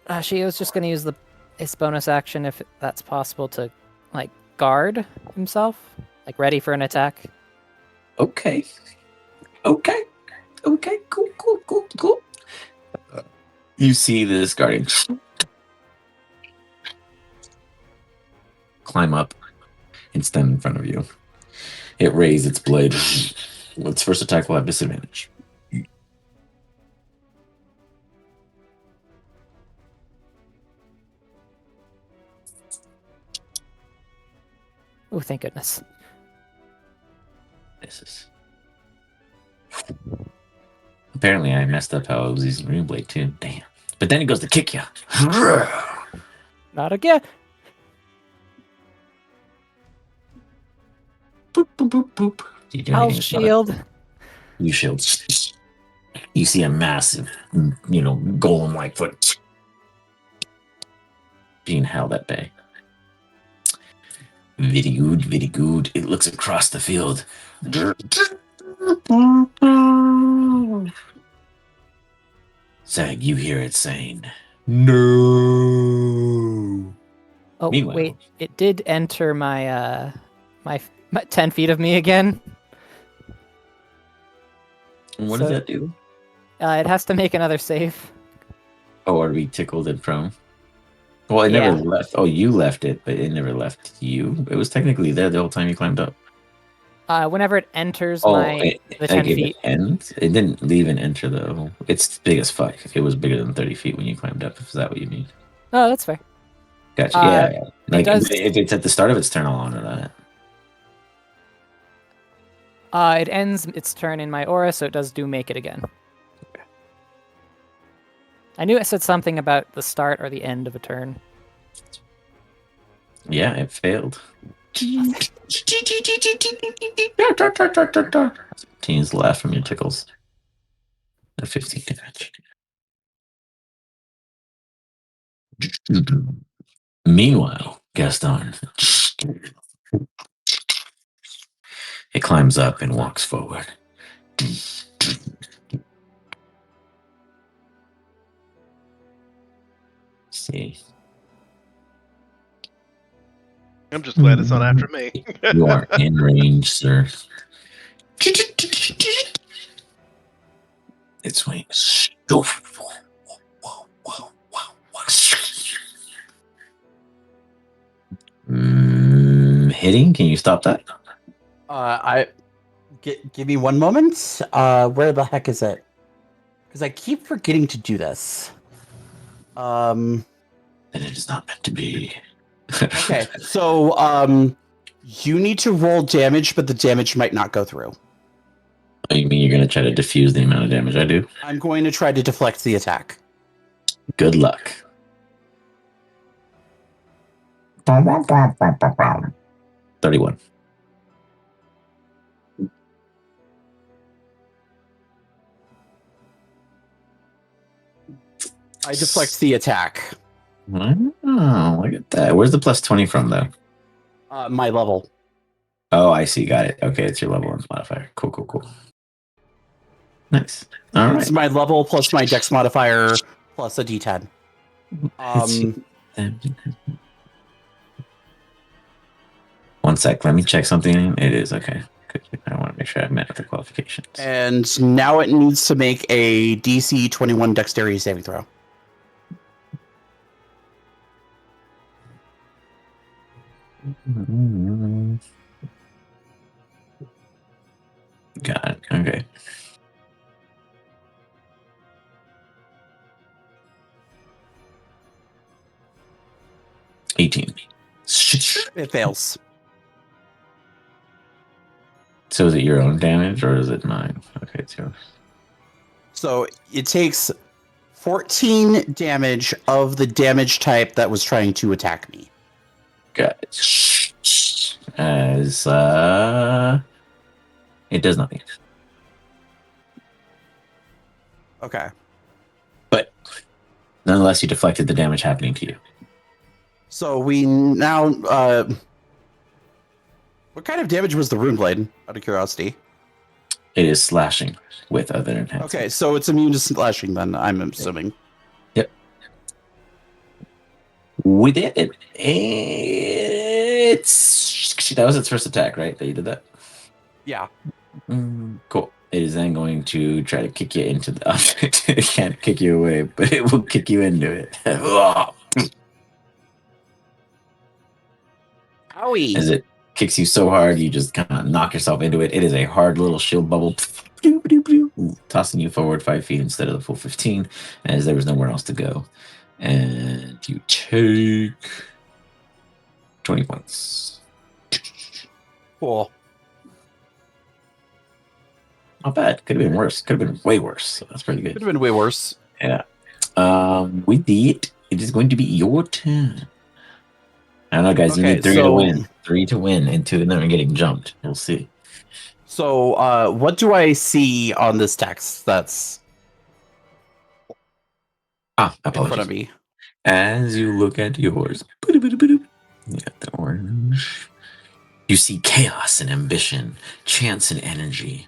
Speaker 5: Shio's just gonna use its bonus action if that's possible to, like, guard himself, like ready for an attack.
Speaker 2: Okay. Cool. You see this guardian climb up and stand in front of you. It raised its blade. Its first attack will have disadvantage.
Speaker 5: Oh, thank goodness.
Speaker 2: Misses. Apparently, I messed up how I was using Runeblade too. Damn. But then he goes to kick you.
Speaker 5: Not again.
Speaker 2: Boop, boop, boop, boop. Do you do
Speaker 5: I'll
Speaker 2: anything about it?
Speaker 5: shield.
Speaker 2: You shield. You see a massive, golem-like foot being held at bay. Very good, very good. It looks across the field. Zag, you hear it saying, no.
Speaker 5: Oh,
Speaker 2: Meanwhile,
Speaker 5: wait. It did enter my 10 feet of me again.
Speaker 2: what
Speaker 5: So-
Speaker 2: does that do?
Speaker 5: It has to make another save.
Speaker 2: Oh, are we tickled and prone? Well, it never left. Oh, you left it, but it never left you. It was technically there the whole time you climbed up.
Speaker 5: Whenever it enters
Speaker 2: Oh,
Speaker 5: the 10 feet.
Speaker 2: It didn't leave and enter though. It's big as fuck. It was bigger than 30 feet when you climbed up. Is that what you mean?
Speaker 5: Oh, that's fair.
Speaker 2: Gotcha. Yeah. Like
Speaker 5: does-
Speaker 2: if it's at the start of its turn, I'll honor that.
Speaker 5: It ends its turn in my aura, so it does make it again. I knew it said something about the start or the end of a turn.
Speaker 2: Yeah, it failed. Teens laugh from your tickles. The 15 damage. Meanwhile, Gaston. It climbs up and walks forward. See.
Speaker 3: I'm just glad it's not after me.
Speaker 2: You are in range, sir. It swings. Hitting? Can you stop that?
Speaker 1: Give me one moment. Where the heck is it? Because I keep forgetting to do this.
Speaker 2: Then it is not meant to be.
Speaker 1: Okay, so you need to roll damage, but the damage might not go through.
Speaker 2: Oh, you mean you're going to try to diffuse the amount of damage I do?
Speaker 1: I'm going to try to deflect the attack.
Speaker 2: Good luck. 31.
Speaker 1: I deflect the attack.
Speaker 2: Oh, look at that. Where's the plus 20 from, though?
Speaker 1: My level.
Speaker 2: Oh, I see. Got it. Okay, it's your level and modifier. Cool, cool, cool. Nice. All
Speaker 1: It's
Speaker 2: right.
Speaker 1: my level plus my dex modifier plus a d10.
Speaker 2: One sec. Let me check something. It is okay. Good. I want to make sure I met the qualifications.
Speaker 1: And now it needs to make a DC 21 dexterity saving throw.
Speaker 2: Got it. Okay. $18.
Speaker 1: It fails.
Speaker 2: So is it your own damage or is it mine? Okay, it's yours.
Speaker 1: So it takes 14 damage of the damage type that was trying to attack me.
Speaker 2: Got it. As it does nothing.
Speaker 1: Okay.
Speaker 2: But nonetheless, you deflected the damage happening to you.
Speaker 1: So we now what kind of damage was the rune blade, out of curiosity?
Speaker 2: It is slashing with other enhancements.
Speaker 1: Okay, so it's immune to slashing then, I'm assuming.
Speaker 2: Yep. We did it. It's that was its first attack, right? That you did that?
Speaker 1: Yeah.
Speaker 2: Cool. It is then going to try to kick you into the object. It can't kick you away, but it will kick you into it.
Speaker 1: Owie.
Speaker 2: As it kicks you so hard, you just kind of knock yourself into it. It is a hard little shield bubble, tossing you forward 5 feet instead of the full 15, as there was nowhere else to go. And you take 20 points.
Speaker 1: Cool.
Speaker 2: Not bad. Could have been worse. Could have been way worse. So that's pretty
Speaker 1: Could
Speaker 2: good.
Speaker 1: have been way worse.
Speaker 2: Yeah. With that, it is going to be your turn. I don't know, guys. You
Speaker 1: Okay,
Speaker 2: need 3 to
Speaker 1: so-
Speaker 2: win. 3 to win, and 2 of them are getting jumped. We'll see.
Speaker 1: So, what do I see on this text that's in front
Speaker 2: Apologies.
Speaker 1: of me?
Speaker 2: As you look at yours, you got the orange. You see chaos and ambition, chance and energy.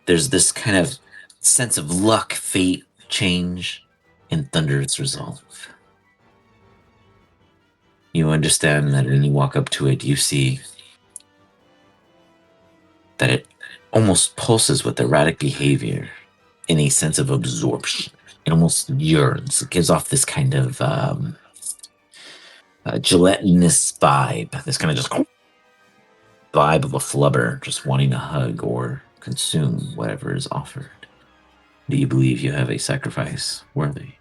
Speaker 2: There's this kind of sense of luck, fate, change, and thunderous resolve. You understand that when you walk up to it, you see that it almost pulses with erratic behavior in a sense of absorption. It almost yearns. It gives off this kind of gelatinous vibe, this kind of just vibe of a flubber just wanting to hug or consume whatever is offered. Do you believe you have a sacrifice worthy?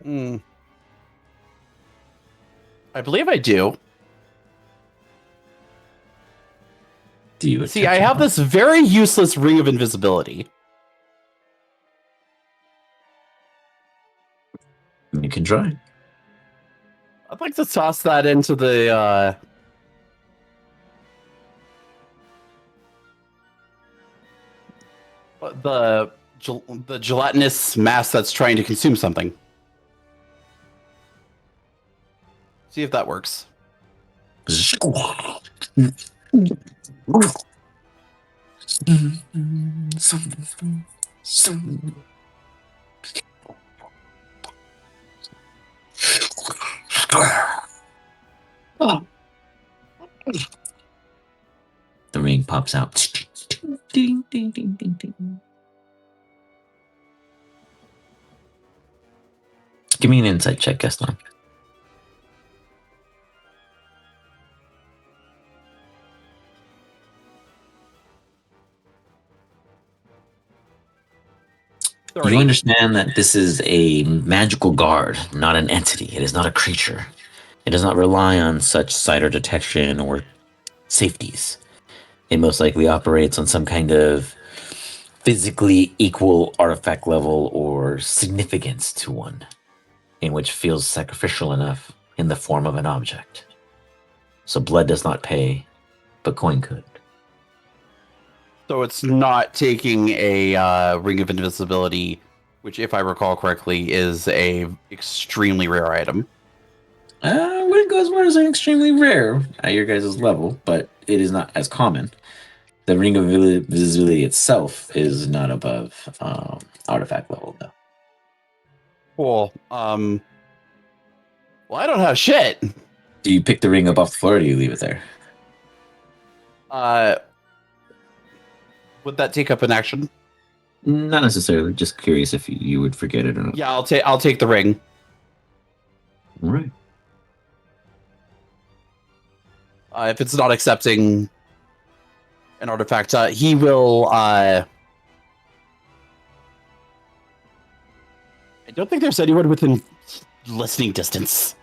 Speaker 1: I believe I do.
Speaker 2: Do you
Speaker 1: See, I have this very useless ring of invisibility.
Speaker 2: You can try.
Speaker 1: I'd like to toss that into the gelatinous mass that's trying to consume something. See if that works.
Speaker 2: The ring pops out. Ding, ding, ding, ding, ding. Give me an insight check, Gaston. You understand that this is a magical guard, not an entity. It is not a creature. It does not rely on such sight or detection or safeties. It most likely operates on some kind of physically equal artifact level or significance to one, in which feels sacrificial enough in the form of an object. So blood does not pay, but coin could.
Speaker 1: So it's not taking a ring of invisibility, which, if I recall correctly, is a extremely rare item.
Speaker 2: Wouldn't go as far as an extremely rare at your guys' level, but it is not as common. The ring of invisibility itself is not above artifact level, though.
Speaker 1: Cool. Well, I don't have shit.
Speaker 2: Do you pick the ring up off the floor, or do you leave it there?
Speaker 1: Would that take up an action?
Speaker 2: Not necessarily. Just curious if you would forget it or not.
Speaker 1: Yeah, I'll take the ring.
Speaker 2: All right.
Speaker 1: If it's not accepting an artifact, he will. I don't think there's anyone within listening distance.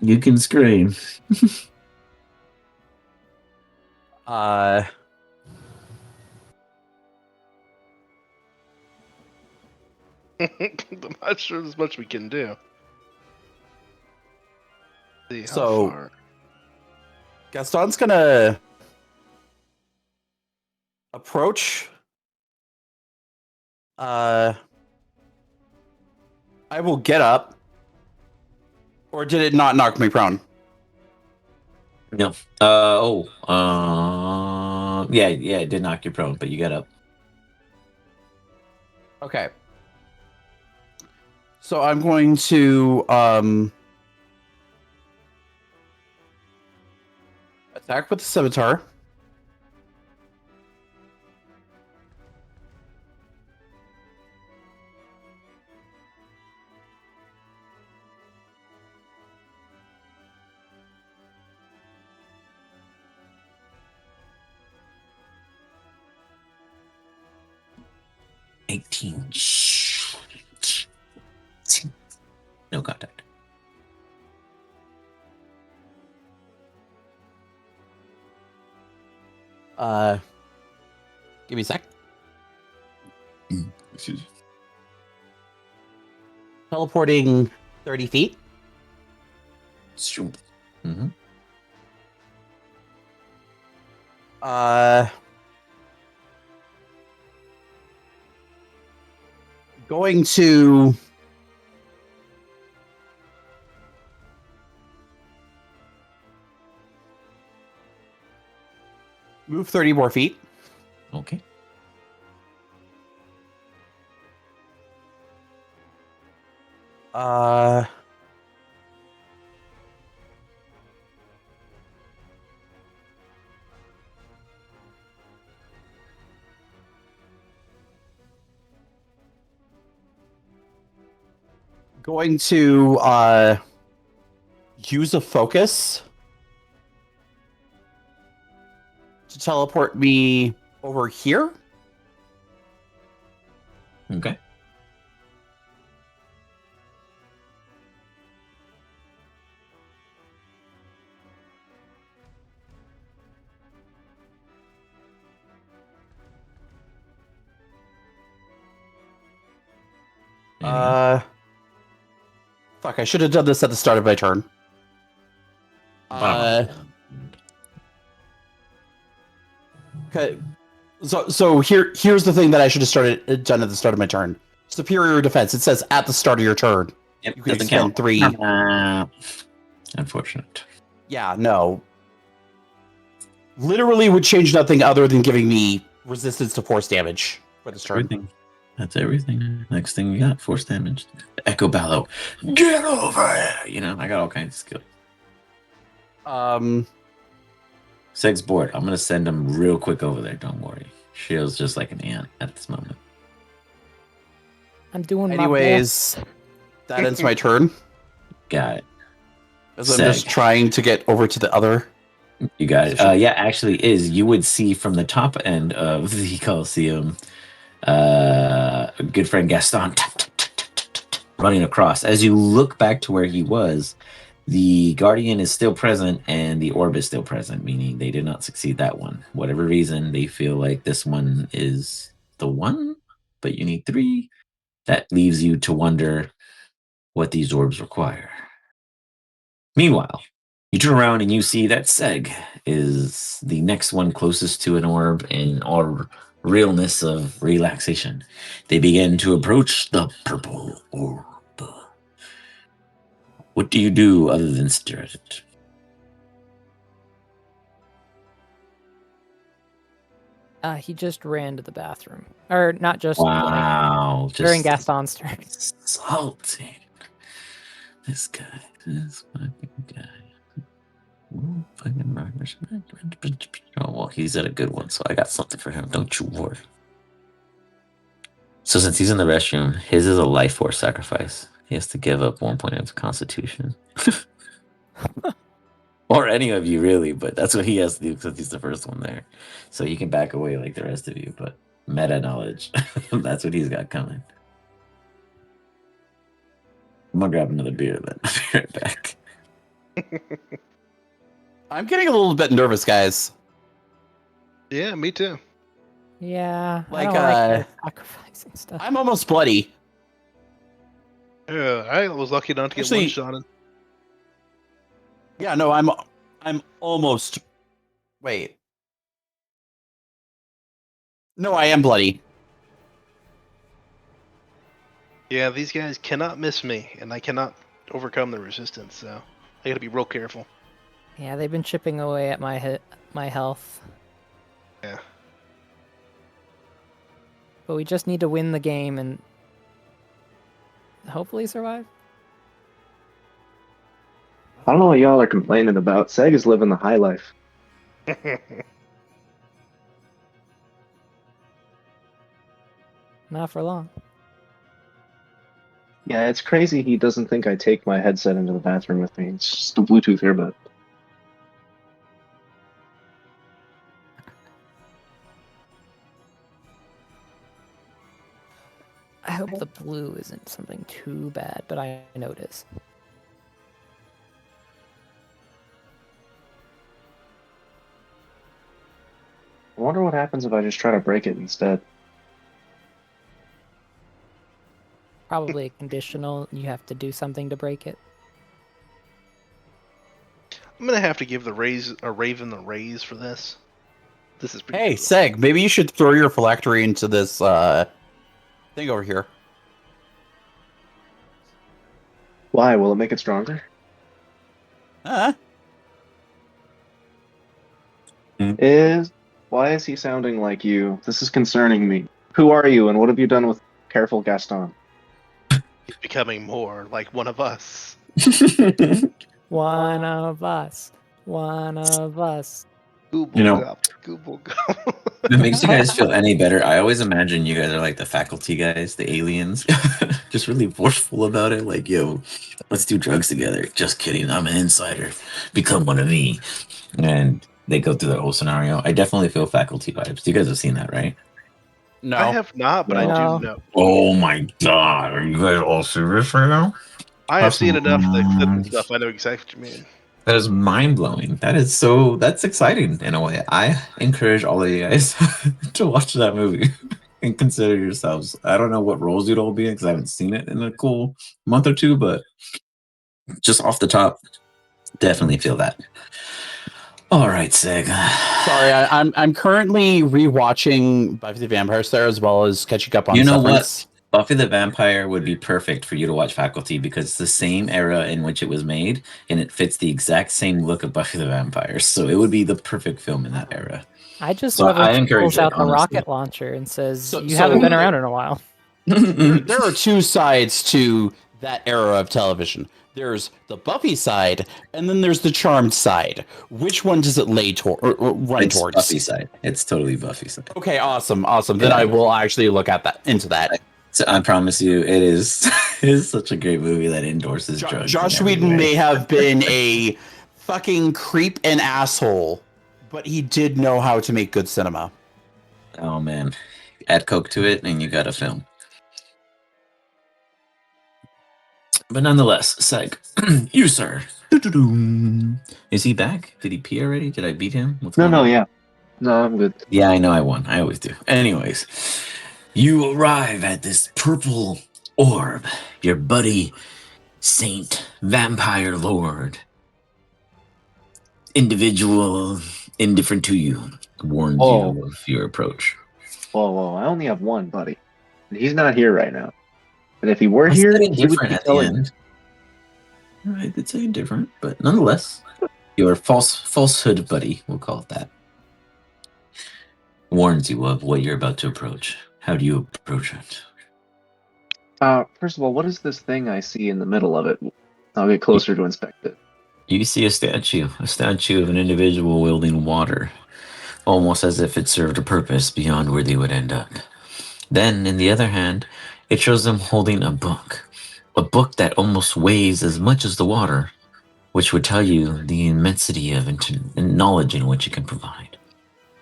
Speaker 2: You can scream.
Speaker 3: I'm not sure there's much we can do. See how
Speaker 1: So-
Speaker 3: far.
Speaker 1: Gaston's gonna approach. I will get up. Or did it not knock me prone?
Speaker 2: No. Yeah, it did knock you prone, but you got up.
Speaker 1: Okay. So I'm going to attack with the scimitar.
Speaker 2: No contact.
Speaker 1: Give me a sec.
Speaker 2: Excuse me.
Speaker 1: Teleporting 30 feet.
Speaker 2: Sure. Mm-hmm.
Speaker 1: Going to move 30 more feet.
Speaker 2: Okay.
Speaker 1: Uh, going to use a focus to teleport me over here.
Speaker 2: Okay. Anything else?
Speaker 1: Fuck, I should have done this at the start of my turn. Okay. So here's the thing that I should have done at the start of my turn. Superior defense. It says at the start of your turn.
Speaker 2: Yep,
Speaker 1: You can
Speaker 2: doesn't
Speaker 1: expend
Speaker 2: count.
Speaker 1: 3.
Speaker 2: Unfortunate.
Speaker 1: Yeah, no. Literally would change nothing other than giving me resistance to force damage for this turn.
Speaker 2: Everything. That's everything. Next thing we got, force damage. Echo Bellow. Get over here! You know, I got all kinds of skills. Seg's bored. I'm gonna send him real quick over there. Don't worry. Shield's just like an ant at this moment.
Speaker 5: I'm doing
Speaker 1: Anyways, that ends my turn.
Speaker 2: Got it.
Speaker 1: As I'm just trying to get over to the other.
Speaker 2: You got it. Yeah, actually, you would see from the top end of the Coliseum, good friend Gaston running across. As you look back to where he was, the Guardian is still present and the orb is still present, meaning they did not succeed that one. Whatever reason, they feel like this one is the one, but you need 3. That leaves you to wonder what these orbs require. Meanwhile, you turn around and you see that Seg is the next one closest to an orb in all realness of relaxation. They begin to approach the purple orb. What do you do other than stare at it?
Speaker 5: He just ran to the bathroom. Or not just
Speaker 2: Wow.
Speaker 5: like, during
Speaker 2: Just
Speaker 5: Gaston's turn.
Speaker 2: insulting. This guy. This fucking guy. Ooh, fucking murders. Oh, well, he's at a good one, so I got something for him. Don't you worry. So since he's in the restroom, his is a life force sacrifice. He has to give up 1 point of constitution. Or any of you, really, but that's what he has to do because he's the first one there. So he can back away like the rest of you, but meta knowledge. That's what he's got coming. I'm gonna grab another beer then. I'll be right back.
Speaker 1: I'm getting a little bit nervous, guys.
Speaker 3: Yeah, me too.
Speaker 5: Yeah,
Speaker 1: Like,
Speaker 5: I don't like sacrificing stuff.
Speaker 1: I'm almost bloody.
Speaker 3: Yeah, I was lucky not to get
Speaker 1: Actually-
Speaker 3: one shot in.
Speaker 1: Yeah, no, I'm almost. Wait. No, I am bloody.
Speaker 3: Yeah, these guys cannot miss me, and I cannot overcome the resistance, so I gotta be real careful.
Speaker 5: Yeah, they've been chipping away at my health.
Speaker 3: Yeah.
Speaker 5: But we just need to win the game and hopefully survive.
Speaker 7: I don't know what y'all are complaining about. Seg is living the high life.
Speaker 5: Not for long.
Speaker 7: Yeah, it's crazy he doesn't think I take my headset into the bathroom with me. It's just a Bluetooth earbud.
Speaker 5: I hope the blue isn't something too bad, but I notice.
Speaker 7: I wonder what happens if I just try to break it instead.
Speaker 5: Probably a conditional. You have to do something to break it.
Speaker 3: I'm gonna have to give the Raven the raise for this. This is pretty
Speaker 1: Hey,
Speaker 3: cool.
Speaker 1: Seg, maybe you should throw your phylactery into this thing over here.
Speaker 7: Why? Will it make it stronger?
Speaker 1: Huh?
Speaker 7: Why is he sounding like you? This is concerning me. Who are you, and what have you done with Careful Gaston?
Speaker 3: He's becoming more like one of us.
Speaker 5: One of us. One of us.
Speaker 3: Gooble
Speaker 2: You know-
Speaker 3: gobble, Google gobble.
Speaker 2: If it makes you guys feel any better, I always imagine you guys are like the faculty guys, the aliens, just really forceful about it. Like, yo, let's do drugs together. Just kidding. I'm an insider. Become one of me. And they go through the whole scenario. I definitely feel faculty vibes. You guys have seen that, right?
Speaker 1: No.
Speaker 3: I have not, but I
Speaker 5: No.
Speaker 3: do know.
Speaker 2: Oh my god. Are you guys all serious right now?
Speaker 3: I have
Speaker 2: That's
Speaker 3: seen enough of the clip and
Speaker 2: mm,
Speaker 3: stuff. I know exactly what you mean.
Speaker 2: That is mind blowing. That's exciting in a way. I encourage all of you guys to watch that movie and consider yourselves. I don't know what roles you'd all be in because I haven't seen it in a cool month or two, but just off the top, definitely feel that. All right, Seg.
Speaker 1: Sorry, I'm currently rewatching Buffy the Vampire Slayer as well as catching up on
Speaker 2: You know
Speaker 1: Severance.
Speaker 2: what? Buffy the Vampire would be perfect for you to watch Faculty because it's the same era in which it was made and it fits the exact same look of Buffy the Vampire. So it would be the perfect film in that era.
Speaker 5: I just
Speaker 2: So
Speaker 5: love when
Speaker 2: I
Speaker 5: she
Speaker 2: encourage
Speaker 5: pulls
Speaker 2: it,
Speaker 5: out the
Speaker 2: honestly.
Speaker 5: rocket launcher and says,
Speaker 1: So-
Speaker 5: "You
Speaker 1: so-
Speaker 5: haven't been around in a while."
Speaker 1: There are two sides to that era of television. There's the Buffy side, and then there's the Charmed side. Which one does it lay or run
Speaker 2: It's
Speaker 1: towards?
Speaker 2: Buffy side. It's totally Buffy side.
Speaker 1: Okay, awesome. Then
Speaker 2: Yeah.
Speaker 1: I will actually look at into that.
Speaker 2: So I promise you, it is it is such a great movie that endorses drugs. in
Speaker 1: Josh
Speaker 2: every
Speaker 1: Whedon
Speaker 2: way.
Speaker 1: may have been a fucking creep and asshole, but he did know how to make good cinema.
Speaker 2: Oh man, add coke to it, and you got a film. But nonetheless, Seg, you sir. Is he back? Did he pee already? Did I beat him? What's going on?
Speaker 7: Yeah. No, I'm good.
Speaker 2: Yeah, I know I won. I always do. Anyways, you arrive at this purple orb. Your buddy, Saint Vampire Lord, individual, indifferent to you, warns
Speaker 7: Oh.
Speaker 2: you of your approach.
Speaker 7: Whoa. I only have one, buddy. And he's not here right now. And if he were
Speaker 2: I
Speaker 7: here,
Speaker 2: said
Speaker 7: he would
Speaker 2: indifferent
Speaker 7: be
Speaker 2: at the
Speaker 7: telling
Speaker 2: end. I did say indifferent, but nonetheless, your falsehood buddy, we'll call it that, warns you of what you're about to approach. How do you approach it?
Speaker 7: First of all, what is this thing I see in the middle of it? I'll get closer to inspect it.
Speaker 2: You see a statue of an individual wielding water, almost as if it served a purpose beyond where they would end up. Then, in the other hand, it shows them holding a book that almost weighs as much as the water, which would tell you the immensity of knowledge in which it can provide.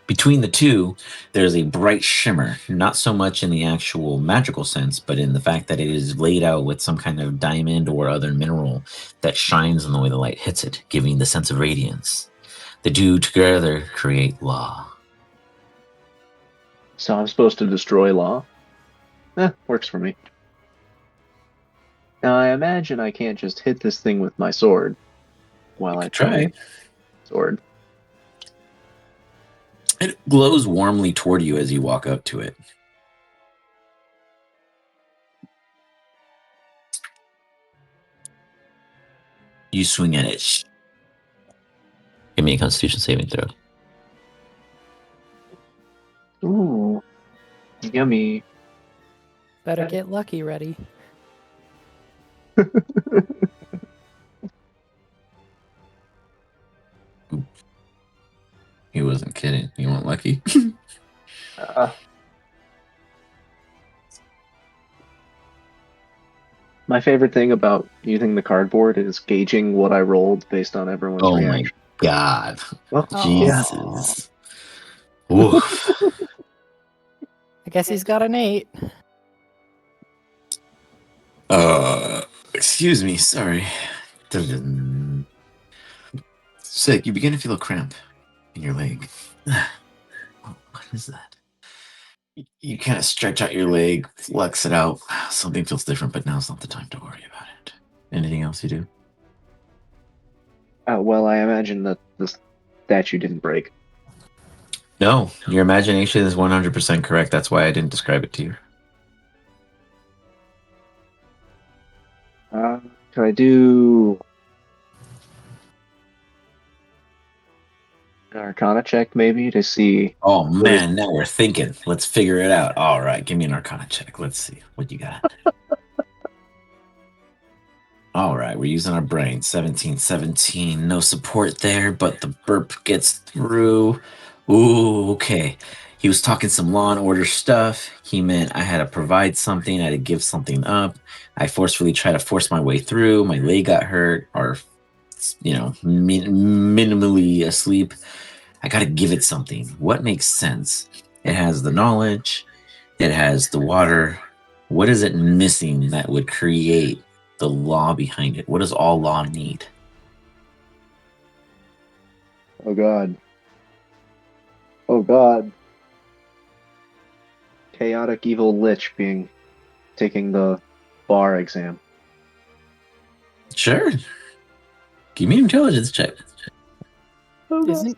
Speaker 2: Between the two, there's a bright shimmer, not so much in the actual magical sense, but in the fact that it is laid out with some kind of diamond or other mineral that shines in the way the light hits it, giving the sense of radiance. The two together create law.
Speaker 7: So I'm supposed to destroy law? Works for me. Now I imagine I can't just hit this thing with my sword while I
Speaker 2: Try.
Speaker 7: sword.
Speaker 2: It glows warmly toward you as you walk up to it. You swing at it. Give me a Constitution saving throw.
Speaker 7: Ooh, yummy.
Speaker 5: Better get lucky ready.
Speaker 2: He wasn't kidding. You weren't lucky.
Speaker 7: My favorite thing about using the cardboard is gauging what I rolled based on everyone's
Speaker 2: Oh my
Speaker 7: reaction.
Speaker 2: god.
Speaker 7: Oh,
Speaker 2: Jesus. Oof.
Speaker 5: I guess he's got an 8.
Speaker 2: Excuse me, sorry. Sick, you begin to feel a cramp in your leg. What is that? You kind of stretch out your leg, flex it out. Something feels different, but now's not the time to worry about it. Anything else you do?
Speaker 7: Well, I imagine that the statue didn't break.
Speaker 2: No, your imagination is 100% correct. That's why I didn't describe it to you.
Speaker 7: Can I do an Arcana check maybe to see?
Speaker 2: Oh
Speaker 7: What is-
Speaker 2: man, now we're thinking. Let's figure it out. All right, give me an Arcana check. Let's see what you got. All right, we're using our brain. 17, no support there, but the burp gets through. Ooh, okay. He was talking some law and order stuff. He meant I had to provide something, I had to give something up. I forcefully tried to force my way through. My leg got hurt, or, minimally asleep. I got to give it something. What makes sense? It has the knowledge, it has the water. What is it missing that would create the law behind it? What does all law need?
Speaker 7: Oh God. Oh God. Chaotic evil lich taking the bar exam.
Speaker 2: Sure. Give me an intelligence check.
Speaker 7: Oh, God.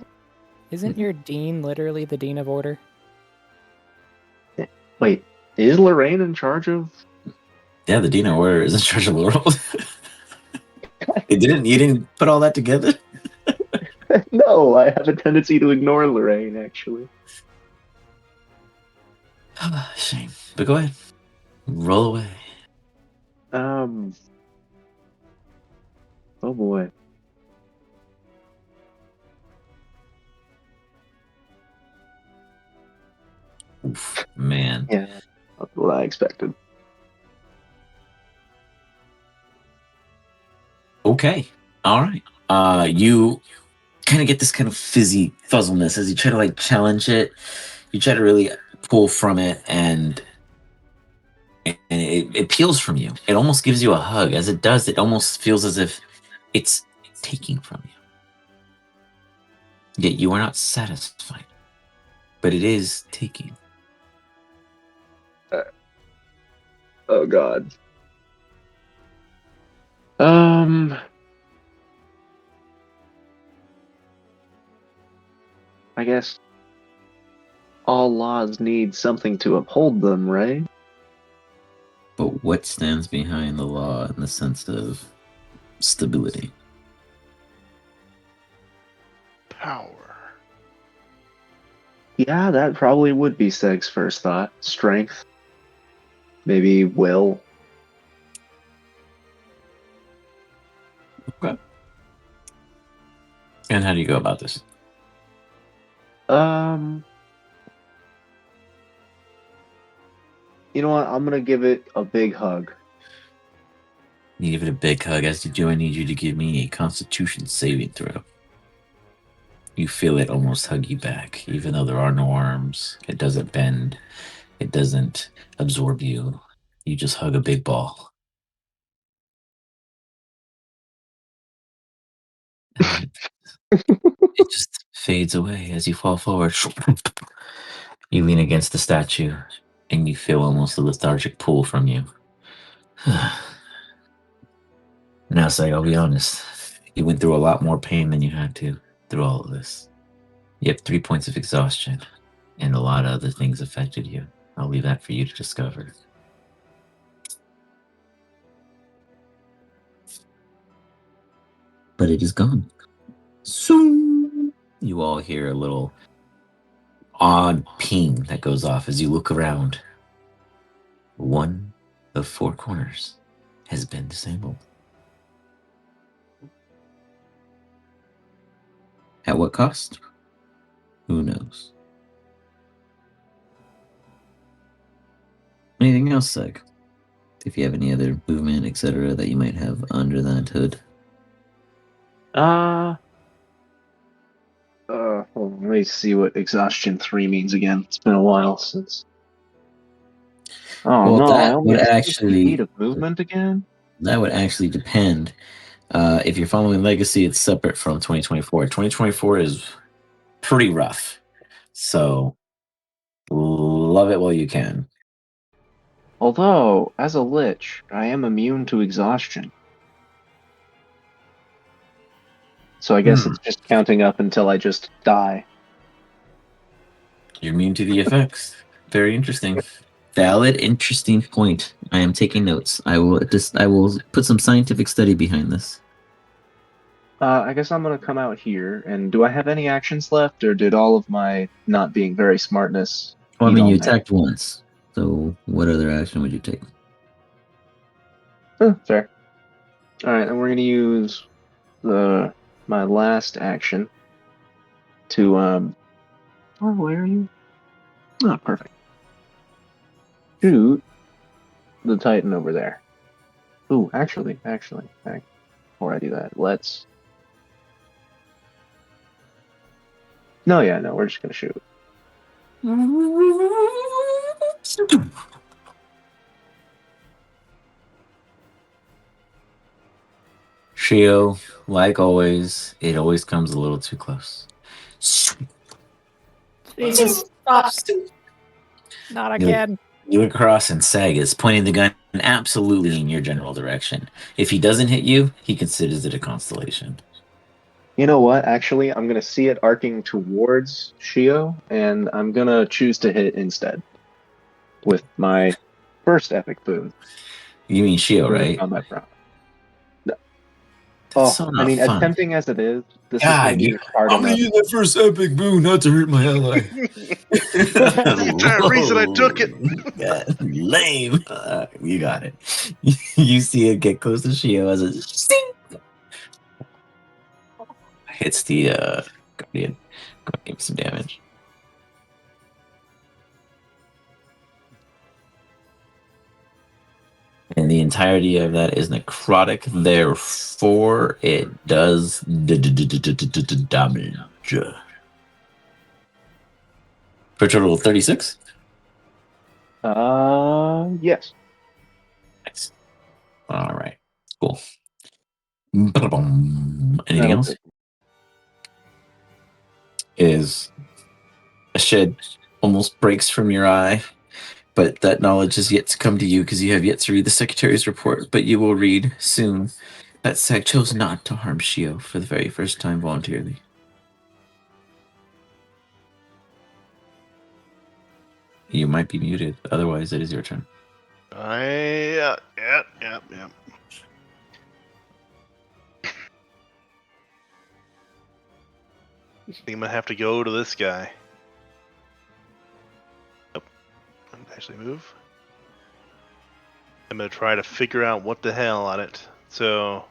Speaker 5: Isn't your dean literally the dean of order?
Speaker 7: Wait, is Lorraine in charge of?
Speaker 2: Yeah, the Dino Order is in charge of the world. You didn't put all that together?
Speaker 7: No, I have a tendency to ignore Lorraine, actually.
Speaker 2: Shame. But go ahead. Roll away.
Speaker 7: Oh boy.
Speaker 2: Oof, man.
Speaker 7: Yeah, that's what I expected.
Speaker 2: Okay. All right. You kind of get this kind of fizzy fuzzleness as you try to like challenge it. You try to really pull from it, and it peels from you. It almost gives you a hug. As it does, it almost feels as if it's taking from you. Yet you are not satisfied, but it is taking.
Speaker 7: Oh God. I guess all laws need something to uphold them, right?
Speaker 2: But what stands behind the law in the sense of stability?
Speaker 3: Power.
Speaker 7: Yeah, that probably would be Seg's first thought. Strength. Maybe will.
Speaker 2: Okay. And how do you go about this?
Speaker 7: You know what? I'm gonna give it a big hug.
Speaker 2: You give it a big hug. As you do, I need you to give me a Constitution saving throw. You feel it almost hug you back, even though there are no arms. It doesn't bend. It doesn't absorb you. You just hug a big ball. And then it just fades away as you fall forward. You lean against the statue, and you feel almost a lethargic pull from you. Now, say, I'll be honest. You went through a lot more pain than you had to through all of this. You have 3 points of exhaustion, and a lot of other things affected you. I'll leave that for you to discover. But it is gone. So you all hear a little odd ping that goes off as you look around. One of 4 corners has been disabled. At what cost? Who knows? Anything else, Seg? If you have any other movement, etc., that you might have under that hood.
Speaker 7: Hold on, let me see what exhaustion 3 means again. It's been a while since. Oh
Speaker 2: Well,
Speaker 7: no, I
Speaker 2: that
Speaker 7: only
Speaker 2: would
Speaker 7: have 60
Speaker 2: actually
Speaker 7: feet of movement again?
Speaker 2: that would actually depend. If you're following Legacy, it's separate from 2024. 2024 is pretty rough. So Love it while you can.
Speaker 7: Although, as a lich, I am immune to exhaustion. So I guess it's just counting up until I just die.
Speaker 2: You're immune to the effects. Very interesting. Valid, interesting point. I am taking notes. I will put some scientific study behind this.
Speaker 7: I guess I'm gonna come out here, and do I have any actions left, or did all of my not being very smartness
Speaker 2: Well, I
Speaker 7: eat
Speaker 2: mean,
Speaker 7: all
Speaker 2: you
Speaker 7: my-
Speaker 2: attacked once. So, what other action would you take?
Speaker 7: Fair. Alright, and we're gonna use my last action to oh, where are you? Oh, perfect. Shoot the Titan over there. Ooh, actually, before I do that, let's. No, yeah, no, we're just gonna shoot.
Speaker 2: Shio, like always, it always comes a little too close.
Speaker 5: Jesus, stop. Not again.
Speaker 2: You across and Sag is pointing the gun absolutely in your general direction. If he doesn't hit you, he considers it a constellation.
Speaker 7: You know what? Actually, I'm gonna see it arcing towards Shio, and I'm gonna choose to hit instead with my first epic boon.
Speaker 2: You mean Shio,
Speaker 7: Boon of
Speaker 2: right?
Speaker 7: Combat Prowess.
Speaker 2: That's
Speaker 7: Oh,
Speaker 2: so
Speaker 7: I
Speaker 2: not
Speaker 7: mean,
Speaker 2: fun.
Speaker 7: attempting as it is, this is gonna be hard
Speaker 2: I'm gonna
Speaker 7: enough.
Speaker 2: use that first epic boon not to hurt my ally.
Speaker 3: The entire reason I took it.
Speaker 2: Yeah, lame. You got it. You see it get close to Shio as it hits the Guardian. Go give him some damage. And the entirety of that is necrotic, therefore it does damage. For a total of 36?
Speaker 7: Yes.
Speaker 2: Nice. Alright. Cool. Anything
Speaker 7: That'll
Speaker 2: else?
Speaker 7: take.
Speaker 2: Is a shed almost breaks from your eye, but that knowledge is yet to come to you because you have yet to read the Secretary's report, but you will read soon that Sag chose not to harm Shio for the very first time voluntarily. You might be muted, otherwise it is your turn.
Speaker 3: Yeah. I think I'm gonna have to go to this guy. Nope. Actually move. I'm gonna try to figure out what the hell on it. So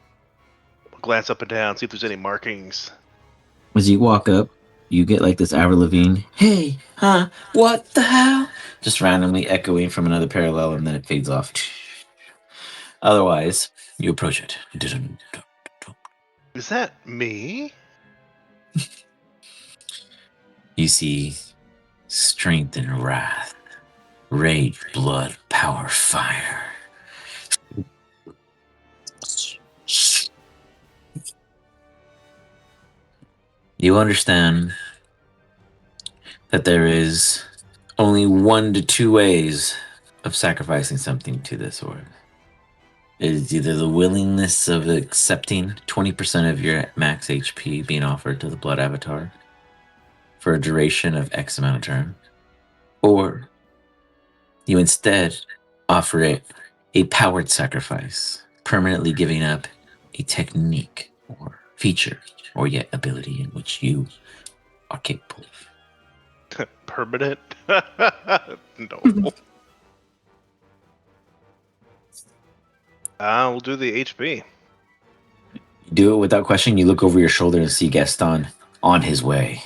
Speaker 3: I'll glance up and down, see if there's any markings.
Speaker 2: As you walk up, you get like this Avril Lavigne, hey, huh, what the hell? Just randomly echoing from another parallel, and then it fades off. Otherwise, you approach it.
Speaker 3: Is that me?
Speaker 2: You see strength and wrath, rage, blood, power, fire. You understand that there is only 1 to 2 ways of sacrificing something to this org. It is either the willingness of accepting 20% of your max HP being offered to the Blood Avatar for a duration of X amount of time, or you instead offer it a powered sacrifice, permanently giving up a technique or feature or yet ability in which you are capable of.
Speaker 3: Permanent? No. We'll do the HP.
Speaker 2: You do it without question. You look over your shoulder and see Gaston on his way.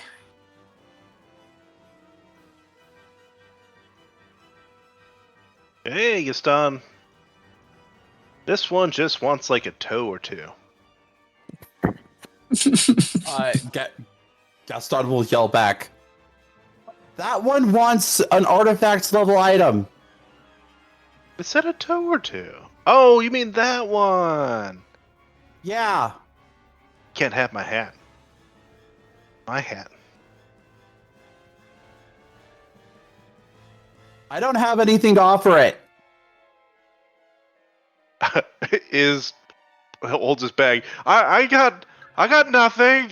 Speaker 3: Hey, Gaston. This one just wants like a toe or two.
Speaker 1: Gaston will yell back. That one wants an artifact level item.
Speaker 3: It said a toe or two. Oh, you mean that one?
Speaker 1: Yeah.
Speaker 3: Can't have my hat. My hat.
Speaker 1: I don't have anything to offer it.
Speaker 3: Is holds his bag. I got nothing.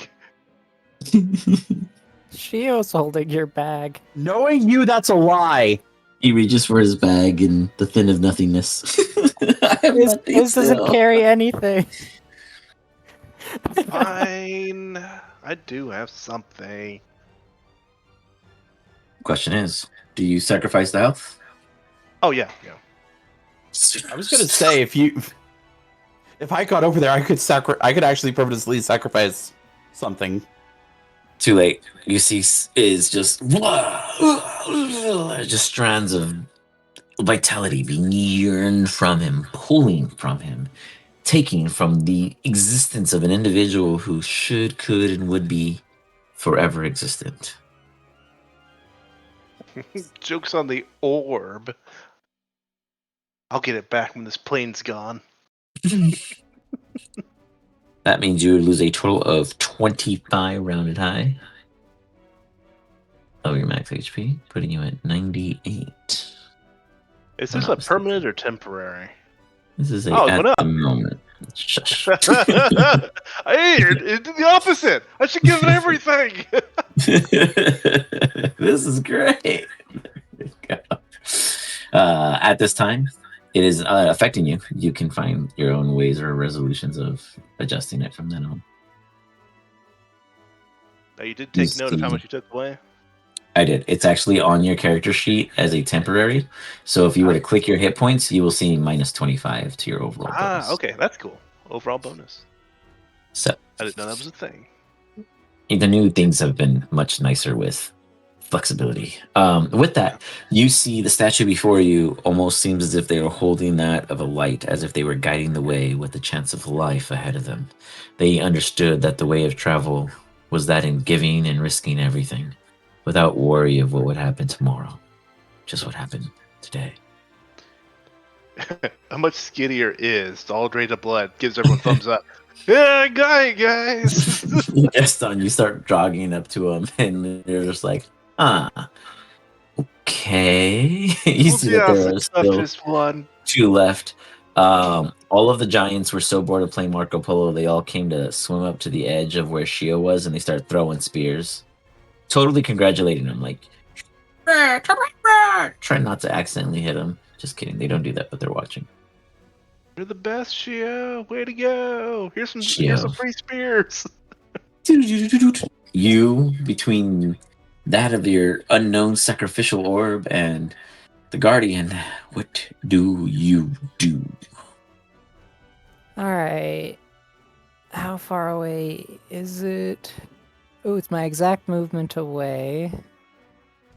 Speaker 5: Shio's holding your bag.
Speaker 1: Knowing you, that's a lie.
Speaker 2: He reaches for his bag in the thin of nothingness. I have nothing
Speaker 5: This doesn't
Speaker 2: still.
Speaker 5: carry anything.
Speaker 3: Fine. I do have something.
Speaker 2: Question is, do you sacrifice the health?
Speaker 3: Oh yeah.
Speaker 1: I was gonna say if I got over there, I could actually purposely sacrifice something.
Speaker 2: Too late. You see, is just strands of vitality being yearned from him, pulling from him, taking from the existence of an individual who should, could, and would be forever existent.
Speaker 3: Joke's on the orb. I'll get it back when this plane's gone.
Speaker 2: That means you would lose a total of 25 rounded high of your max HP, putting you at 98.
Speaker 3: Is
Speaker 2: I'm
Speaker 3: this
Speaker 2: not
Speaker 3: a permanent
Speaker 2: mistaken.
Speaker 3: or temporary?
Speaker 2: This is
Speaker 3: Oh, it
Speaker 2: at
Speaker 3: went up.
Speaker 2: the moment. Shush.
Speaker 3: Hey, it did the opposite. I should give it everything.
Speaker 2: This is great. At this time, it is affecting you. You can find your own ways or resolutions of adjusting it from then on.
Speaker 3: Now, you did take note of how much you took away.
Speaker 2: I did. It's actually on your character sheet as a temporary. So if you were to click your hit points, you will see minus 25 to your overall bonus.
Speaker 3: Okay, that's cool. Overall bonus.
Speaker 2: So
Speaker 3: I didn't know that was a thing.
Speaker 2: the new things have been much nicer with flexibility. With that, you see the statue before you almost seems as if they were holding that of a light, as if they were guiding the way with the chance of life ahead of them. They understood that the way of travel was that in giving and risking everything, without worry of what would happen tomorrow. Just what happened today.
Speaker 3: How much skinnier is all drained of blood? Gives everyone thumbs up. Yeah, guys.
Speaker 2: Gaston, you start jogging up to them, and they're just like, okay. You see that there are still
Speaker 3: toughest one.
Speaker 2: 2 left. All of the giants were so bored of playing Marco Polo, they all came to swim up to the edge of where Shio was, and they started throwing spears. Totally congratulating him, like, try not to accidentally hit him. Just kidding, they don't do that, but they're watching.
Speaker 3: You're the best, Shio. Way to go. Here's some
Speaker 2: Shio.
Speaker 3: free spears.
Speaker 2: You, between that of your unknown sacrificial orb and the guardian, what do you do?
Speaker 5: Alright. How far away is it? Oh, it's my exact movement away.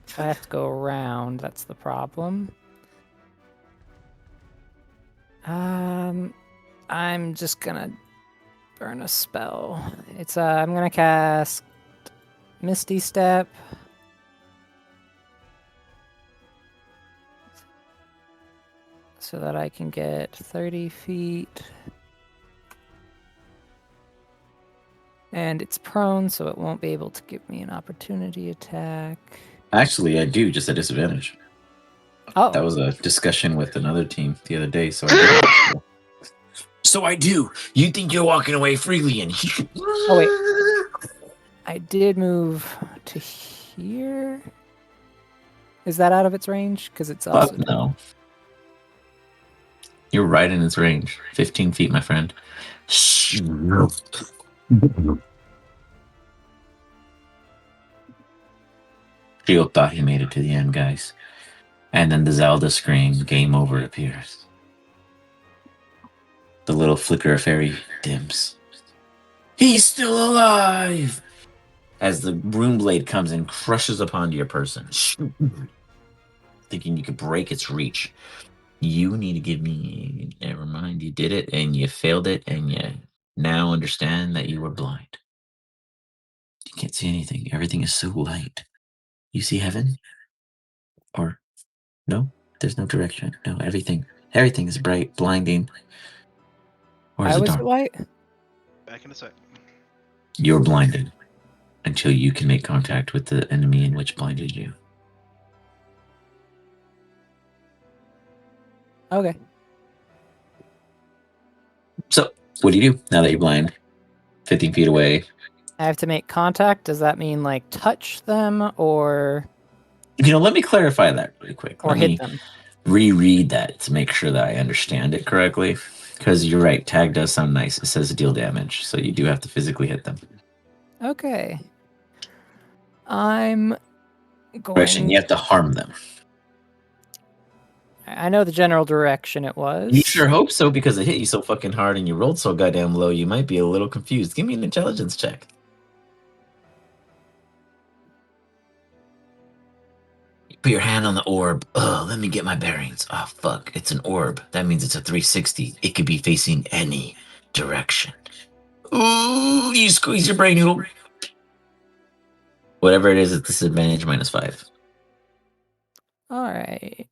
Speaker 5: If I have to go around, that's the problem. I'm just gonna burn a spell. It's I'm gonna cast Misty Step. So that I can get 30 feet. And it's prone, so it won't be able to give me an opportunity attack.
Speaker 2: Actually, I do, just at disadvantage.
Speaker 5: Oh.
Speaker 2: That was a discussion with another team the other day, so I did. So I do. You think you're walking away freely, and
Speaker 5: Oh, wait. I did move to here. Is that out of its range? Because it's also
Speaker 2: Fuck no. You're right in its range. 15 feet, my friend. Shield thought he made it to the end, guys. And then the Zelda screen, game over, appears. The little flicker of fairy dims. He's still alive! As the rune blade comes and crushes upon your person. Thinking you could break its reach. You need to give me... Never mind, you did it, and you failed it, and you now understand that you were blind. You can't see anything. Everything is so light. You see heaven? Or no? There's no direction. No, everything is bright, blinding. Or is
Speaker 5: I
Speaker 2: it
Speaker 5: was
Speaker 2: dark?
Speaker 5: white.
Speaker 3: Back in a sec.
Speaker 2: You're blinded until you can make contact with the enemy in which blinded you.
Speaker 5: Okay.
Speaker 2: So, what do you do now that you're blind? 15 feet away.
Speaker 5: I have to make contact. Does that mean like touch them or
Speaker 2: Let me clarify that really quick. Let
Speaker 5: hit
Speaker 2: me
Speaker 5: them?
Speaker 2: reread that to make sure that I understand it correctly. Because you're right, tag does sound nice. It says deal damage, so you do have to physically hit them.
Speaker 5: Okay. I'm
Speaker 2: Correction,
Speaker 5: going.
Speaker 2: you have to harm them.
Speaker 5: I know the general direction it
Speaker 2: You
Speaker 5: was.
Speaker 2: sure hope so, because it hit you so fucking hard and you rolled so goddamn low, you might be a little confused. Give me an intelligence check. You put your hand on the orb. Oh, let me get my bearings. Oh, fuck. It's an orb. That means it's a 360. It could be facing any direction. Ooh, you squeeze your brain noodle. Whatever it is, it's disadvantage -5.
Speaker 5: All right.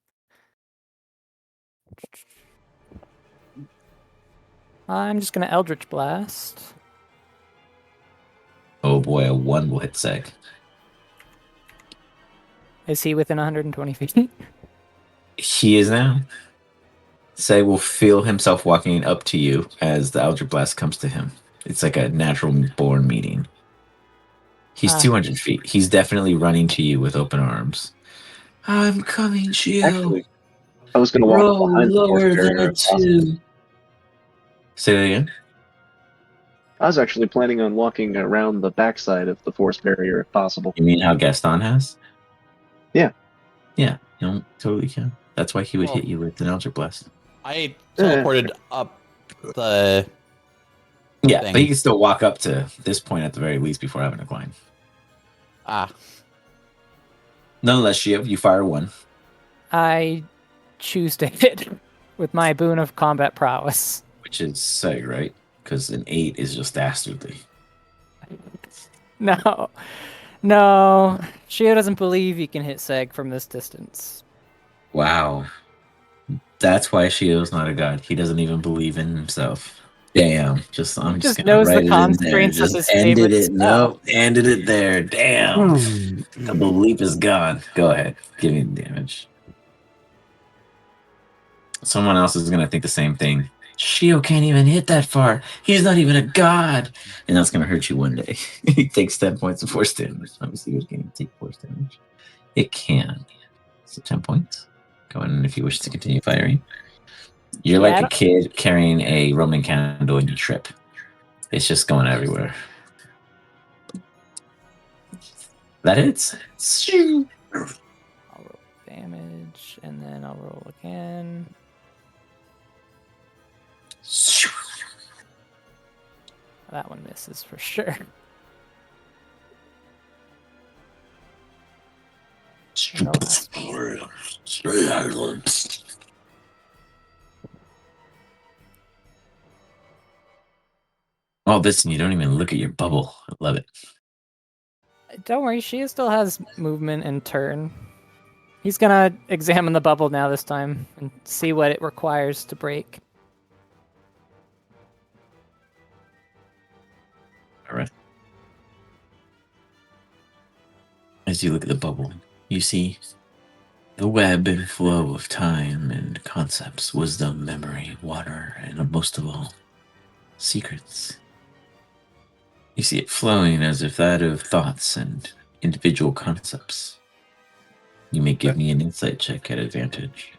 Speaker 5: I'm just gonna Eldritch Blast.
Speaker 2: Oh boy, a 1 will hit Seg.
Speaker 5: Is he within 120 feet?
Speaker 2: He is now. Seg will feel himself walking up to you as the Eldritch Blast comes to him. It's like a natural born meeting. He's
Speaker 5: Ah.
Speaker 2: 200 feet. He's definitely running to you with open arms. I'm coming, Shio.
Speaker 7: Actually, I was going to walk
Speaker 2: Roll
Speaker 7: behind the force
Speaker 2: lower than
Speaker 7: barrier
Speaker 2: a
Speaker 7: if possible.
Speaker 2: 2. Say that again?
Speaker 7: I was actually planning on walking around the backside of the force barrier if possible.
Speaker 2: You mean how Gaston has?
Speaker 7: Yeah.
Speaker 2: Yeah, totally can. That's why he would
Speaker 1: Oh.
Speaker 2: hit you with an Eldritch Blast.
Speaker 1: I teleported up the.
Speaker 2: Yeah,
Speaker 1: thing.
Speaker 2: but he can still walk up to this point at the very least before having to climb.
Speaker 1: Ah.
Speaker 2: Nonetheless, Shio, you fire 1.
Speaker 5: I choose to hit with my boon of combat prowess.
Speaker 2: Which is Seg, right? Because an 8 is just dastardly.
Speaker 5: No. No. Shio doesn't believe he can hit Seg from this distance.
Speaker 2: Wow. That's why Shio's not a god. He doesn't even believe in himself. Damn. I'm just
Speaker 5: just
Speaker 2: gonna
Speaker 5: knows the
Speaker 2: write it in there.
Speaker 5: constraints of
Speaker 2: Just
Speaker 5: his
Speaker 2: ended
Speaker 5: favorite
Speaker 2: it.
Speaker 5: spell.
Speaker 2: No, ended it there. Damn. The belief is gone. Go ahead. Give me the damage. Someone else is gonna think the same thing. Shio can't even hit that far. He's not even a god. And that's gonna hurt you one day. He takes 10 points of force damage. Let me see who's gonna take force damage. It can. So 10 points. Go on if you wish to continue firing. You're
Speaker 5: Yeah, I
Speaker 2: like a
Speaker 5: don't-
Speaker 2: kid carrying a Roman candle and you trip. It's just going everywhere. That hits.
Speaker 5: I'll roll damage, and then I'll roll again. That one misses for sure. And the last one.
Speaker 2: All this and you don't even look at your bubble. I love it.
Speaker 5: Don't worry, Shia still has movement and turn. He's gonna examine the bubble now this time and see what it requires to break.
Speaker 2: All right. As you look at the bubble, you see the web and flow of time and concepts, wisdom, memory, water, and most of all, secrets. You see it flowing as if that of thoughts and individual concepts. You may give me an insight check at advantage.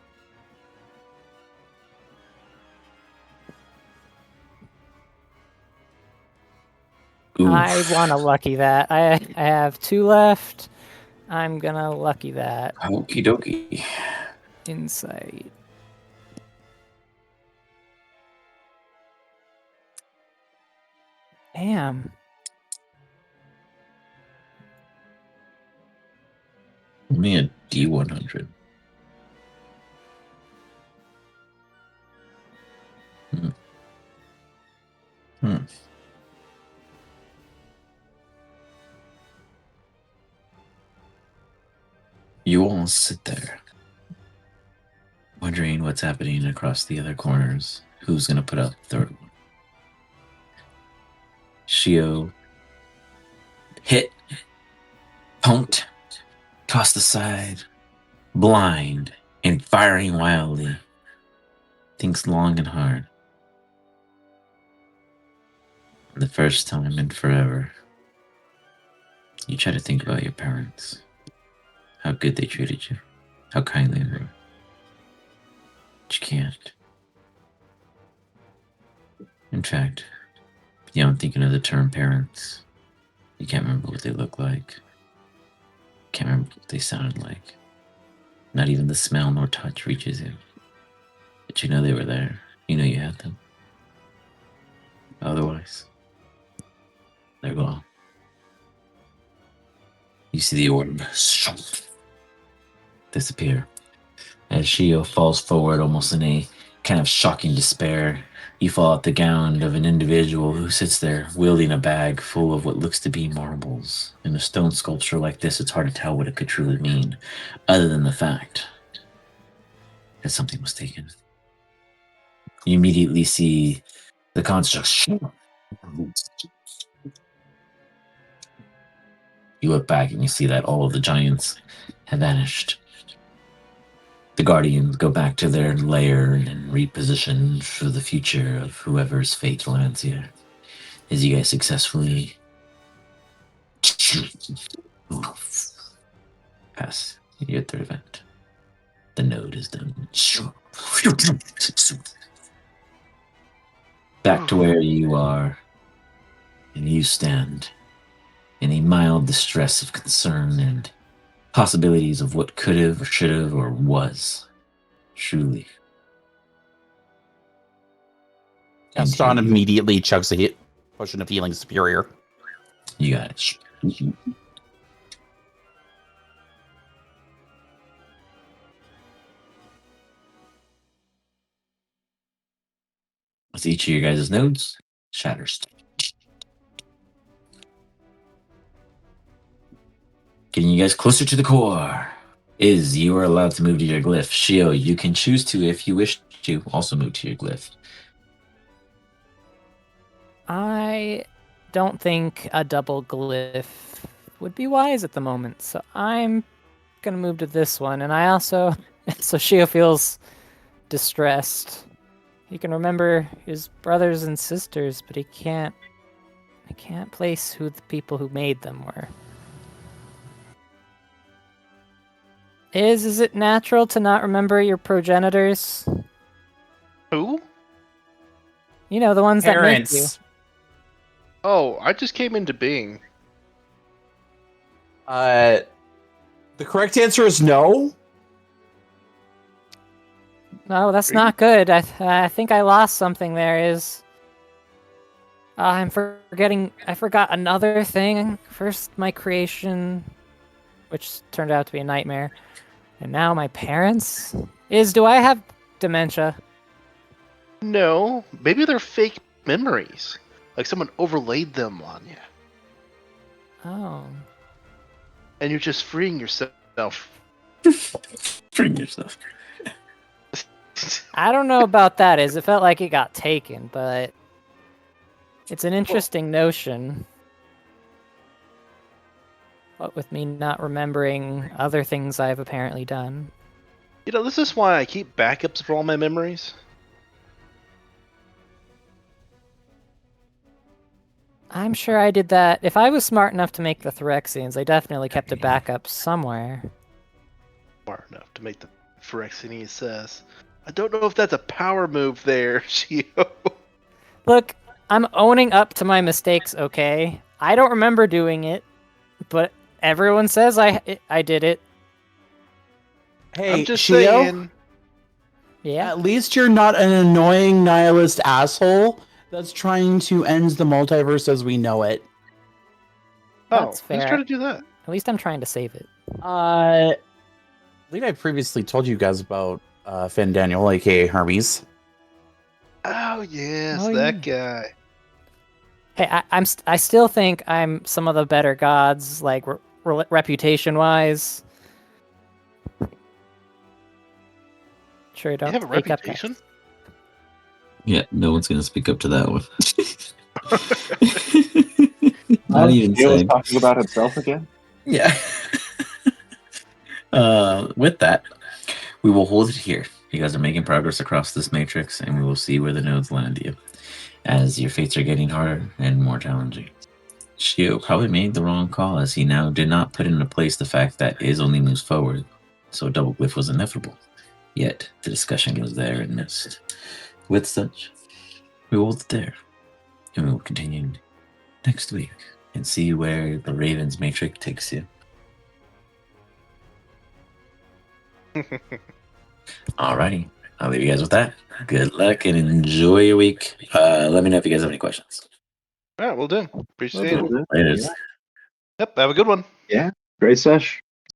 Speaker 2: Oof.
Speaker 5: I want to lucky that. I have 2 left. I'm gonna lucky that.
Speaker 2: Okie dokie.
Speaker 5: Insight. Damn.
Speaker 2: Only a D100. Hmm. You all sit there, wondering what's happening across the other corners. Who's going to put up the third one? Shio hit, punked, tossed aside, blind, and firing wildly. thinks long and hard. The first time in forever, you try to think about your parents, how good they treated you, how kind they were. But you can't. In fact, beyond thinking of the term parents, you can't remember what they look like. Can't remember what they sounded like. Not even the smell nor touch reaches you. But you know they were there. You know you had them. Otherwise, they're gone. You see the orb disappear as Shio falls forward almost in a kind of shocking despair. You fall at the gown of an individual who sits there wielding a bag full of what looks to be marbles. In a stone sculpture like this, it's hard to tell what it could truly mean, other than the fact that something was taken. You immediately see the construct. You look back and you see that all of the giants have vanished. The Guardians go back to their lair and reposition for the future of whoever's fate lands here. As you guys successfully pass your third event. The node is done. Back to where you are, and you stand in a mild distress of concern and possibilities of what could have or should have or was truly.
Speaker 1: Gaston immediately chugs a potion of healing superior.
Speaker 2: You got it. With each of your guys' nodes, shatters. Getting you guys closer to the core. You are allowed to move to your glyph. Shio, you can choose to, if you wish to, also move to your glyph.
Speaker 5: I don't think a double glyph would be wise at the moment, so I'm gonna move to this one. And I also, so Shio feels distressed. He can remember his brothers and sisters, but he can't place who the people who made them were. Is it natural to not remember your progenitors?
Speaker 3: Who?
Speaker 5: You know, the ones that make you.
Speaker 1: Parents.
Speaker 3: Oh, I just came into being.
Speaker 1: The correct answer is no.
Speaker 5: No, that's not good. I think I lost something there. I'm forgetting. I forgot another thing. First, my creation, which turned out to be a nightmare, and now my parents. Do I have dementia?
Speaker 3: No, maybe they're fake memories. Like someone overlaid them on you.
Speaker 5: Oh.
Speaker 3: And you're just freeing yourself.
Speaker 2: Bring yourself.
Speaker 5: I don't know about that. It felt like it got taken, but it's an interesting notion. What with me not remembering other things I've apparently done.
Speaker 3: You know, this is why I keep backups of all my memories.
Speaker 5: I'm sure I did that. If I was smart enough to make the Phyrexians, I definitely kept a backup somewhere.
Speaker 3: Smart enough to make the Phyrexian says. I don't know if that's a power move there, Shio.
Speaker 5: Look, I'm owning up to my mistakes, okay? I don't remember doing it, but everyone says I did it.
Speaker 1: Hey,
Speaker 3: I'm just
Speaker 1: Shio,
Speaker 3: saying.
Speaker 5: Yeah.
Speaker 1: at least you're not an annoying nihilist asshole that's trying to end the multiverse as we know it.
Speaker 5: That's
Speaker 3: Who's
Speaker 5: fair.
Speaker 3: trying to do that?
Speaker 5: At least I'm trying to save it.
Speaker 1: I believe I previously told you guys about Finn Daniel, aka Hermes.
Speaker 3: Oh yes,
Speaker 5: Oh,
Speaker 3: that guy.
Speaker 5: Hey, I still think I'm some of the better gods, like reputation-wise. Sure, don't
Speaker 3: You have a
Speaker 5: speak up, guys.
Speaker 3: reputation?
Speaker 2: Yeah, no one's gonna speak up to that one. Not even
Speaker 7: He was
Speaker 2: saying.
Speaker 7: talking about himself again.
Speaker 2: Yeah. With that, we will hold it here. You guys are making progress across this matrix, and we will see where the nodes land you, as your fates are getting harder and more challenging. Shio probably made the wrong call, as he now did not put into place the fact that Iz only moves forward, so a double glyph was inevitable. Yet, the discussion was there and missed. With such, we will hold it there, and we will continue next week and see where the Raven's matrix takes you. Alrighty, I'll leave you guys with that. Good luck and enjoy your week. Let me know if you guys have any questions.
Speaker 3: All right, we'll do. Appreciate it.
Speaker 2: Later.
Speaker 3: Yep, have a good one.
Speaker 7: Yeah, great sesh.